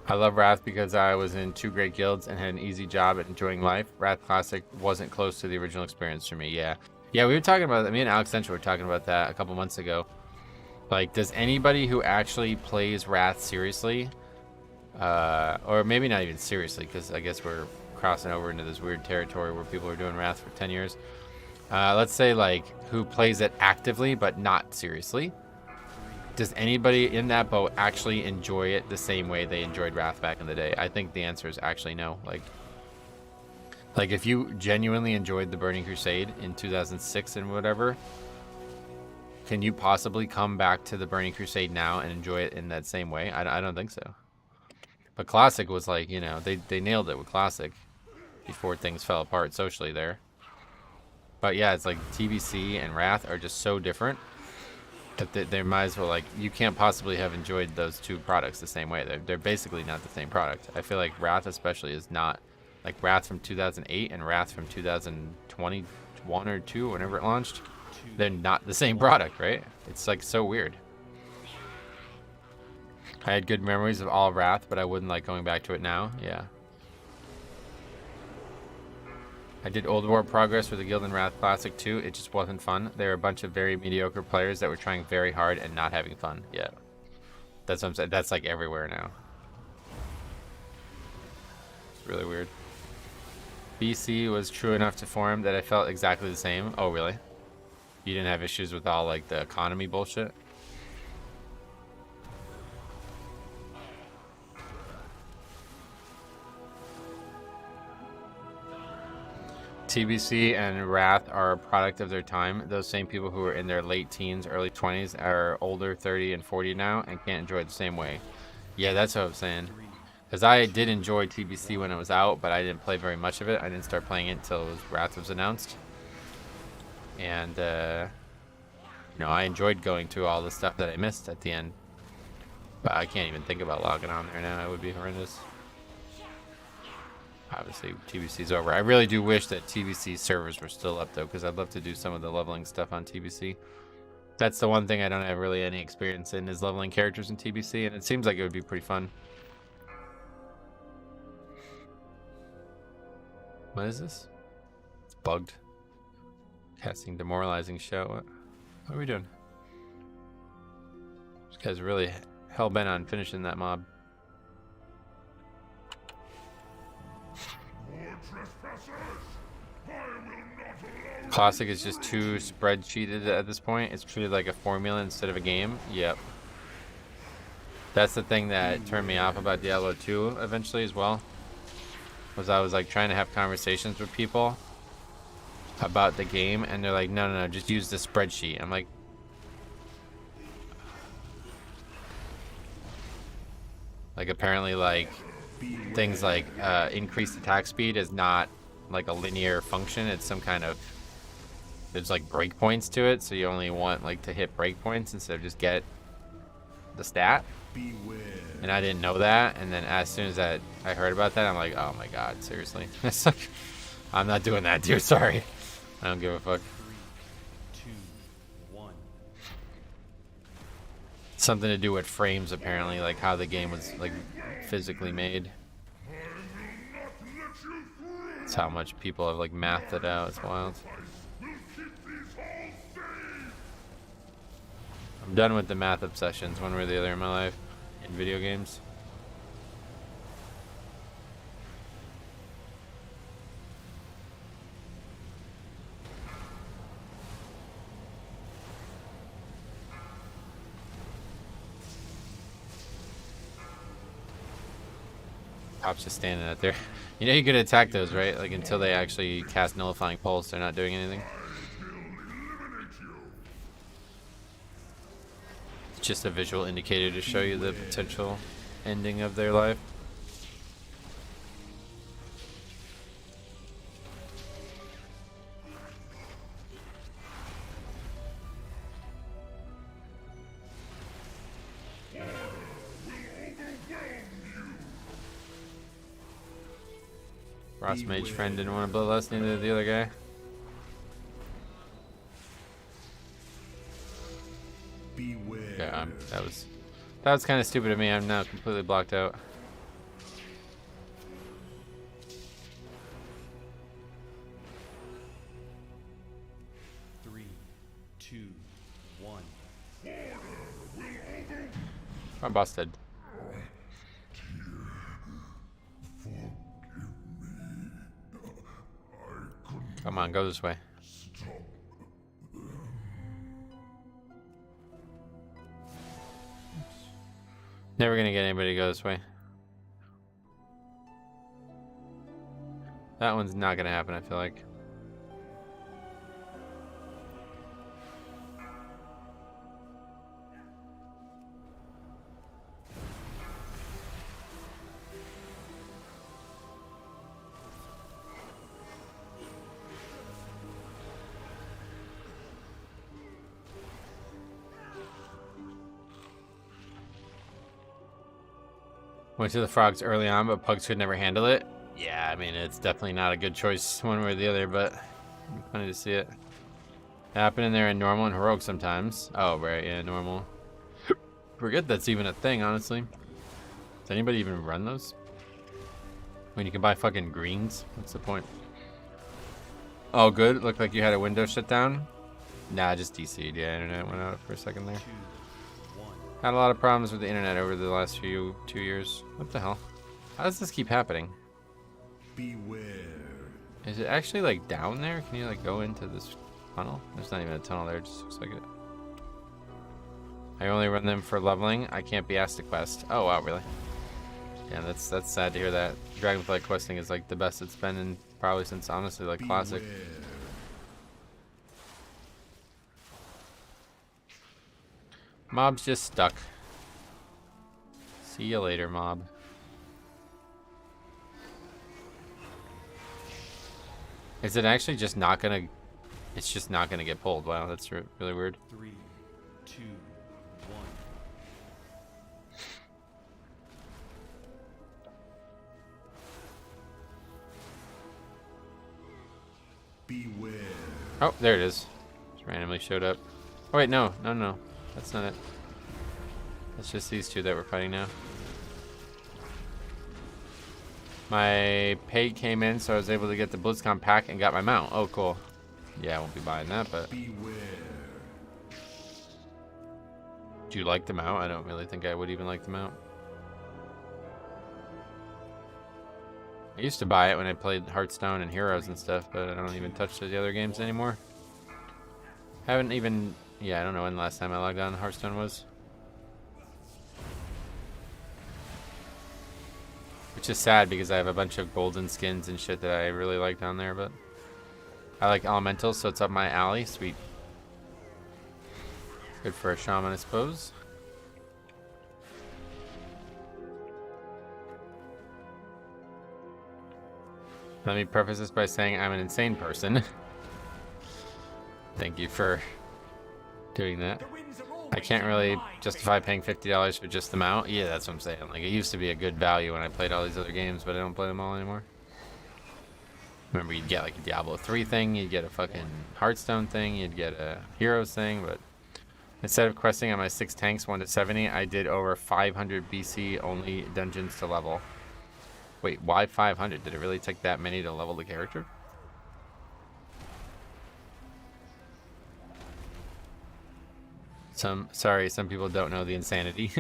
I love Wrath because I was in 2 great guilds and had an easy job at enjoying life. Wrath Classic wasn't close to the original experience for me, yeah. Yeah, we were talking about, me and Alex Central were talking about that a couple months ago. Like, does anybody who actually plays Wrath seriously, or maybe not even seriously, because I guess we're crossing over into this weird territory where people are doing Wrath for 10 years. Let's say, like, who plays it actively but not seriously. Does anybody in that boat actually enjoy it the same way they enjoyed Wrath back in the day? I think the answer is actually no. Like if you genuinely enjoyed the Burning Crusade in 2006 and whatever, can you possibly come back to the Burning Crusade now and enjoy it in that same way? I don't think so. But Classic was like, you know, they nailed it with Classic before things fell apart socially there. But yeah, it's like TBC and Wrath are just so different that they might as well, like, you can't possibly have enjoyed those two products the same way. They're basically not the same product. I feel like Wrath especially is not, like Wrath from 2008 and Wrath from 2021 or 2, whenever it launched. They're not the same product, right? It's like so weird. I had good memories of all Wrath, but I wouldn't like going back to it now. Yeah. I did Old War Progress for the Guild and Wrath Classic too. It just wasn't fun. There were a bunch of very mediocre players that were trying very hard and not having fun. Yeah. That's what I'm saying. That's like everywhere now. It's really weird. BC was true enough to form that I felt exactly the same. Oh, really? You didn't have issues with all like the economy bullshit? TBC and Wrath are a product of their time. Those same people who are in their late teens, early 20s are older, 30 and 40 now, and can't enjoy it the same way. Yeah, that's what I'm saying. Because I did enjoy TBC when it was out, but I didn't play very much of it. I didn't start playing it until Wrath was announced. And, you know, I enjoyed going through all the stuff that I missed at the end. But I can't even think about logging on there now. It would be horrendous. Obviously, TBC's over. I really do wish that TBC servers were still up, though, because I'd love to do some of the leveling stuff on TBC. That's the one thing I don't have really any experience in, is leveling characters in TBC, and it seems like it would be pretty fun. What is this? It's bugged. Casting demoralizing show. What are we doing? This guy's really hell-bent on finishing that mob. Classic is just too spreadsheeted at this point. It's treated like a formula instead of a game. Yep. That's the thing that turned me off about Diablo 2 eventually as well. Was I was like trying to have conversations with people about the game, and they're like, no, just use the spreadsheet. I'm like, apparently like things like increased attack speed is not like a linear function. It's some kind of, there's like breakpoints to it, so you only want like to hit breakpoints instead of just get the stat. Beware. And I didn't know that, and then as soon as I heard about that, I'm like, oh my god, seriously. It's like, I'm not doing that, dude. Sorry. I don't give a fuck. 3, 2, 1. Something to do with frames, apparently, like how the game was like physically made. That's how much people have like mathed it out. It's wild. I'm done with the math obsessions, one way or the other in my life, in video games. Top's just standing out there. You know you could attack those, right? Like until they actually cast Nullifying Pulse, they're not doing anything. It's just a visual indicator to show you the potential ending of their life. Frost Mage friend didn't want to bloodlust, neither did the other guy. Beware. Yeah, that was kind of stupid of me. I'm now completely blocked out. Three, 2, 1. I'm busted. Come on, go this way. Never gonna get anybody to go this way. That one's not gonna happen, I feel like. Went to the frogs early on, but pugs could never handle it. Yeah, I mean, it's definitely not a good choice one way or the other, but funny to see it happen in there in normal and heroic sometimes. Oh, right, yeah, normal. Forget that's even a thing, honestly. Does anybody even run those? When you can buy fucking greens? What's the point? Oh, good. Looked like you had a window shut down. Nah, just DC'd. Yeah, internet went out for a second there. Had a lot of problems with the internet over the last 2 years. What the hell? How does this keep happening? Beware. Is it actually like down there? Can you like go into this tunnel? There's not even a tunnel there. It just looks like it. I only run them for leveling. I can't be asked to quest. Oh wow, really? Yeah, that's sad to hear that. Dragonflight questing is like the best it's been in probably since honestly like Classic. Mob's just stuck. See you later, mob. Is it actually just not gonna... It's just not gonna get pulled. Wow, that's really weird. 3, 2, 1. Beware. Oh, there it is. Just randomly showed up. Oh wait, no. That's not it. It's just these two that we're fighting now. My pay came in, so I was able to get the BlizzCon pack and got my mount. Oh, cool. Yeah, I won't be buying that, but... Beware. Do you like the mount? I don't really think I would even like the mount. I used to buy it when I played Hearthstone and Heroes and stuff, but I don't even touch the other games anymore. Haven't even... Yeah, I don't know when the last time I logged on Hearthstone was. Which is sad because I have a bunch of golden skins and shit that I really like down there, but... I like elementals, so it's up my alley. Sweet. Good for a shaman, I suppose. Let me preface this by saying I'm an insane person. Thank you for doing that. I can't really justify paying $50 for just the mount. Yeah, that's what I'm saying. Like, it used to be a good value when I played all these other games, but I don't play them all anymore. Remember, you'd get like a Diablo 3 thing, you'd get a fucking Hearthstone thing, you'd get a Heroes thing, but instead of questing on my 6 tanks 1 to 70, I did over 500 BC only dungeons to level. Wait, why 500? Did it really take that many to level the character? Sorry, some people don't know the insanity.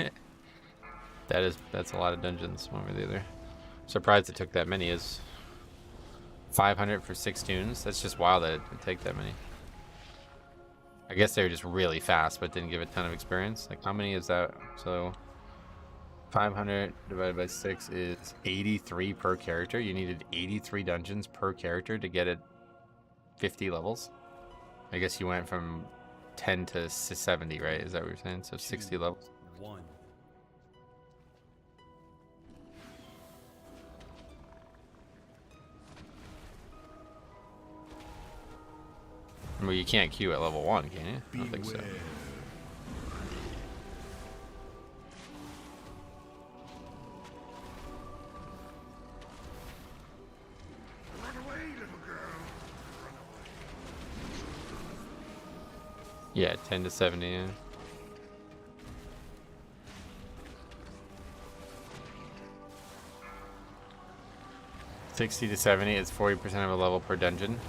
That's a lot of dungeons, one way or the other. Surprised it took that many. Is 500 for 6 tunes? That's just wild that it would take that many. I guess they were just really fast, but didn't give a ton of experience. Like, how many is that? So 500 divided by 6 is 83 per character. You needed 83 dungeons per character to get it 50 levels. I guess you went from 10 to 70, right? Is that what you're saying? So 60 levels. 1. Well, you can't queue at level 1, can you? I don't think so. Run away, little girl. Run away. Yeah, 10 to 70. Yeah. $60 to 70 is 40% of a level per dungeon.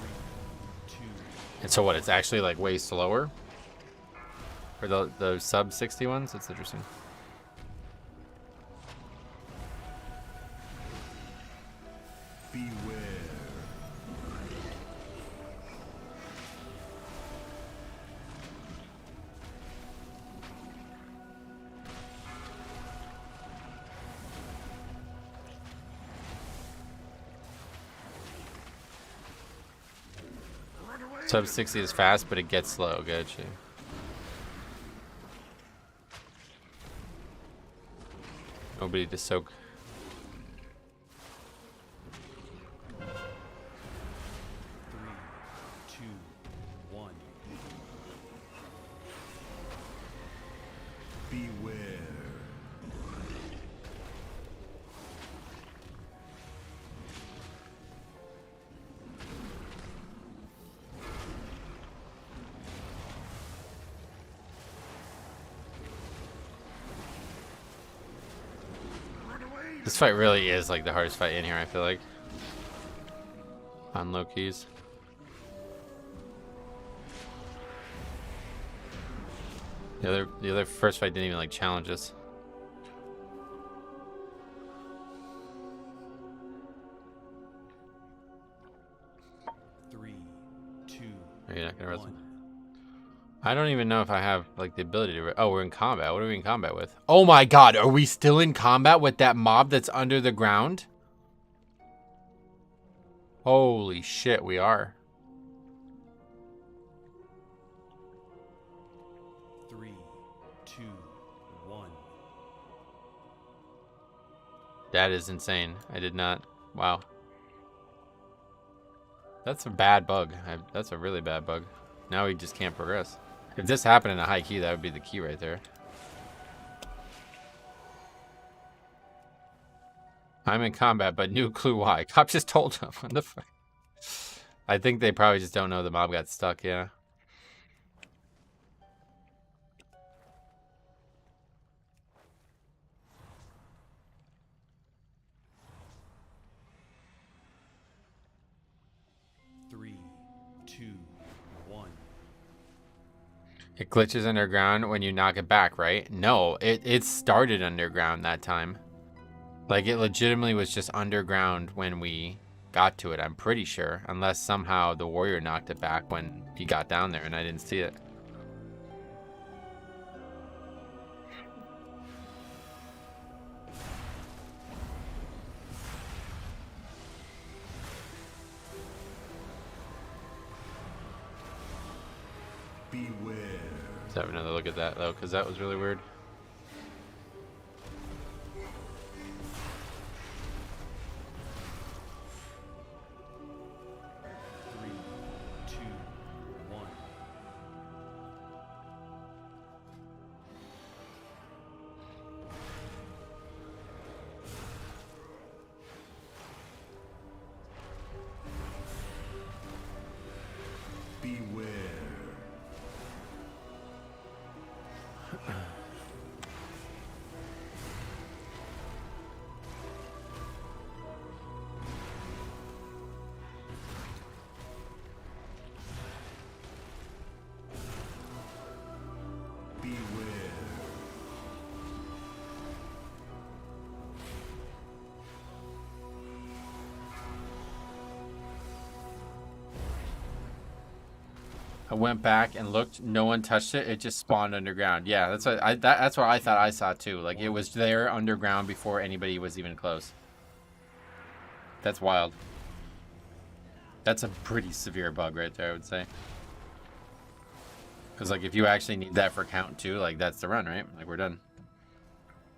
And so what, it's actually like way slower? For the sub 60 ones? That's interesting. Beware. Sub 60 is fast, but it gets slow. Gotcha. Nobody to soak. Beware. This fight really is like the hardest fight in here, I feel like. On low keys. The other first fight didn't even like challenge us. Three, two, Are you not gonna one. I don't even know if I have like the ability to. Oh, we're in combat. What are we in combat with? Oh my god, are we still in combat with that mob that's under the ground? Holy shit, we are. 3, 2, 1. That is insane. I did not. Wow. That's a bad bug. That's a really bad bug. Now we just can't progress. If this happened in a high key, that would be the key right there. I'm in combat, but no clue why. Cop just told him. What the fuck? I think they probably just don't know the mob got stuck, yeah. Three, two, one. It glitches underground when you knock it back, right? No, it started underground that time. Like, it legitimately was just underground when we got to it, I'm pretty sure. Unless somehow the warrior knocked it back when he got down there and I didn't see it. Beware. Let's have another look at that, though, because that was really weird. Three, two, one. Beware. Beware. I went back and looked. No one touched it. It just spawned underground. Yeah, that's what that's what I thought I saw too. Like, it was there underground before anybody was even close. That's wild. That's a pretty severe bug right there, I would say. Because, like, if you actually need that for count 2, like, that's the run, right? Like, we're done.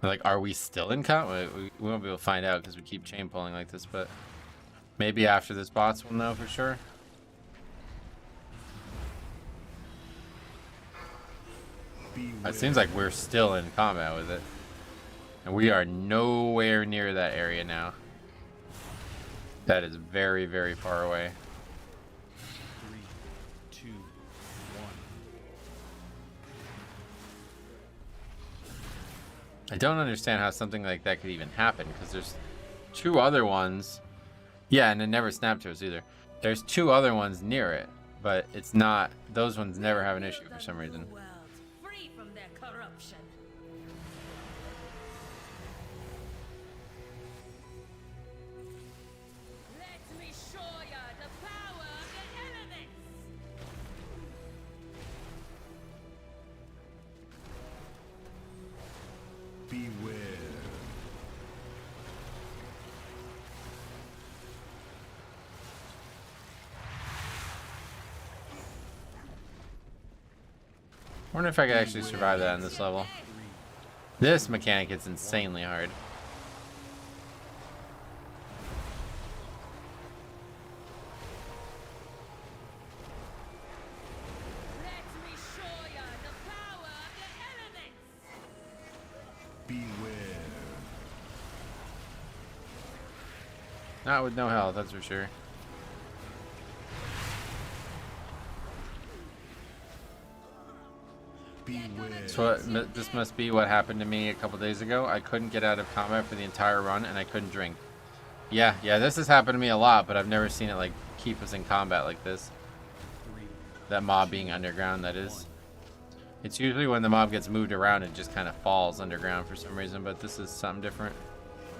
Like, are we still in count? We won't be able to find out because we keep chain pulling like this, but maybe after this boss we'll know for sure. It seems like we're still in combat with it. And we are nowhere near that area now. That is very, very far away. 3, 2, 1. I don't understand how something like that could even happen, because there's 2 other ones. Yeah, and it never snapped to us either. There's 2 other ones near it, but it's not. Those ones never have an issue for some reason. Free from their corruption. Let me show ya the power of the elements. Beware. I wonder if I could actually survive that on this level. This mechanic is insanely hard. Let me show ya the power of the elements. Beware. Not with no health, that's for sure. Beware. So this must be what happened to me a couple days ago. I couldn't get out of combat for the entire run, and I couldn't drink. Yeah, this has happened to me a lot, but I've never seen it like keep us in combat like this. That mob being underground, that is. It's usually when the mob gets moved around, it just kind of falls underground for some reason, but this is something different.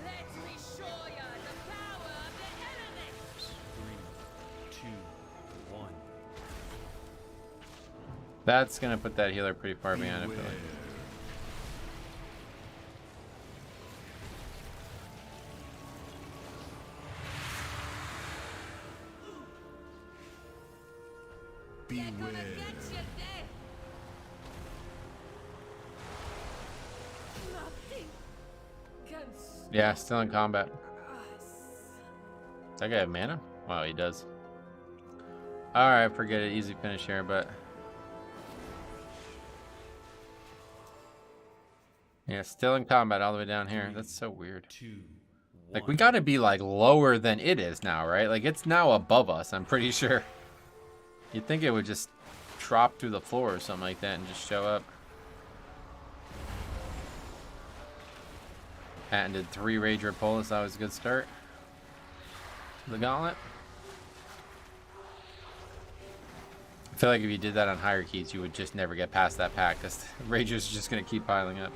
Let me show ya the power of the elements. 3, 2, 1. That's gonna put that healer pretty far behind, I feel Beware. like. Beware. Get you dead. Nothing can Yeah, still in combat. us. Does that guy have mana? Wow, he does. Alright, forget it. Easy finish here, but... yeah, still in combat all the way down here. That's so weird. 2, Like, we gotta be, like, lower than it is now, right? Like, it's now above us, I'm pretty sure. You'd think it would just drop through the floor or something like that and just show up. Patton did 3 Rager pulls. That was a good start to the gauntlet. I feel like if you did that on higher keys, you would just never get past that pack because Rager's just going to keep piling up.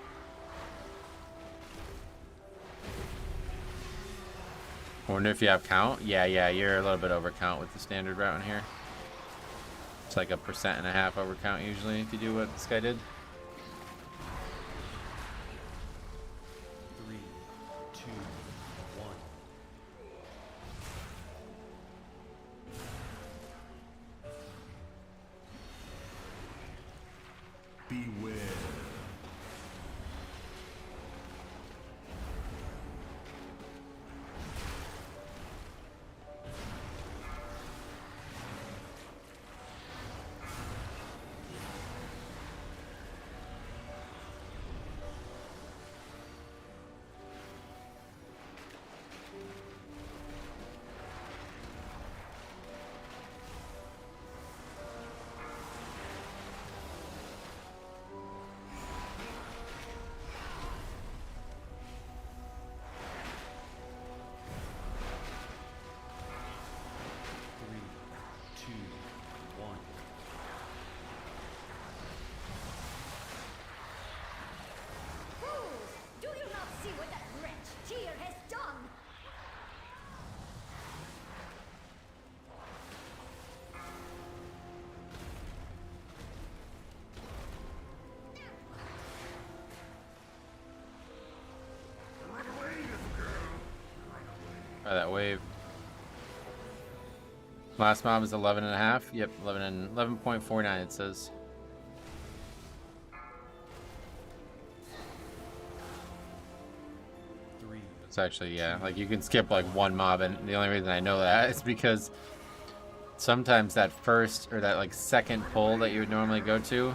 I wonder if you have count. Yeah, you're a little bit over count with the standard route in here. It's like 1.5% over count usually if you do what this guy did. 3, 2, 1. Beware. Do you not see what that wretch Tyr has done? Run away, little girl. Run away. Try that wave. Last mob is 11.5. Yep, 11.49 it says. It's actually, yeah, like you can skip like one mob, and the only reason I know that is because sometimes that first or that like second pull that you would normally go to,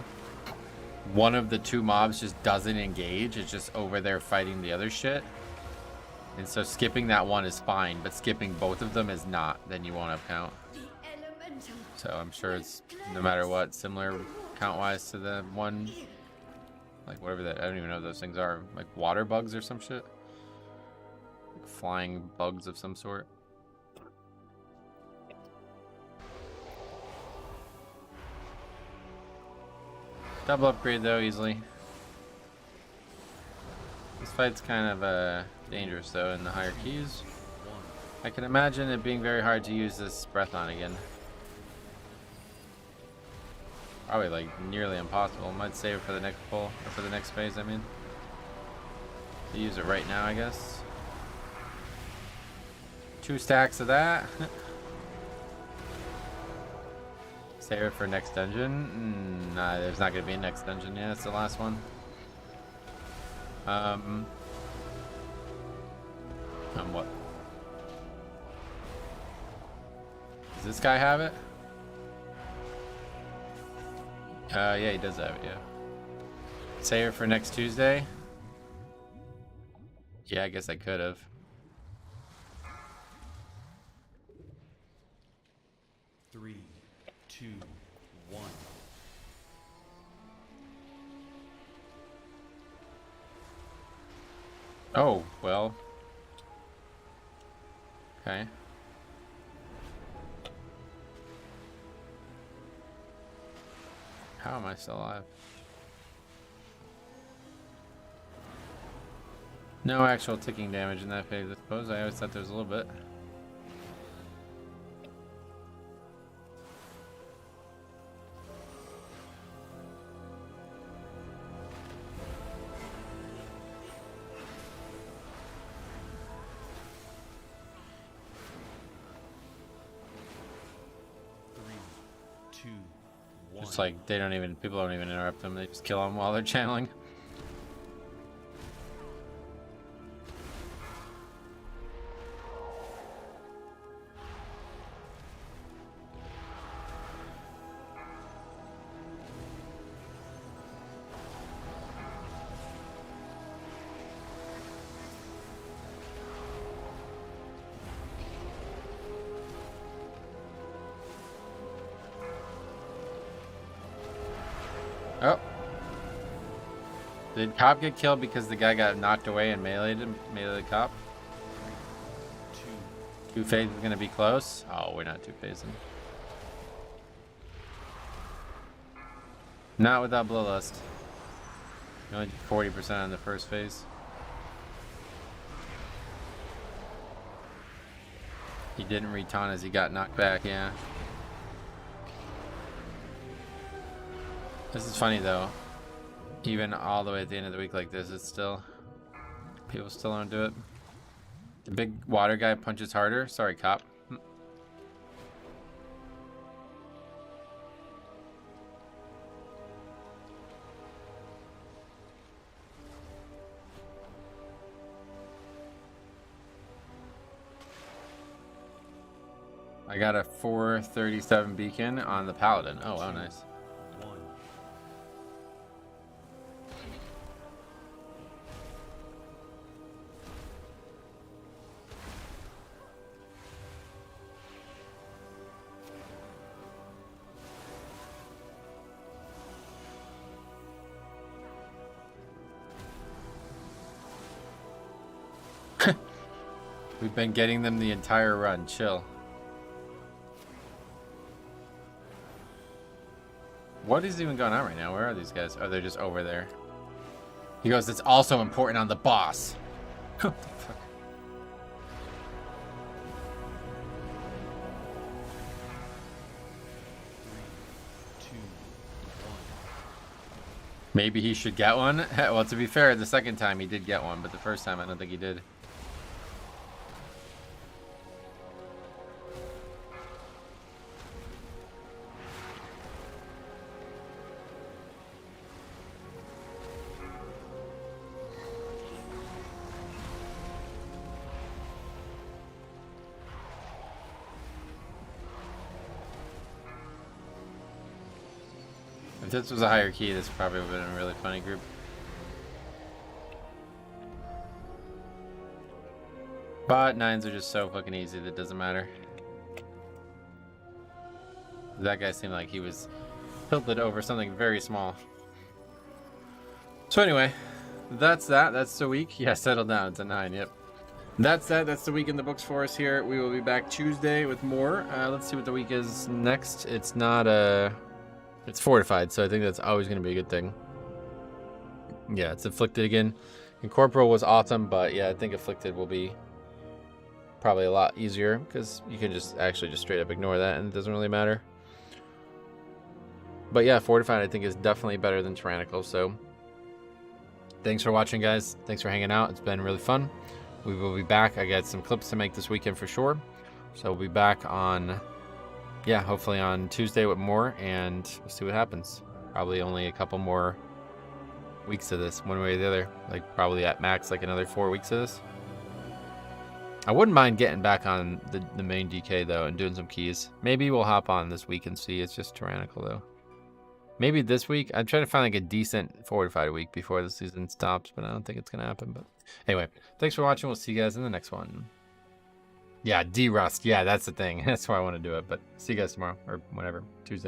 one of the 2 mobs just doesn't engage. It's just over there fighting the other shit. And so skipping that one is fine, but skipping both of them is not. Then you won't have count. The elemental. So I'm sure it's, no matter what, similar count-wise to the one, like whatever that, I don't even know what those things are. Like water bugs or some shit. Like flying bugs of some sort. Double upgrade though, easily. This fight's kind of dangerous though in the higher keys. I can imagine it being very hard to use this breath on again. Probably like nearly impossible. Might save it for the next pull, or for the next phase, I mean. To use it right now, I guess. 2 stacks of that. Save it for next dungeon. Nah, there's not gonna be a next dungeon. Yeah, it's the last one. What? Does this guy have it? Yeah, he does have it, yeah. Save it for next Tuesday? Yeah, I guess I could have. Oh, well. Okay. How am I still alive? No actual ticking damage in that phase, I suppose. I always thought there was a little bit. Just like they don't even, people don't even interrupt them. They just kill them while they're channeling. Oh. Did Cop get killed because the guy got knocked away and meleeed him? Meleeed the Cop? Two-phase is going to be close. Oh, we're not two-phasing. Not without Bloodlust. You only did 40% on the first phase. He didn't reton as he got knocked back, yeah. This is funny though. Even all the way at the end of the week like this, it's still, people still don't do it. The big water guy punches harder. Sorry, Cop. I got a 437 beacon on the Paladin. Oh, wow, nice. We've been getting them the entire run. Chill. What is even going on right now? Where are these guys? Oh, they're just over there. He goes, it's also important on the boss. What the fuck? Maybe he should get one? Well, to be fair, the second time he did get one, but the first time I don't think he did. If this was a higher key, this probably would have been a really funny group. But 9s are just so fucking easy that it doesn't matter. That guy seemed like he was tilted over something very small. So anyway, that's that. That's the week. Yeah, settle down. It's a 9, yep. That's that. That's the week in the books for us here. We will be back Tuesday with more. Let's see what the week is next. It's not it's fortified, so I think that's always going to be a good thing. Yeah, it's afflicted again. And Corporal was awesome, but yeah, I think afflicted will be probably a lot easier because you can just actually just straight up ignore that and it doesn't really matter. But yeah, fortified I think is definitely better than tyrannical. So thanks for watching, guys. Thanks for hanging out. It's been really fun. We will be back. I got some clips to make this weekend for sure. So we'll be back on, yeah, hopefully on Tuesday with more, and we'll see what happens. Probably only a couple more weeks of this, one way or the other. Like probably at max, like another 4 weeks of this. I wouldn't mind getting back on the main DK though and doing some keys. Maybe we'll hop on this week and see. It's just tyrannical though. Maybe this week. I'm trying to find like a decent fortified week before the season stops, but I don't think it's gonna happen. But anyway, thanks for watching. We'll see you guys in the next one. Yeah, D-Rust. Yeah, that's the thing. That's why I want to do it. But see you guys tomorrow or whenever, Tuesday.